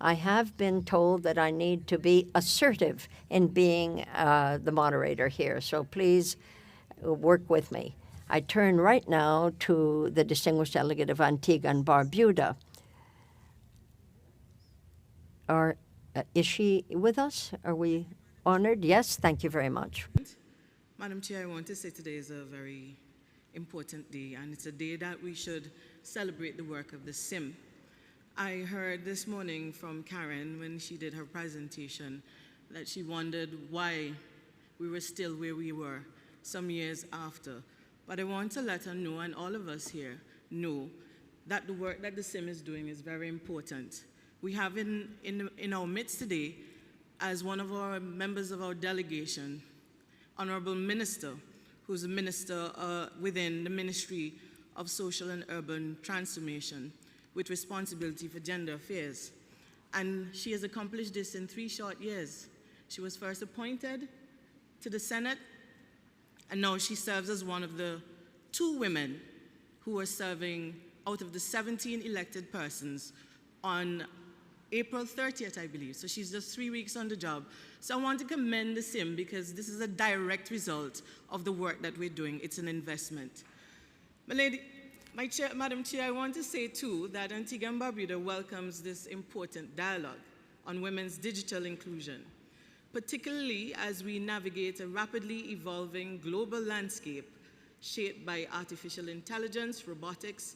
I have been told that I need to be assertive in being the moderator here, so please work with me. I turn right now to the distinguished delegate of Antigua and Barbuda. Is she with us? Are we honored? Yes, thank you very much. Madam Chair, I want to say today is a very important day, and it's a day that we should celebrate the work of the SIM. I heard this morning from Karen when she did her presentation that she wondered why we were still where we were some years after. But I want to let her know, and all of us here know, that the work that the SIM is doing is very important. We have in our midst today, as one of our members of our delegation, Honorable Minister, who's a minister within the Ministry of Social and Urban Transformation, with responsibility for gender affairs. And she has accomplished this in 3 short years. She was first appointed to the Senate, and now she serves as one of the 2 women who are serving out of the 17 elected persons on April 30th, I believe. So she's just 3 weeks on the job. So I want to commend the SIM because this is a direct result of the work that we're doing. It's an investment. Madam Chair, I want to say too that Antigua and Barbuda welcomes this important dialogue on women's digital inclusion, particularly as we navigate a rapidly evolving global landscape shaped by artificial intelligence, robotics,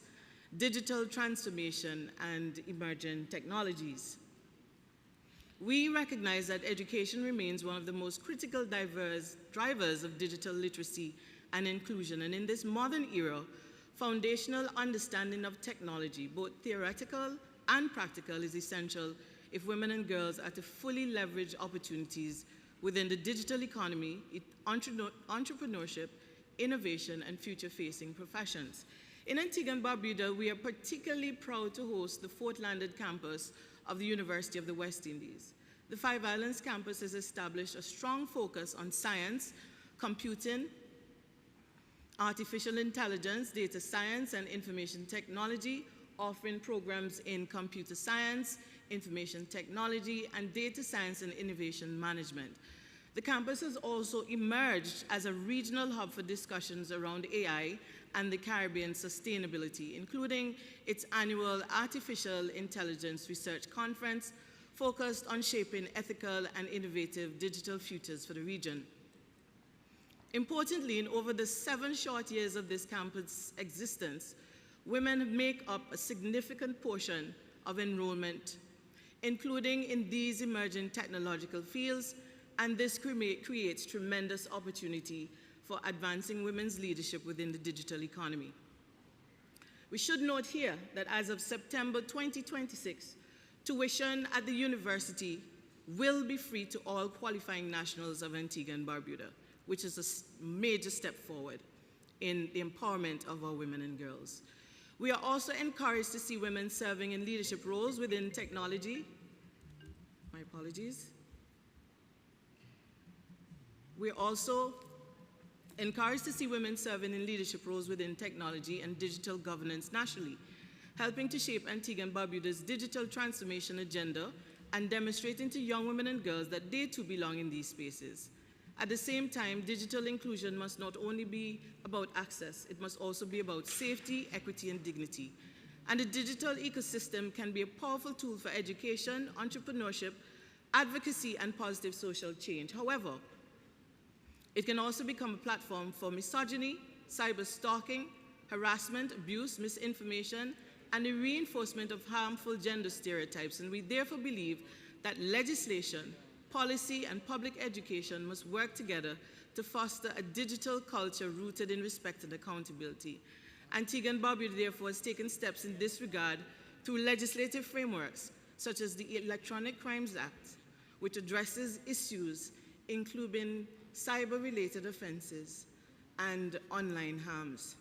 digital transformation, and emerging technologies. We recognize that education remains one of the most critical drivers of digital literacy and inclusion, and in this modern era, foundational understanding of technology, both theoretical and practical, is essential if women and girls are to fully leverage opportunities within the digital economy, entrepreneurship, innovation, and future-facing professions. In Antigua and Barbuda, we are particularly proud to host the 4th landed campus of the University of the West Indies. The Five Islands campus has established a strong focus on science, computing, artificial intelligence, data science, and information technology, offering programs in computer science, information technology, and data science and innovation management. The campus has also emerged as a regional hub for discussions around AI and the Caribbean sustainability, including its annual Artificial Intelligence Research Conference focused on shaping ethical and innovative digital futures for the region. Importantly, in over the 7 short years of this campus' existence, women make up a significant portion of enrollment, including in these emerging technological fields, and this creates tremendous opportunity for advancing women's leadership within the digital economy. We should note here that as of September 2026, tuition at the university will be free to all qualifying nationals of Antigua and Barbuda, which is a major step forward in the empowerment of our women and girls. We are also encouraged to see women serving in leadership roles within technology. My apologies. We're also encouraged to see women serving in leadership roles within technology and digital governance nationally, helping to shape Antigua and Barbuda's digital transformation agenda and demonstrating to young women and girls that they too belong in these spaces. At the same time, digital inclusion must not only be about access, it must also be about safety, equity, and dignity. And the digital ecosystem can be a powerful tool for education, entrepreneurship, advocacy, and positive social change. However, it can also become a platform for misogyny, cyber stalking, harassment, abuse, misinformation, and the reinforcement of harmful gender stereotypes. And we therefore believe that legislation, policy, and public education must work together to foster a digital culture rooted in respect and accountability. Antigua and Barbuda therefore has taken steps in this regard through legislative frameworks such as the Electronic Crimes Act, which addresses issues including cyber-related offenses and online harms.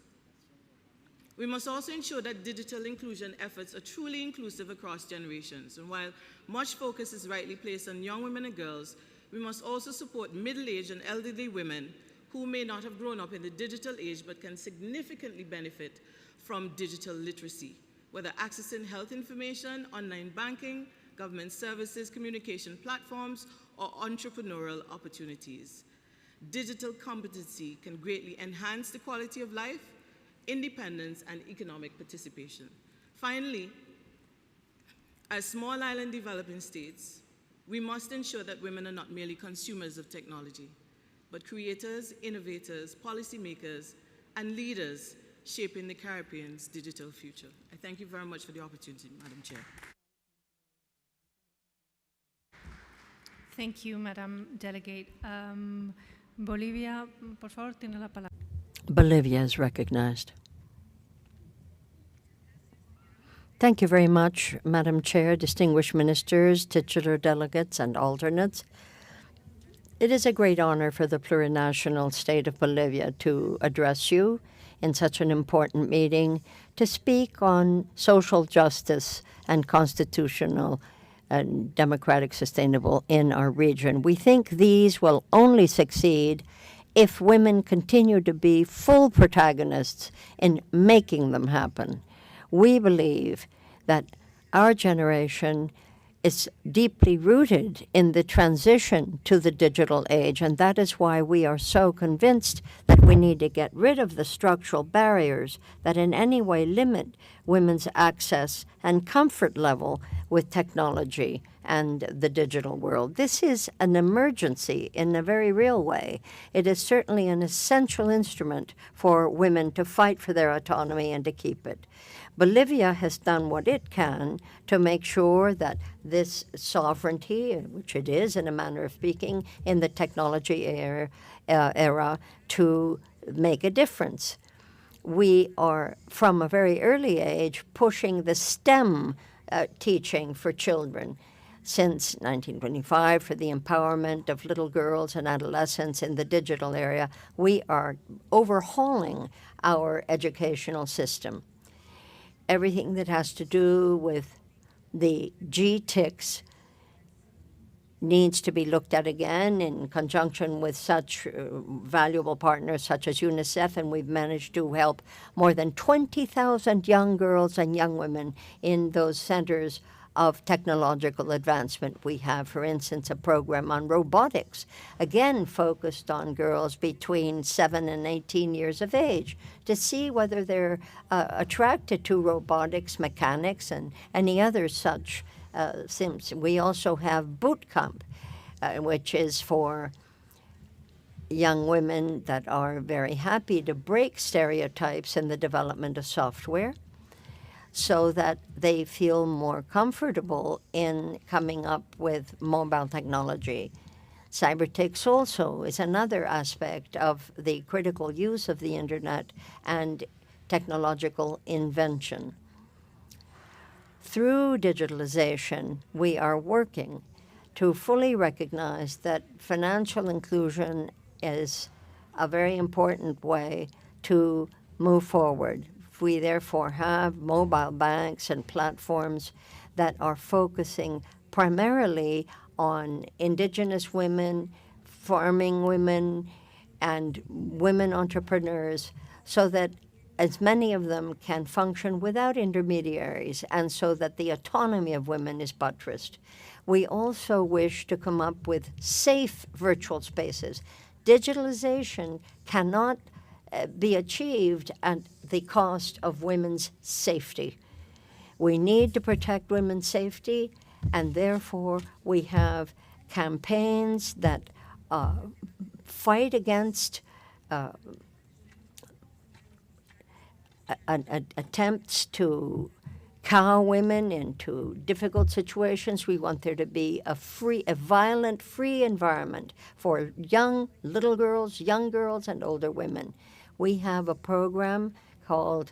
We must also ensure that digital inclusion efforts are truly inclusive across generations. And while much focus is rightly placed on young women and girls, we must also support middle-aged and elderly women who may not have grown up in the digital age but can significantly benefit from digital literacy, whether accessing health information, online banking, government services, communication platforms, or entrepreneurial opportunities. Digital competency can greatly enhance the quality of life, independence, and economic participation. Finally, as small island developing states, we must ensure that women are not merely consumers of technology, but creators, innovators, policymakers, and leaders shaping the Caribbean's digital future. I thank you very much for the opportunity, Madam Chair. Thank you, Madam Delegate. Bolivia, por favor, tiene la palabra. Bolivia is recognized. Thank you very much, Madam Chair, distinguished ministers, titular delegates, and alternates. It is a great honor for the plurinational state of Bolivia to address you in such an important meeting to speak on social justice and constitutional and democratic sustainable in our region. We think these will only succeed if women continue to be full protagonists in making them happen. We believe that our generation is deeply rooted in the transition to the digital age, and that is why we are so convinced that we need to get rid of the structural barriers that in any way limit women's access and comfort level with technology and the digital world. This is an emergency in a very real way. It is certainly an essential instrument for women to fight for their autonomy and to keep it. Bolivia has done what it can to make sure that this sovereignty, which it is in a manner of speaking, in the technology era to make a difference. We are, from a very early age, pushing the STEM teaching for children. Since 1925, for the empowerment of little girls and adolescents in the digital area, we are overhauling our educational system. Everything that has to do with the GTICs needs to be looked at again in conjunction with such valuable partners such as UNICEF, and we've managed to help more than 20,000 young girls and young women in those centers of technological advancement. We have, for instance, a program on robotics, again focused on girls between 7 and 18 years of age, to see whether they're attracted to robotics, mechanics, and any other such things. We also have boot camp, which is for young women that are very happy to break stereotypes in the development of software, so that they feel more comfortable in coming up with mobile technology. Cybertics also is another aspect of the critical use of the internet and technological invention. Through digitalization, we are working to fully recognize that financial inclusion is a very important way to move forward. We therefore have mobile banks and platforms that are focusing primarily on indigenous women, farming women, and women entrepreneurs, so that as many of them can function without intermediaries, and so that the autonomy of women is buttressed. We also wish to come up with safe virtual spaces. digitalization cannot be achieved at the cost of women's safety. We need to protect women's safety, and therefore we have campaigns that fight against attempts to cow women into difficult situations. We want there to be a violent, free environment for little girls, young girls, and older women. We have a program called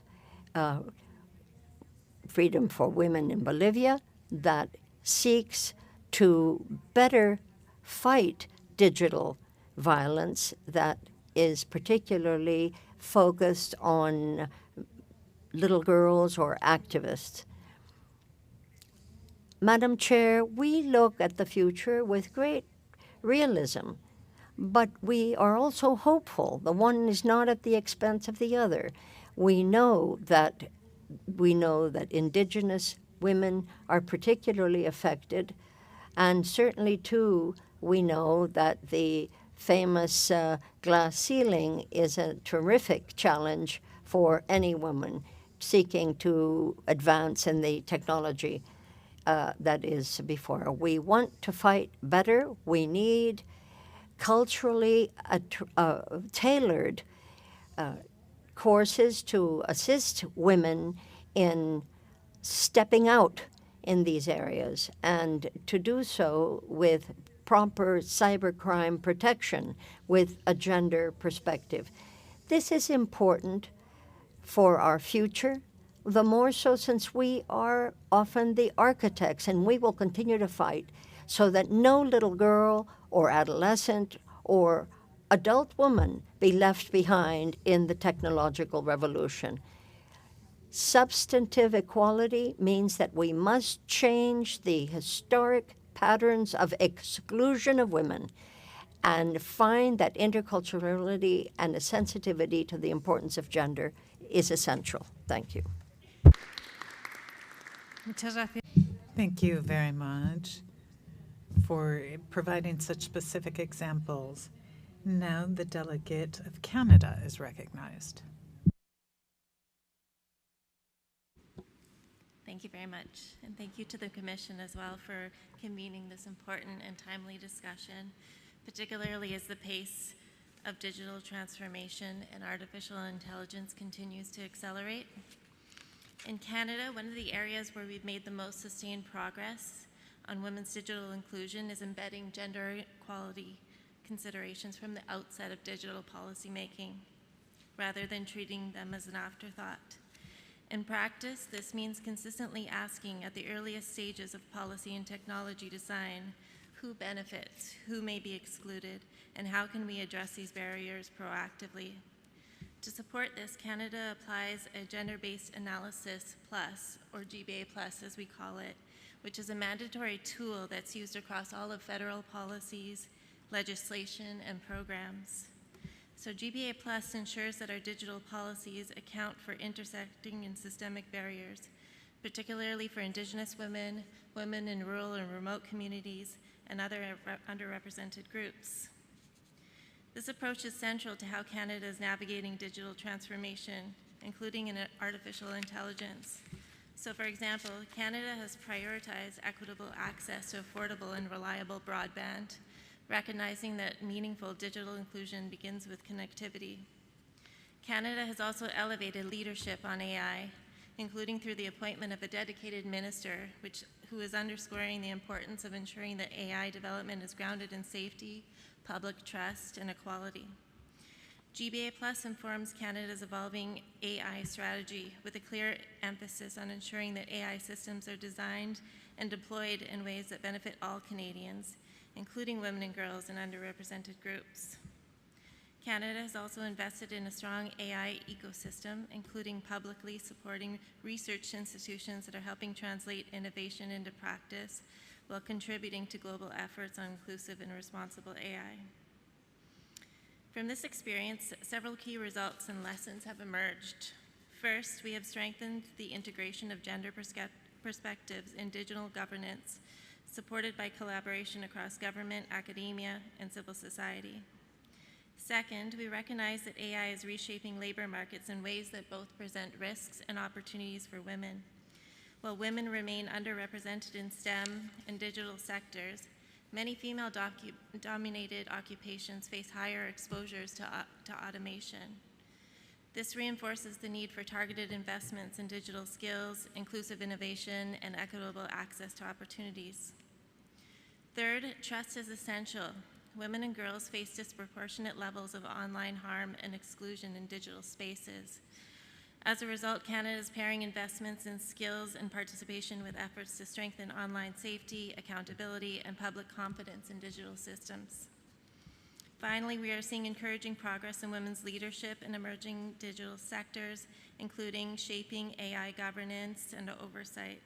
Freedom for Women in Bolivia that seeks to better fight digital violence that is particularly focused on little girls or activists. Madam Chair, we look at the future with great realism, but we are also hopeful. The one is not at the expense of the other. We know that Indigenous women are particularly affected, and certainly, too, we know that the famous glass ceiling is a terrific challenge for any woman seeking to advance in the technology that is before her. We want to fight better. We need culturally tailored courses to assist women in stepping out in these areas, and to do so with proper cybercrime protection with a gender perspective. This is important for our future, the more so since we are often the architects, and we will continue to fight so that no little girl or adolescent or adult woman be left behind in the technological revolution. Substantive equality means that we must change the historic patterns of exclusion of women and find that interculturality and a sensitivity to the importance of gender is essential. Thank you. Muchas gracias. Thank you very much for providing such specific examples. Now the delegate of Canada is recognized. Thank you very much, and thank you to the Commission as well for convening this important and timely discussion, particularly as the pace of digital transformation and artificial intelligence continues to accelerate. In Canada, one of the areas where we've made the most sustained progress on women's digital inclusion is embedding gender equality considerations from the outset of digital policymaking, rather than treating them as an afterthought. In practice, this means consistently asking at the earliest stages of policy and technology design who benefits, who may be excluded, and how can we address these barriers proactively. To support this, Canada applies a Gender-Based Analysis Plus, or GBA Plus as we call it, which is a mandatory tool that's used across all of federal policies, legislation, and programs. So GBA Plus ensures that our digital policies account for intersecting and systemic barriers, particularly for Indigenous women, women in rural and remote communities, and other underrepresented groups. This approach is central to how Canada is navigating digital transformation, including in artificial intelligence. So for example, Canada has prioritized equitable access to affordable and reliable broadband, recognizing that meaningful digital inclusion begins with connectivity. Canada has also elevated leadership on AI, including through the appointment of a dedicated minister, who is underscoring the importance of ensuring that AI development is grounded in safety, public trust, and equality. GBA Plus informs Canada's evolving AI strategy with a clear emphasis on ensuring that AI systems are designed and deployed in ways that benefit all Canadians, including women and girls and underrepresented groups. Canada has also invested in a strong AI ecosystem, including publicly supporting research institutions that are helping translate innovation into practice while contributing to global efforts on inclusive and responsible AI. From this experience, several key results and lessons have emerged. First, we have strengthened the integration of gender perspectives in digital governance, supported by collaboration across government, academia, and civil society. Second, we recognize that AI is reshaping labor markets in ways that both present risks and opportunities for women. While women remain underrepresented in STEM and digital sectors, many female-dominated occupations face higher exposures to automation. This reinforces the need for targeted investments in digital skills, inclusive innovation, and equitable access to opportunities. Third, trust is essential. Women and girls face disproportionate levels of online harm and exclusion in digital spaces. As a result, Canada is pairing investments in skills and participation with efforts to strengthen online safety, accountability, and public confidence in digital systems. Finally, we are seeing encouraging progress in women's leadership in emerging digital sectors, including shaping AI governance and oversight.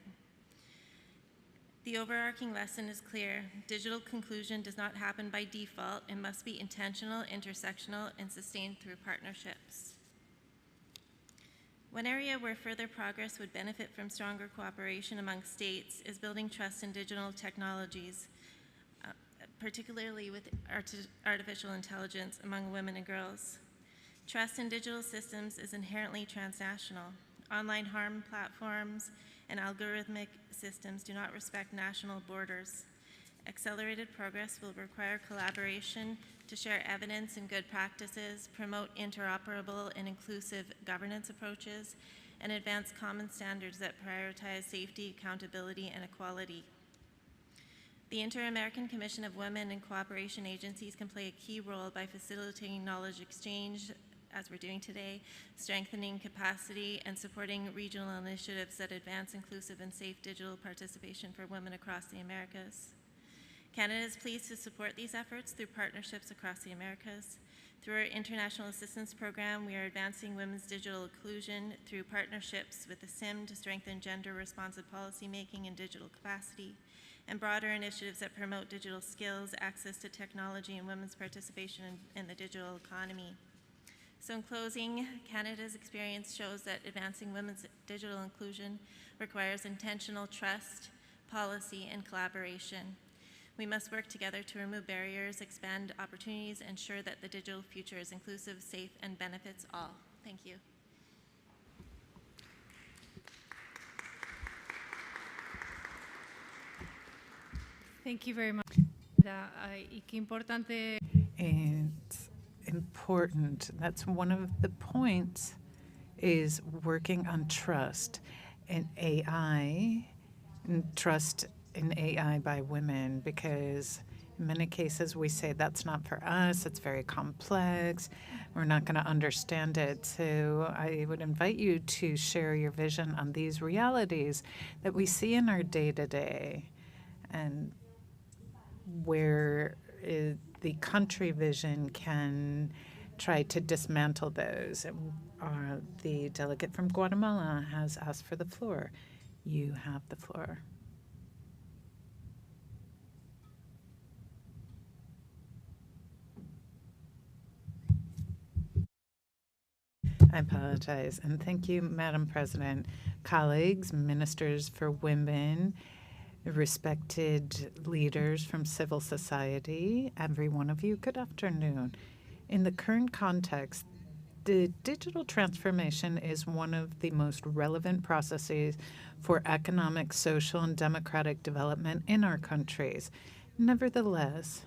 The overarching lesson is clear. Digital inclusion does not happen by default. It must be intentional, intersectional, and sustained through partnerships. One area where further progress would benefit from stronger cooperation among states is building trust in digital technologies, particularly with artificial intelligence among women and girls. Trust in digital systems is inherently transnational. Online harm platforms and algorithmic systems do not respect national borders. Accelerated progress will require collaboration to share evidence and good practices, promote interoperable and inclusive governance approaches, and advance common standards that prioritize safety, accountability, and equality. The Inter-American Commission of Women and Cooperation Agencies can play a key role by facilitating knowledge exchange, as we're doing today, strengthening capacity, and supporting regional initiatives that advance inclusive and safe digital participation for women across the Americas. Canada is pleased to support these efforts through partnerships across the Americas. Through our International Assistance Program, we are advancing women's digital inclusion through partnerships with the CIM to strengthen gender-responsive policymaking and digital capacity, and broader initiatives that promote digital skills, access to technology, and women's participation in the digital economy. So in closing, Canada's experience shows that advancing women's digital inclusion requires intentional trust, policy, and collaboration. We must work together to remove barriers, expand opportunities, and ensure that the digital future is inclusive, safe, and benefits all. Thank you. Thank you very much. Y qué importante. It's important. That's one of the points, is working on trust in AI, and trust in AI by women, because in many cases we say that's not for us, it's very complex, we're not going to understand it. So I would invite you to share your vision on these realities that we see in our day-to-day, and where the country vision can try to dismantle those. The delegate from Guatemala has asked for the floor. You have the floor. I apologize. And thank you, Madam President, colleagues, ministers for women, respected leaders from civil society, every one of you, good afternoon. In the current context, the digital transformation is one of the most relevant processes for economic, social, and democratic development in our countries. Nevertheless,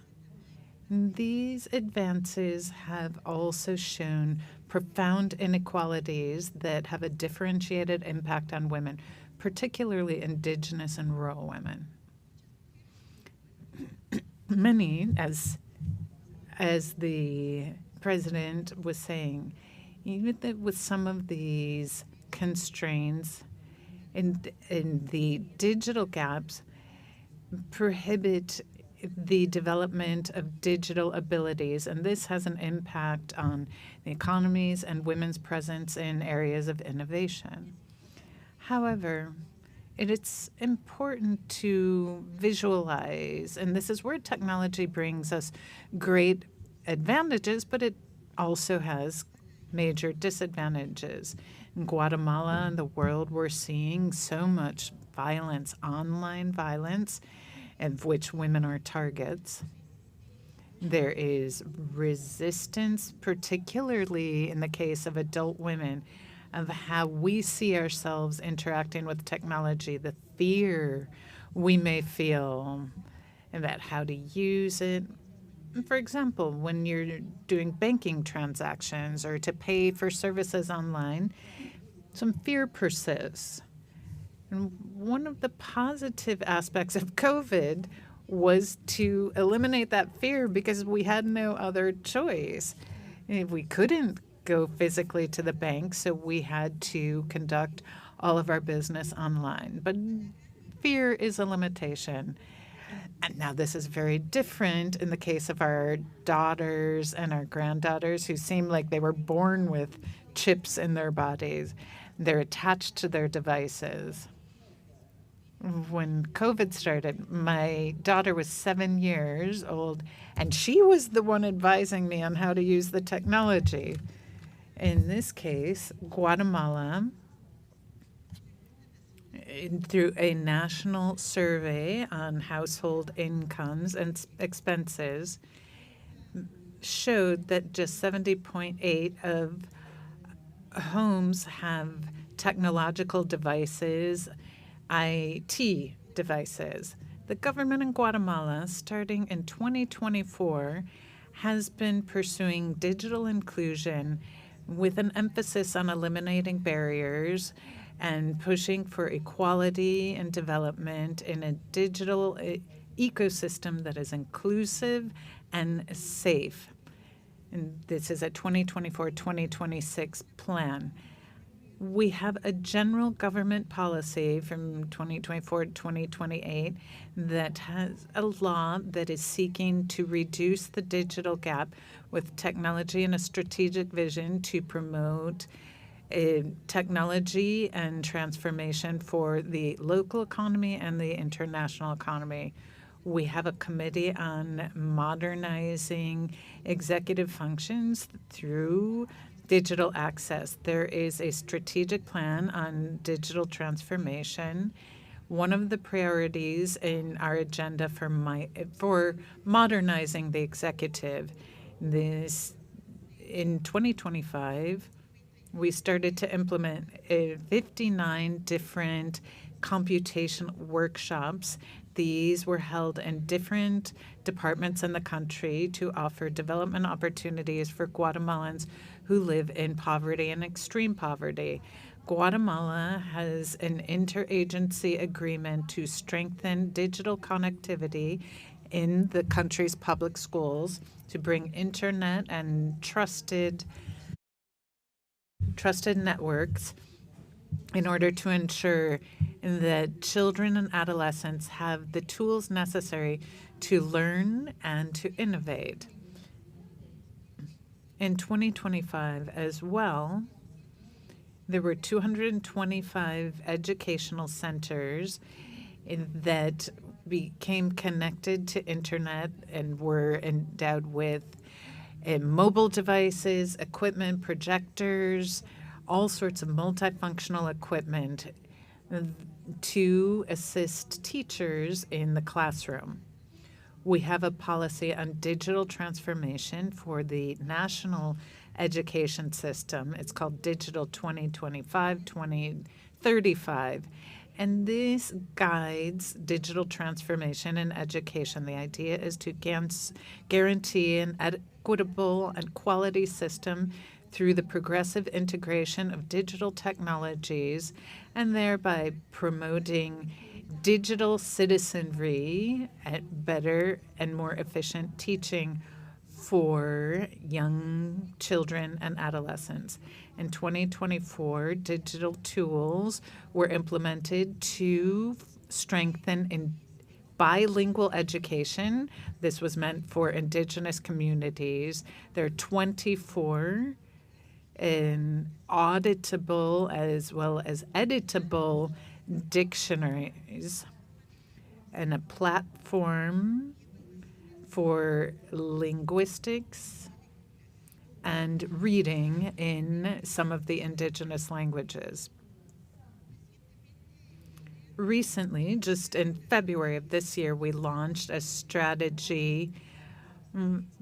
these advances have also shown profound inequalities that have a differentiated impact on women, particularly Indigenous and rural women. Many, as the President was saying, even with some of these constraints in the digital gaps, prohibit the development of digital abilities, and this has an impact on the economies and women's presence in areas of innovation. However, it's important to visualize, and this is where technology brings us great advantages, but it also has major disadvantages. In Guatemala and the world, we're seeing so much violence, online violence, of which women are targets. There is resistance, particularly in the case of adult women, of how we see ourselves interacting with technology, the fear we may feel about how to use it. For example, when you're doing banking transactions or to pay for services online, some fear persists. And one of the positive aspects of COVID was to eliminate that fear because we had no other choice. We couldn't go physically to the bank, so we had to conduct all of our business online. But fear is a limitation. And now this is very different in the case of our daughters and our granddaughters who seem like they were born with chips in their bodies. They're attached to their devices. When COVID started, my daughter was 7 years old, and she was the one advising me on how to use the technology. In this case, Guatemala, through a national survey on household incomes and expenses, showed that just 70.8 of homes have technological devices, IT devices. The government in Guatemala, starting in 2024, has been pursuing digital inclusion with an emphasis on eliminating barriers and pushing for equality and development in a digital ecosystem that is inclusive and safe. And this is a 2024-2026 plan. We have a general government policy from 2024 to 2028 that has a law that is seeking to reduce the digital gap with technology and a strategic vision to promote technology and transformation for the local economy and the international economy. We have a committee on modernizing executive functions through digital access. There is a strategic plan on digital transformation. One of the priorities in our agenda for modernizing the executive, in 2025, we started to implement 59 different computation workshops. These were held in different departments in the country to offer development opportunities for Guatemalans who live in poverty and extreme poverty. Guatemala has an interagency agreement to strengthen digital connectivity in the country's public schools to bring internet and trusted networks in order to ensure that children and adolescents have the tools necessary to learn and to innovate. In 2025 as well, there were 225 educational centers that became connected to internet and were endowed with mobile devices, equipment, projectors, all sorts of multifunctional equipment to assist teachers in the classroom. We have a policy on digital transformation for the national education system. It's called Digital 2025-2035. And this guides digital transformation in education. The idea is to guarantee an equitable and quality system through the progressive integration of digital technologies and thereby promoting digital citizenry at better and more efficient teaching for young children and adolescents. In 2024, digital tools were implemented to strengthen bilingual education. This was meant for indigenous communities. There are 24 auditable as well as editable dictionaries and a platform for linguistics and reading in some of the indigenous languages. Recently, just in February of this year, we launched a strategy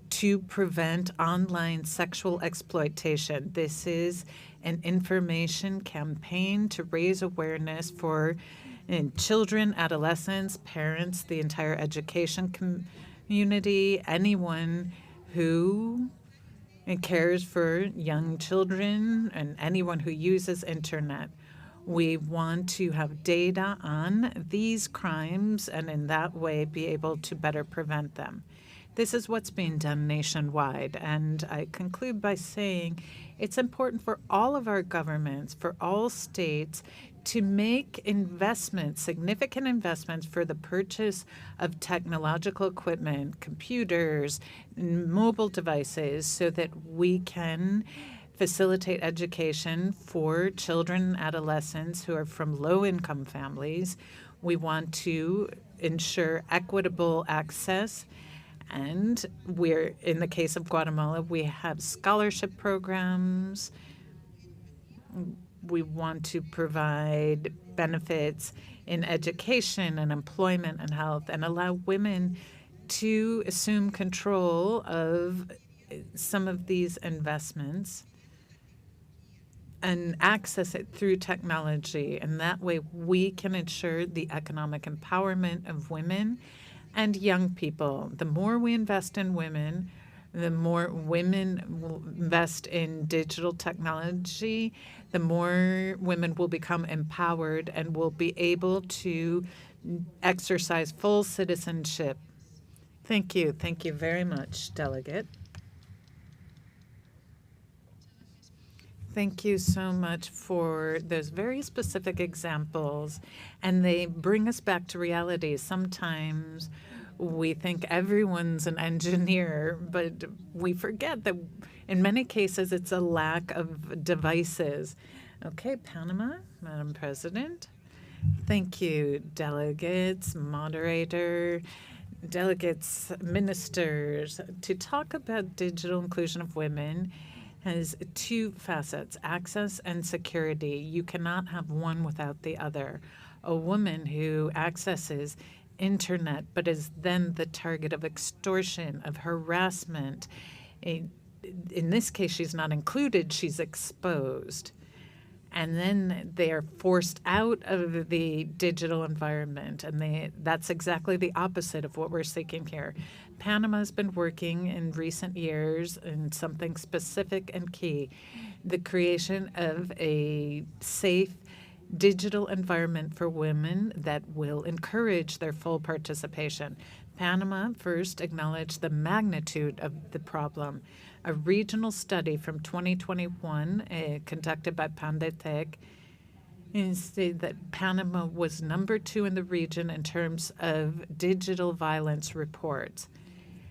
to prevent online sexual exploitation. This is an information campaign to raise awareness for children, adolescents, parents, the entire education community, anyone who cares for young children and anyone who uses internet. We want to have data on these crimes and in that way be able to better prevent them. This is what's being done nationwide. And I conclude by saying it's important for all of our governments, for all states, to make investments, significant investments for the purchase of technological equipment, computers, mobile devices, so that we can facilitate education for children and adolescents who are from low-income families. We want to ensure equitable access. And we're, in the case of Guatemala, we have scholarship programs. We want to provide benefits in education and employment and health and allow women to assume control of some of these investments and access it through technology. And that way we can ensure the economic empowerment of women and young people. The more we invest in women, the more women will invest in digital technology, the more women will become empowered and will be able to exercise full citizenship. Thank you. Thank you very much, Delegate. Thank you so much for those very specific examples, and they bring us back to reality. Sometimes we think everyone's an engineer, but we forget that in many cases it's a lack of devices. Okay, Panama, Madam President. Thank you, delegates, moderator, delegates, ministers. To talk about digital inclusion of women has two facets, access and security. You cannot have one without the other. A woman who accesses internet but is then the target of extortion, of harassment, in this case she's not included, she's exposed. And then they are forced out of the digital environment, and that's exactly the opposite of what we're seeking here. Panama's been working in recent years in something specific and key, the creation of a safe digital environment for women that will encourage their full participation. Panama first acknowledged the magnitude of the problem. A regional study from 2021 conducted by Pandetec stated that Panama was number 2 in the region in terms of digital violence reports.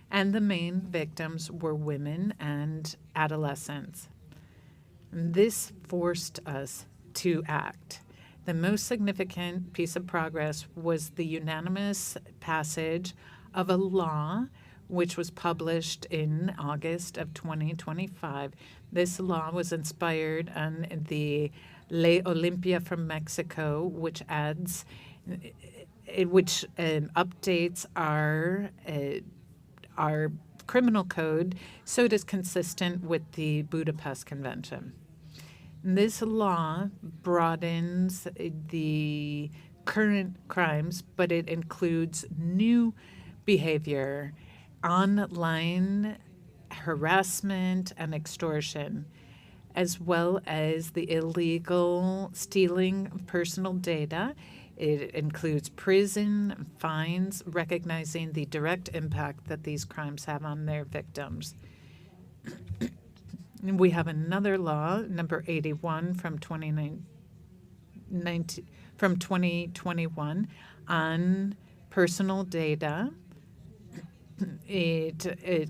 And the main victims were women and adolescents. This forced us to act. The most significant piece of progress was the unanimous passage of a law which was published in August of 2025. This law was inspired on the Ley Olimpia from Mexico, which updates our criminal code so it is consistent with the Budapest Convention. This law broadens the current crimes, but it includes new behavior, online harassment and extortion, as well as the illegal stealing of personal data. It includes prison, fines, recognizing the direct impact that these crimes have on their victims. We have another law, number 81 from 2021 on personal data. It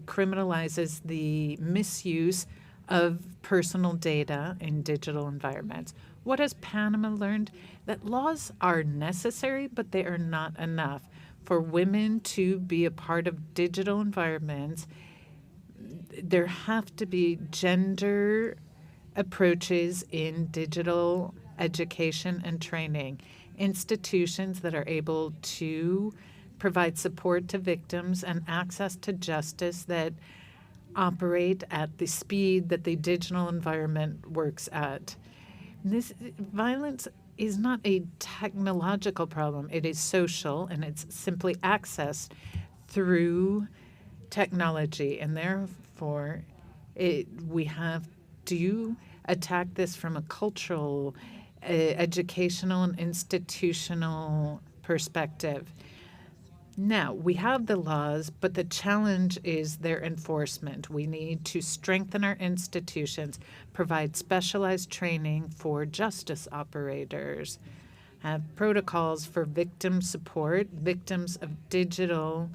criminalizes the misuse of personal data in digital environments. What has Panama learned? That laws are necessary, but they are not enough. For women to be a part of digital environments, there have to be gender approaches in digital education and training, institutions that are able to provide support to victims and access to justice that operate at the speed that the digital environment works at. This violence is not a technological problem. It is social, and it's simply accessed through technology. And therefore, we have to attack this from a cultural, educational, and institutional perspective. Now, we have the laws, but the challenge is their enforcement. We need to strengthen our institutions, provide specialized training for justice operators, have protocols for victim support, victims of digital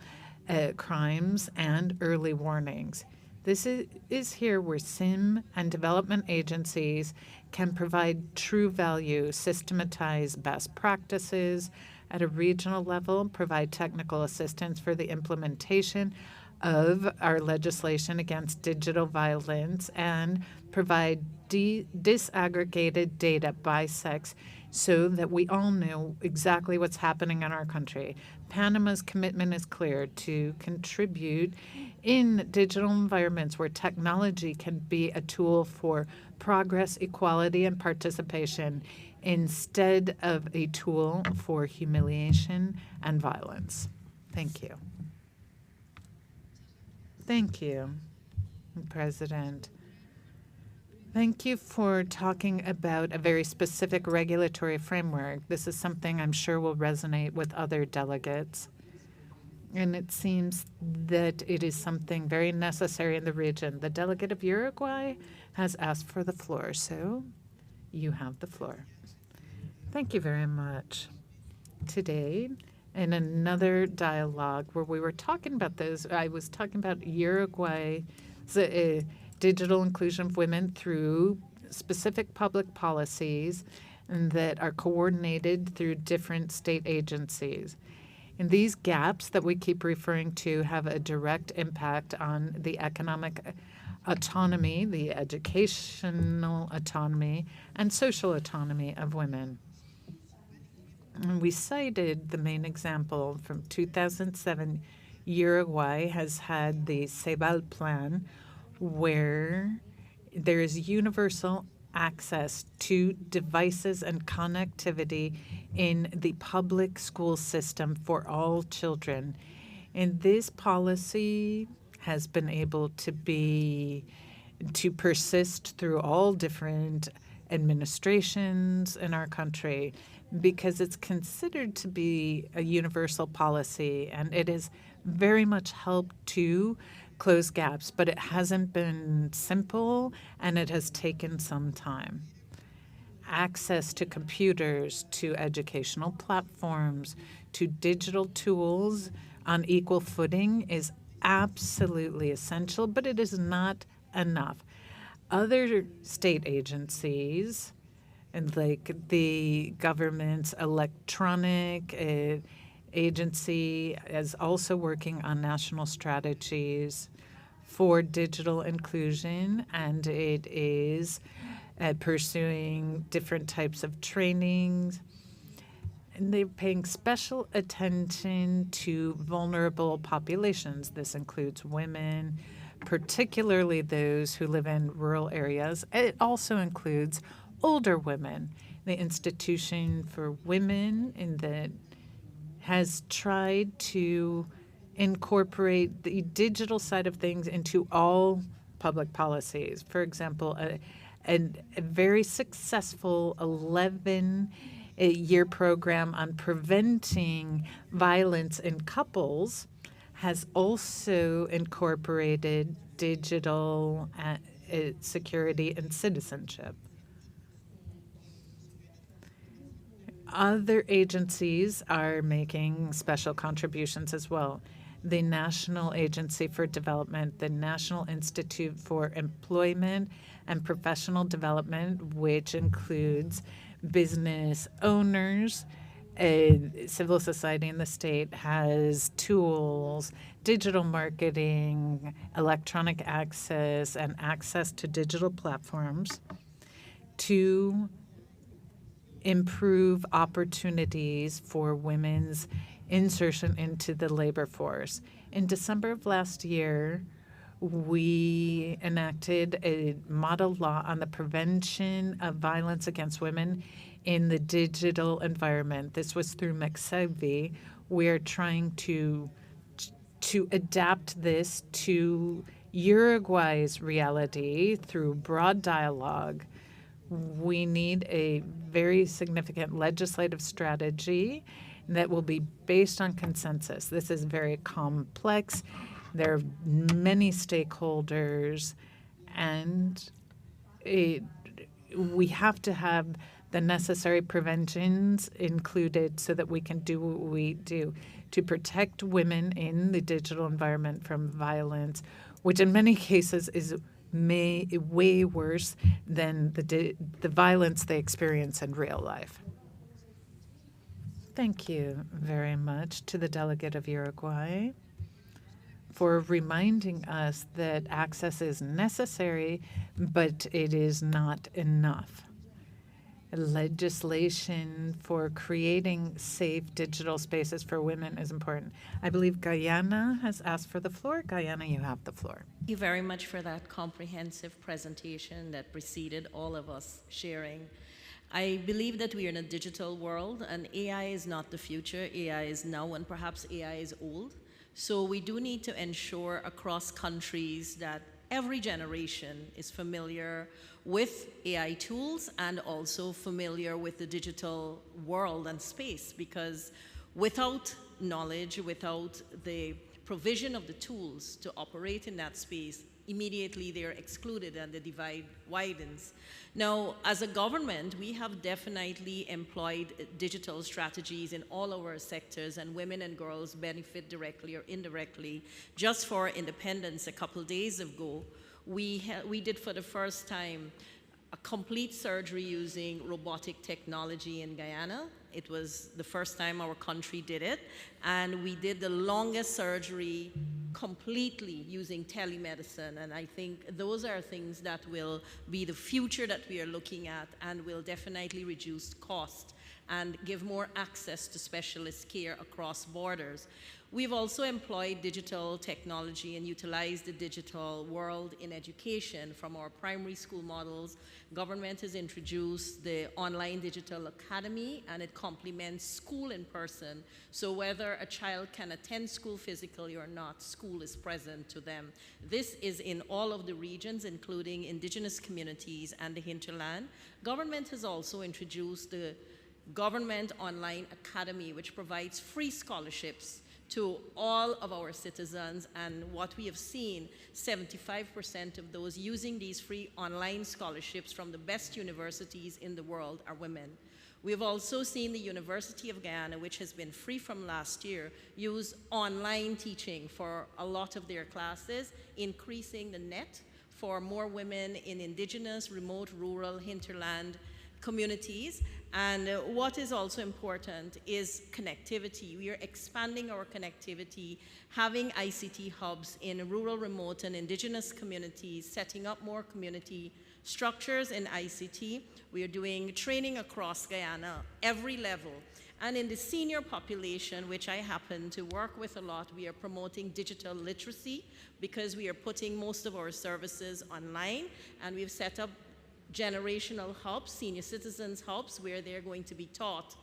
crimes, and early warnings. This is here where SIM and development agencies can provide true value, systematize best practices, at a regional level, provide technical assistance for the implementation of our legislation against digital violence, and provide disaggregated data by sex so that we all know exactly what's happening in our country. Panama's commitment is clear to contribute in digital environments where technology can be a tool for progress, equality, and participation instead of a tool for humiliation and violence. Thank you. Thank you, President. Thank you for talking about a very specific regulatory framework. This is something I'm sure will resonate with other delegates. And it seems that it is something very necessary in the region. The delegate of Uruguay has asked for the floor, so you have the floor. Thank you very much. Today, in another dialogue where we were talking about this, I was talking about Uruguay's digital inclusion of women through specific public policies that are coordinated through different state agencies. And these gaps that we keep referring to have a direct impact on the economic autonomy, the educational autonomy, and social autonomy of women. And we cited the main example from 2007. Uruguay has had the CEBAL plan, where there is universal access to devices and connectivity in the public school system for all children. And this policy has been able to persist through all different administrations in our country because it's considered to be a universal policy, and it has very much helped to close gaps, but it hasn't been simple and it has taken some time. Access to computers, to educational platforms, to digital tools on equal footing is absolutely essential, but it is not enough. Other state agencies, and like the government's electronic agency, is also working on national strategies for digital inclusion, and it is pursuing different types of trainings. And they're paying special attention to vulnerable populations. This includes women, particularly those who live in rural areas. It also includes older women. The Institution for Women has tried to incorporate the digital side of things into all public policies. For example, a very successful 11-year program on preventing violence in couples has also incorporated digital security and citizenship. Other agencies are making special contributions as well. The National Agency for Development, the National Institute for Employment and Professional Development, which includes business owners, civil society in the state, has tools, digital marketing, electronic access, and access to digital platforms to improve opportunities for women's insertion into the labor force. In December of last year, we enacted a model law on the prevention of violence against women in the digital environment. This was through McSevy. We're trying to adapt this to Uruguay's reality through broad dialogue. We need a very significant legislative strategy that will be based on consensus. This is very complex. There are many stakeholders, and we have to have the necessary preventions included so that we can do what we do to protect women in the digital environment from violence, which in many cases is way worse than the violence they experience in real life. Thank you very much to the delegate of Uruguay for reminding us that access is necessary, but it is not enough. Legislation for creating safe digital spaces for women is important. I believe Guyana has asked for the floor. Guyana, you have the floor. Thank you very much for that comprehensive presentation that preceded all of us sharing. I believe that we are in a digital world, and AI is not the future. AI is now, and perhaps AI is old. So we do need to ensure across countries that every generation is familiar with AI tools and also familiar with the digital world and space, because without knowledge, without the provision of the tools to operate in that space, immediately they're excluded and the divide widens. Now, as a government, we have definitely employed digital strategies in all our sectors, and women and girls benefit directly or indirectly. Just for independence, a couple days ago, we did for the first time a complete surgery using robotic technology in Guyana. It was the first time our country did it, and we did the longest surgery completely using telemedicine, and I think those are things that will be the future that we are looking at and will definitely reduce cost and give more access to specialist care across borders. We've also employed digital technology and utilized the digital world in education from our primary school models. Government has introduced the online digital academy, and it complements school in person. So whether a child can attend school physically or not, school is present to them. This is in all of the regions, including indigenous communities and the hinterland. Government has also introduced the Government Online Academy, which provides free scholarships to all of our citizens, and what we have seen, 75% of those using these free online scholarships from the best universities in the world are women. We've also seen the University of Guyana, which has been free from last year, use online teaching for a lot of their classes, increasing the net for more women in indigenous, remote, rural, hinterland communities. And what is also important is connectivity. We are expanding our connectivity, having ICT hubs in rural, remote, and indigenous communities, setting up more community structures in ICT. We are doing training across Guyana, every level. And in the senior population, which I happen to work with a lot, we are promoting digital literacy because we are putting most of our services online, and we've set up generational hubs, senior citizens hubs, where they're going to be taught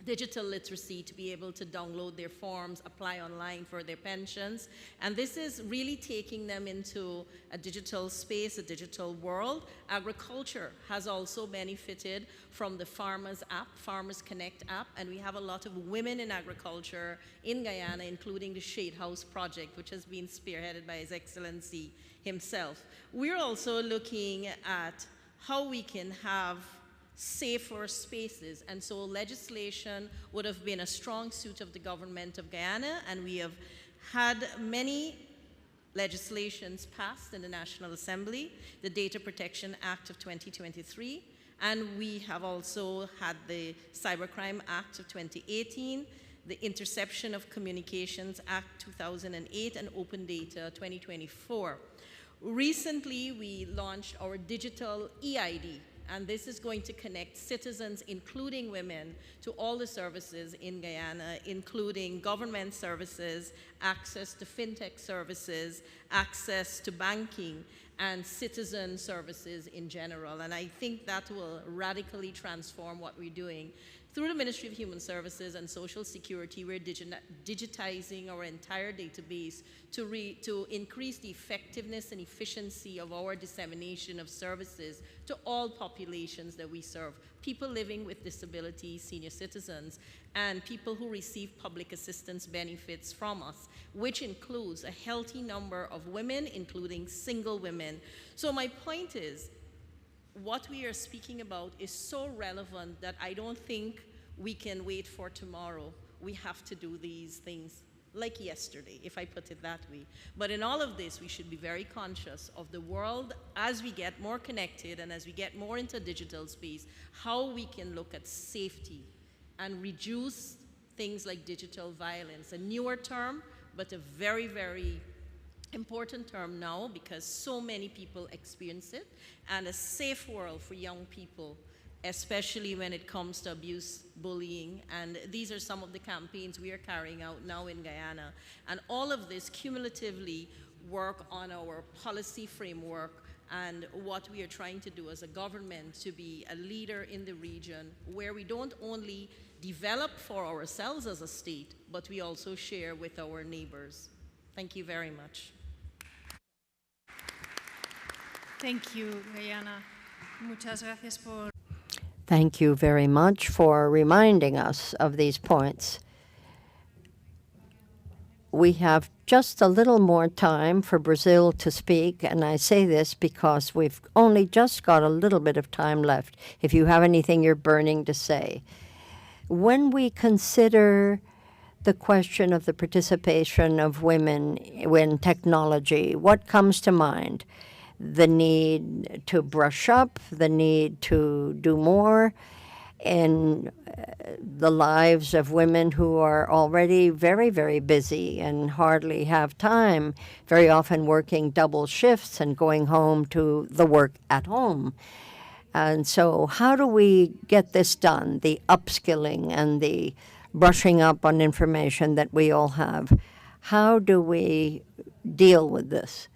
digital literacy to be able to download their forms, apply online for their pensions. And this is really taking them into a digital space, a digital world. Agriculture has also benefited from the Farmers app, Farmers Connect app, and we have a lot of women in agriculture in Guyana, including the Shade House project, which has been spearheaded by His Excellency himself. We're also looking at how we can have safer spaces, and so legislation would have been a strong suit of the government of Guyana, and we have had many legislations passed in the National Assembly, the Data Protection Act of 2023, and we have also had the Cybercrime Act of 2018, the Interception of Communications Act 2008, and Open Data 2024. Recently, we launched our digital EID, And this is going to connect citizens, including women, to all the services in Guyana, including government services, access to fintech services, access to banking, and citizen services in general. And I think that will radically transform what we're doing. Through the Ministry of Human Services and Social Security, we're digitizing our entire database to increase the effectiveness and efficiency of our dissemination of services to all populations that we serve. People living with disabilities, senior citizens, and people who receive public assistance benefits from us, which includes a healthy number of women, including single women. So my point is, what we are speaking about is so relevant that I don't think we can wait for tomorrow. We have to do these things like yesterday, if I put it that way. But in all of this, we should be very conscious of the world as we get more connected and as we get more into digital space, how we can look at safety and reduce things like digital violence. A newer term, but a very, very important term now because so many people experience it, and a safe world for young people, especially when it comes to abuse, bullying, and these are some of the campaigns we are carrying out now in Guyana. And all of this cumulatively work on our policy framework and what we are trying to do as a government to be a leader in the region where we don't only develop for ourselves as a state, but we also share with our neighbors. Thank you very much. Thank you, Guyana. Muchas gracias por... Thank you very much for reminding us of these points. We have just a little more time for Brazil to speak, and I say this because we've only just got a little bit of time left, if you have anything you're burning to say. When we consider the question of the participation of women in technology, what comes to mind? The need to brush up, the need to do more in the lives of women who are already very, very busy and hardly have time, very often working double shifts and going home to the work at home. And so how do we get this done, the upskilling and the brushing up on information that we all have? How do we deal with this?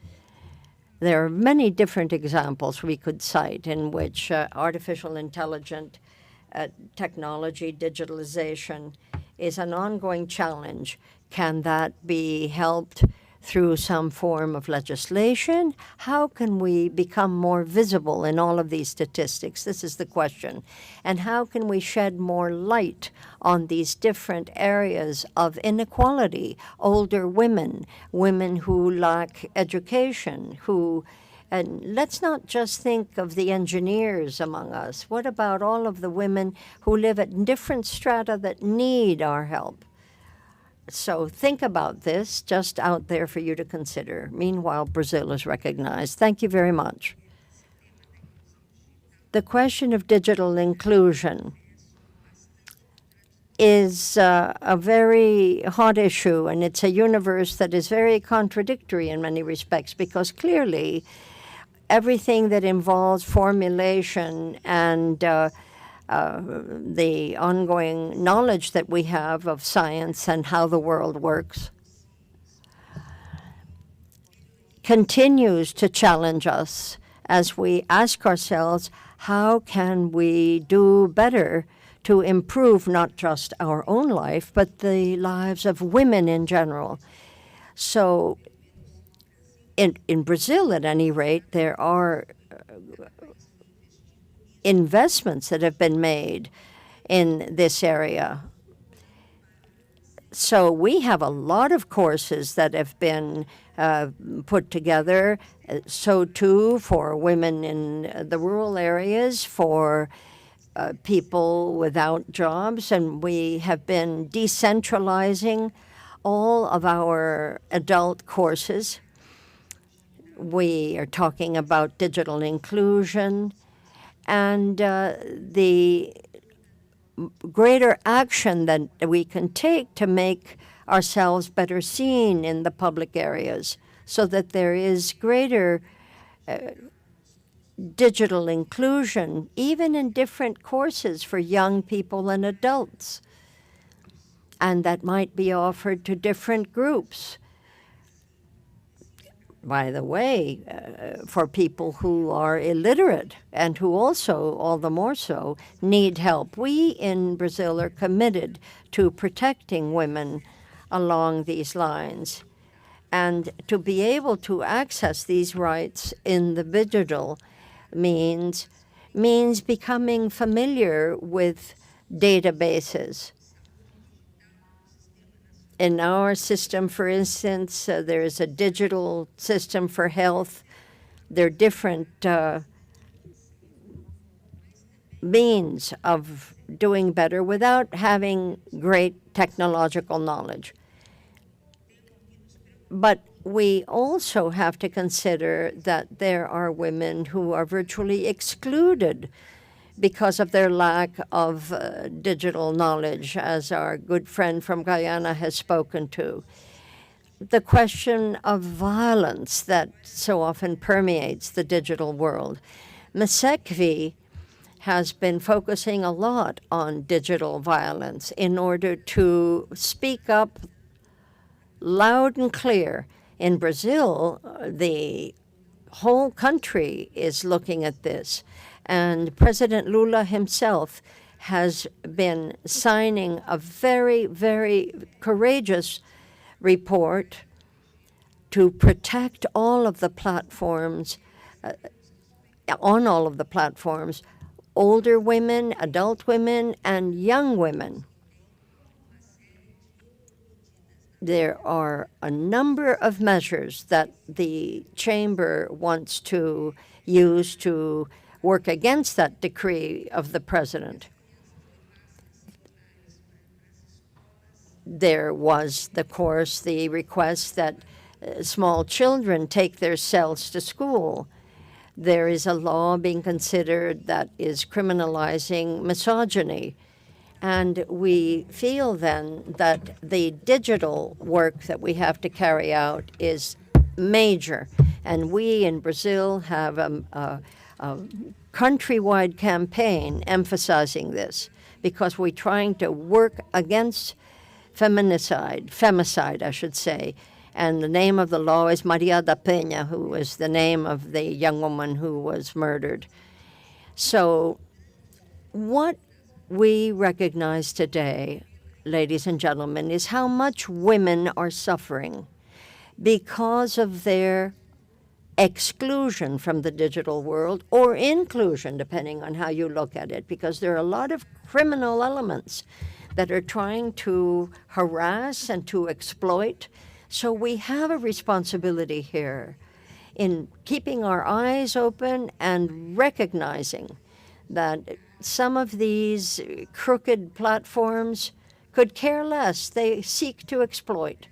There are many different examples we could cite in which artificial intelligence technology, digitalization, is an ongoing challenge. Can that be helped through some form of legislation? How can we become more visible in all of these statistics? This is the question. And how can we shed more light on these different areas of inequality? Older women, women who lack education, and let's not just think of the engineers among us. What about all of the women who live at different strata that need our help? So think about this, just out there for you to consider. Meanwhile, Brazil is recognized. Thank you very much. The question of digital inclusion is a very hot issue, and it's a universe that is very contradictory in many respects, because clearly everything that involves formulation and the ongoing knowledge that we have of science and how the world works continues to challenge us as we ask ourselves, how can we do better to improve not just our own life, but the lives of women in general? So in Brazil, at any rate, there are investments that have been made in this area. So we have a lot of courses that have been put together, so too for women in the rural areas, for people without jobs, and we have been decentralizing all of our adult courses. We are talking about digital inclusion and the greater action that we can take to make ourselves better seen in the public areas, so that there is greater digital inclusion, even in different courses for young people and adults. And that might be offered to different groups. By the way, for people who are illiterate and who also, all the more so, need help. We in Brazil are committed to protecting women along these lines. And to be able to access these rights in the digital means becoming familiar with databases. In our system, for instance, there is a digital system for health. There are different means of doing better without having great technological knowledge. But we also have to consider that there are women who are virtually excluded because of their lack of digital knowledge, as our good friend from Guyana has spoken to. The question of violence that so often permeates the digital world. Masekvi has been focusing a lot on digital violence in order to speak up loud and clear. In Brazil, the whole country is looking at this. And President Lula himself has been signing a very, very courageous report to protect all of the platforms, on all of the platforms, older women, adult women, and young women. There are a number of measures that the Chamber wants to use to work against that decree of the president. There was, of course, the request that small children take their cells to school. There is a law being considered that is criminalizing misogyny. And we feel then that the digital work that we have to carry out is major. And we in Brazil have a countrywide campaign emphasizing this, because we're trying to work against femicide, I should say. And the name of the law is Maria da Penha, who was the name of the young woman who was murdered. So what we recognize today, ladies and gentlemen, is how much women are suffering because of their exclusion from the digital world, or inclusion, depending on how you look at it, because there are a lot of criminal elements that are trying to harass and to exploit. So we have a responsibility here in keeping our eyes open and recognizing that some of these crooked platforms could care less. They seek to exploit.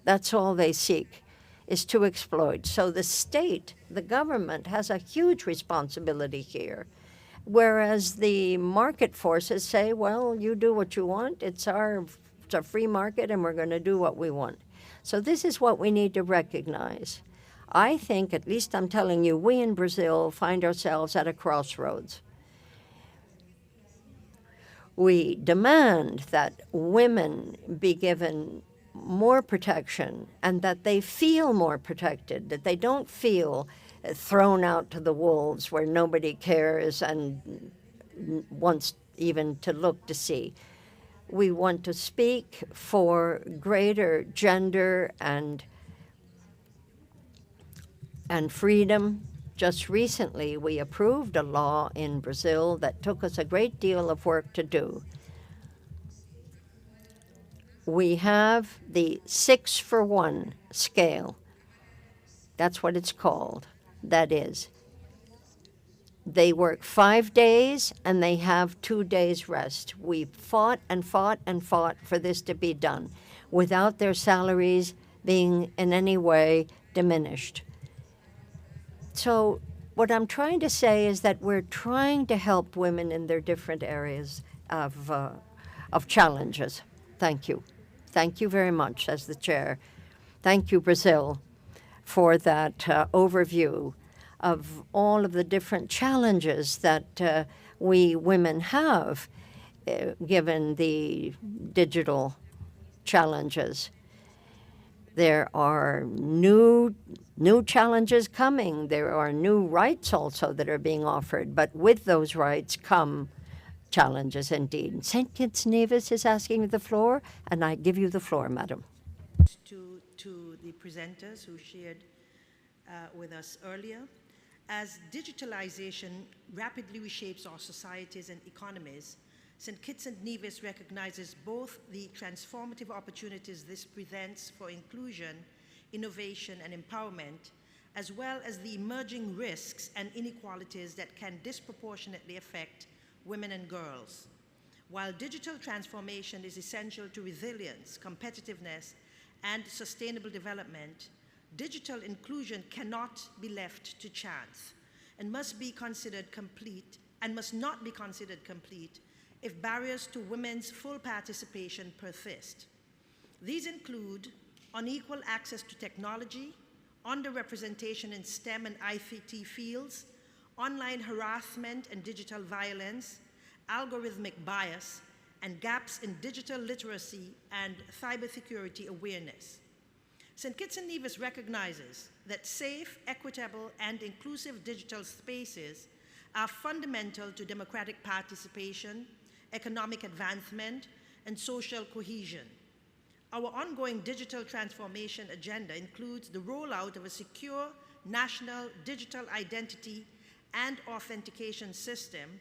That's all they seek, is to exploit. So the state, the government, has a huge responsibility here, whereas the market forces say, well, you do what you want. It's a free market, and we're going to do what we want. So this is what we need to recognize. I think, at least I'm telling you, we in Brazil find ourselves at a crossroads. We demand that women be given more protection and that they feel more protected, that they don't feel thrown out to the wolves where nobody cares and wants even to look to see. We want to speak for greater gender and freedom. Just recently, we approved a law in Brazil that took us a great deal of work to do. We have the 6-for-1 scale. That's what it's called. That is, they work 5 days and they have 2 days rest. We fought and fought and fought for this to be done without their salaries being in any way diminished. So what I'm trying to say is that we're trying to help women in their different areas of challenges. Thank you. Thank you very much, as the chair. Thank you, Brazil, for that overview of all of the different challenges that we women have given the digital challenges. There are new challenges coming. There are new rights also that are being offered, but with those rights come challenges indeed. St. Kitts Nevis is asking the floor, and I give you the floor, madam. To the presenters who shared with us earlier. As digitalization rapidly reshapes our societies and economies, St. Kitts and Nevis recognizes both the transformative opportunities this presents for inclusion, innovation, and empowerment, as well as the emerging risks and inequalities that can disproportionately affect women and girls. While digital transformation is essential to resilience, competitiveness, and sustainable development, digital inclusion cannot be left to chance and must be considered complete and must not be considered complete if barriers to women's full participation persist. These include unequal access to technology, underrepresentation in STEM and ICT fields, online harassment and digital violence, algorithmic bias, and gaps in digital literacy and cybersecurity awareness. St. Kitts and Nevis recognizes that safe, equitable, and inclusive digital spaces are fundamental to democratic participation, economic advancement, and social cohesion. Our ongoing digital transformation agenda includes the rollout of a secure national digital identity and authentication system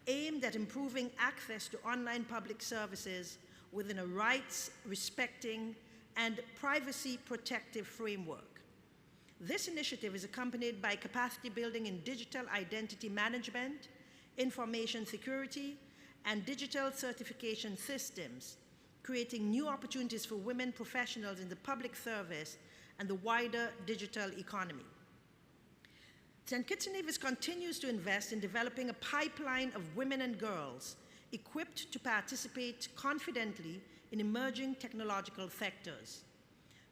aimed at improving access to online public services within a rights-respecting and privacy-protective framework. This initiative is accompanied by capacity building in digital identity management, information security, and digital certification systems, creating new opportunities for women professionals in the public service and the wider digital economy. St. Kitts and Nevis continues to invest in developing a pipeline of women and girls equipped to participate confidently in emerging technological sectors.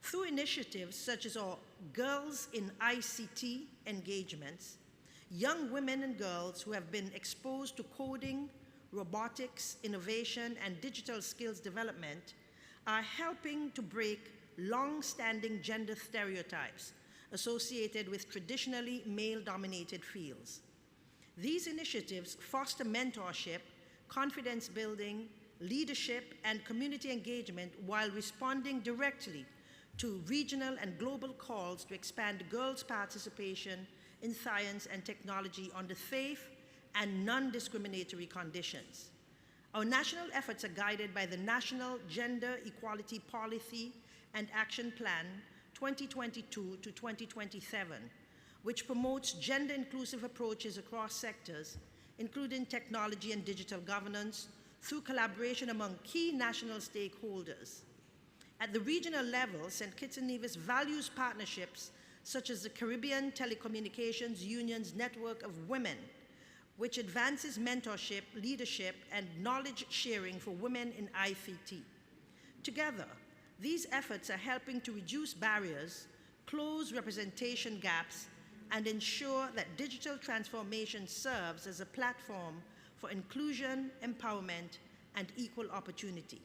Through initiatives such as our Girls in ICT engagements, young women and girls who have been exposed to coding, robotics, innovation, and digital skills development are helping to break long-standing gender stereotypes associated with traditionally male-dominated fields. These initiatives foster mentorship, confidence building, leadership, and community engagement while responding directly to regional and global calls to expand girls' participation in science and technology under safe and non-discriminatory conditions. Our national efforts are guided by the National Gender Equality Policy and Action Plan 2022 to 2027, which promotes gender-inclusive approaches across sectors, including technology and digital governance, through collaboration among key national stakeholders. At the regional level, St. Kitts and Nevis values partnerships such as the Caribbean Telecommunications Union's Network of Women, which advances mentorship, leadership, and knowledge sharing for women in ICT. Together, these efforts are helping to reduce barriers, close representation gaps, and ensure that digital transformation serves as a platform for inclusion, empowerment, and equal opportunity.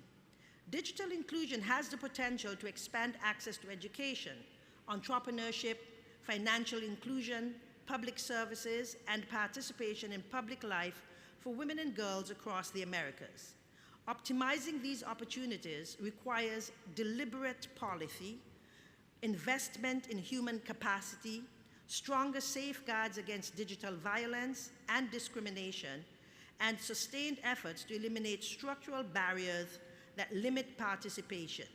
Digital inclusion has the potential to expand access to education, entrepreneurship, financial inclusion, public services, and participation in public life for women and girls across the Americas. Optimizing these opportunities requires deliberate policy, investment in human capacity, stronger safeguards against digital violence and discrimination, and sustained efforts to eliminate structural barriers that limit participation.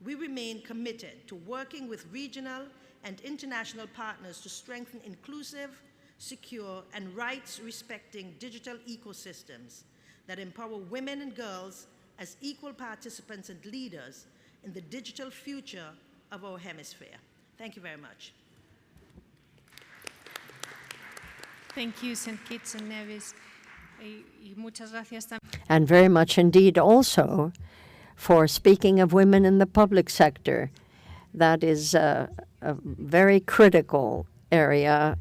We remain committed to working with regional and international partners to strengthen inclusive, secure, and rights-respecting digital ecosystems that empower women and girls as equal participants and leaders in the digital future of our hemisphere. Thank you very much. Thank you, St. Kitts and Nevis. Y muchas gracias también. And very much indeed also for speaking of women in the public sector. That is a very critical area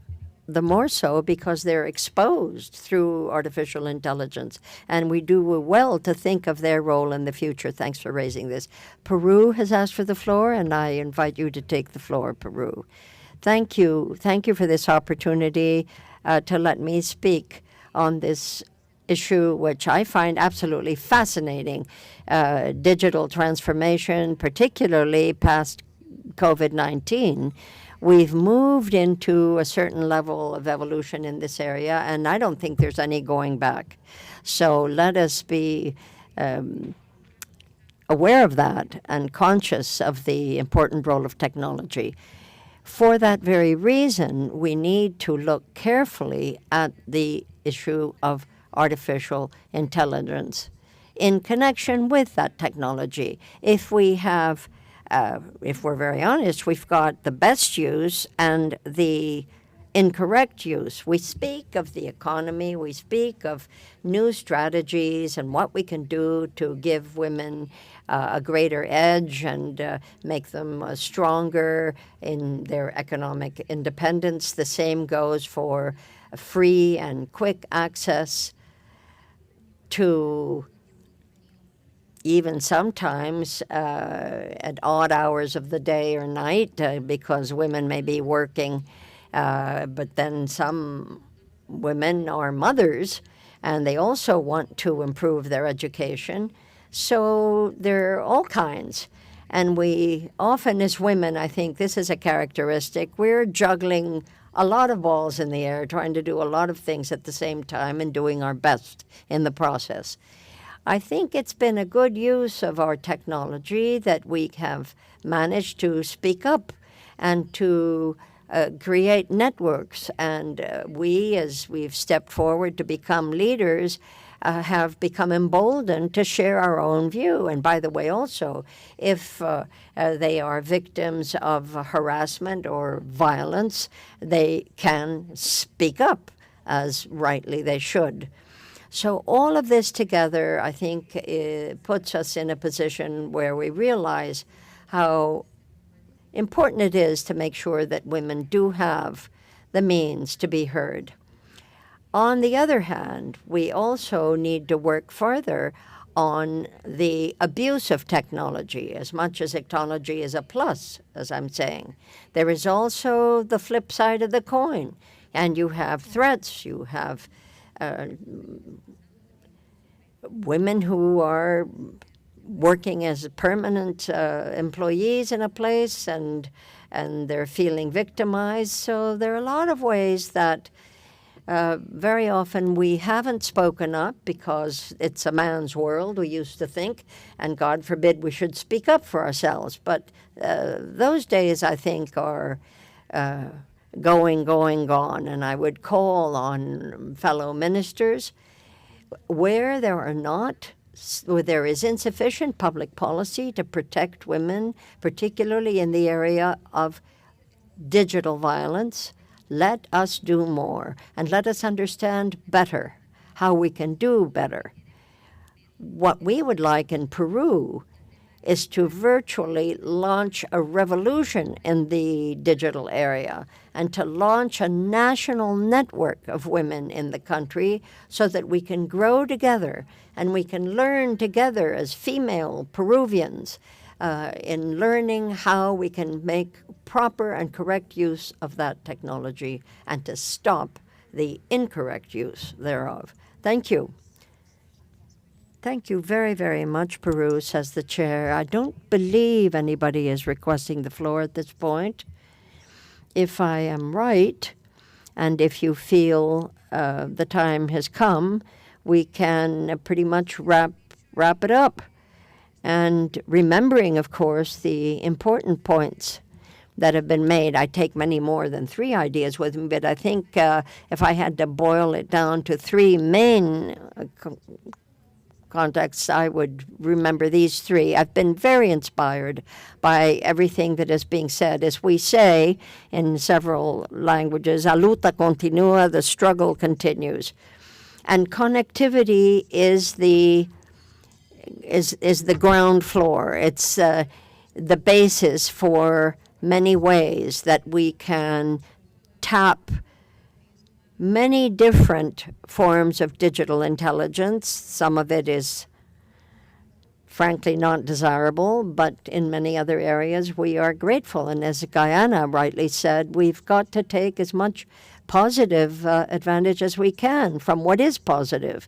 the more so because they're exposed through artificial intelligence. And we do well to think of their role in the future. Thanks for raising this. Peru has asked for the floor, and I invite you to take the floor, Peru. Thank you. Thank you for this opportunity to let me speak on this issue, which I find absolutely fascinating, digital transformation, particularly past COVID-19. We've moved into a certain level of evolution in this area, and I don't think there's any going back. So let us be aware of that and conscious of the important role of technology. For that very reason, we need to look carefully at the issue of artificial intelligence in connection with that technology. If we have if we're very honest, we've got the best use and the incorrect use. We speak of the economy, we speak of new strategies and what we can do to give women a greater edge and make them stronger in their economic independence. The same goes for free and quick access to even sometimes at odd hours of the day or night because women may be working, but then some women are mothers and they also want to improve their education. So there are all kinds. And we often as women, I think this is a characteristic, we're juggling a lot of balls in the air, trying to do a lot of things at the same time and doing our best in the process. I think it's been a good use of our technology that we have managed to speak up and to create networks. And we, as we've stepped forward to become leaders, have become emboldened to share our own view. And by the way, also, if they are victims of harassment or violence, they can speak up, as rightly they should. So all of this together, I think, puts us in a position where we realize how important it is to make sure that women do have the means to be heard. On the other hand, we also need to work further on the abuse of technology, as much as technology is a plus, as I'm saying. There is also the flip side of the coin, and you have threats, you have women who are working as permanent employees in a place and they're feeling victimized. So there are a lot of ways that very often we haven't spoken up because it's a man's world, we used to think, and God forbid we should speak up for ourselves. But those days, I think, are gone. And I would call on fellow ministers where there is insufficient public policy to protect women, particularly in the area of digital violence. Let us do more, and let us understand better how we can do better. What we would like in Peru is to virtually launch a revolution in the digital area and to launch a national network of women in the country so that we can grow together and we can learn together as female Peruvians in learning how we can make proper and correct use of that technology and to stop the incorrect use thereof. Thank you. Thank you very, very much, Peru, says the chair. I don't believe anybody is requesting the floor at this point. If I am right, and if you feel the time has come, we can pretty much wrap it up. And remembering, of course, the important points that have been made. I take many more than 3 ideas with me, but I think if I had to boil it down to 3 main contexts, I would remember these 3. I've been very inspired by everything that is being said. As we say in several languages, a luta continua, the struggle continues. And connectivity is the ground floor. It's the basis for many ways that we can tap many different forms of digital intelligence. Some of it is frankly not desirable, but in many other areas we are grateful. And as Guyana rightly said, we've got to take as much positive advantage as we can from what is positive.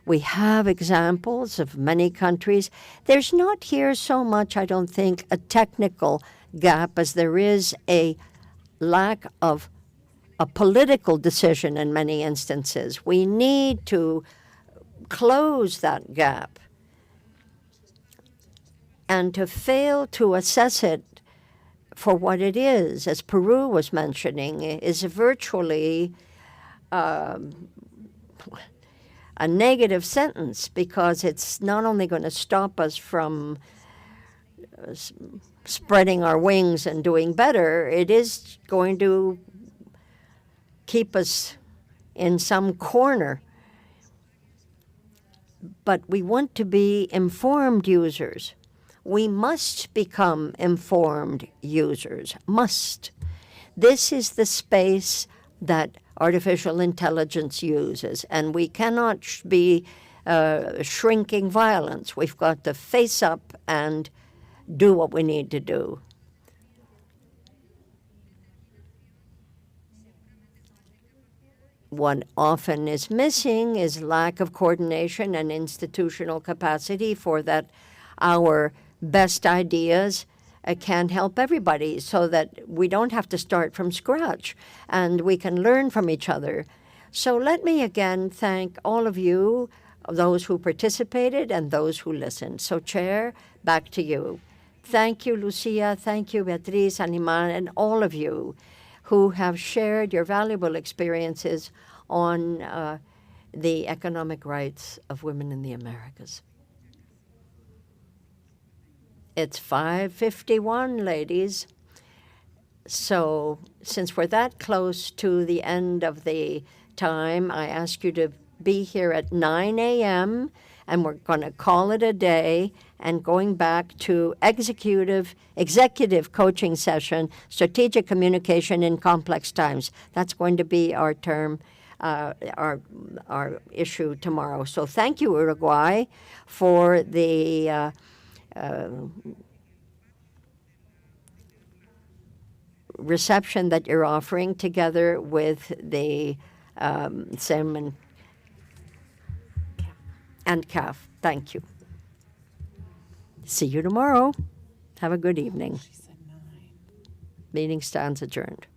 We have examples of many countries. There's not here so much, I don't think, a technical gap as there is a lack of a political decision in many instances. We need to close that gap. And to fail to assess it for what it is, as Peru was mentioning, is virtually a negative sentence, because it's not only going to stop us from spreading our wings and doing better, it is going to keep us in some corner. But we want to be informed users. We must become informed users, must. This is the space that artificial intelligence uses, and we cannot be shrinking violence. We've got to face up and do what we need to do. What often is missing is lack of coordination and institutional capacity for that our best ideas can help everybody, so that we don't have to start from scratch and we can learn from each other. So let me again thank all of you, those who participated and those who listened. So Chair, back to you. Thank you, Lucia. Thank you, Beatriz, Animal, and all of you who have shared your valuable experiences on the economic rights of women in the Americas. It's 5:51, ladies. So since we're that close to the end of the time, I ask you to be here at 9 a.m., and we're going to call it a day, and going back to executive coaching session, strategic communication in complex times. That's going to be our term, our issue tomorrow. So thank you, Uruguay, for the reception that you're offering together with the SIM and CAF. Thank you. See you tomorrow. Have a good evening. Meeting stands adjourned.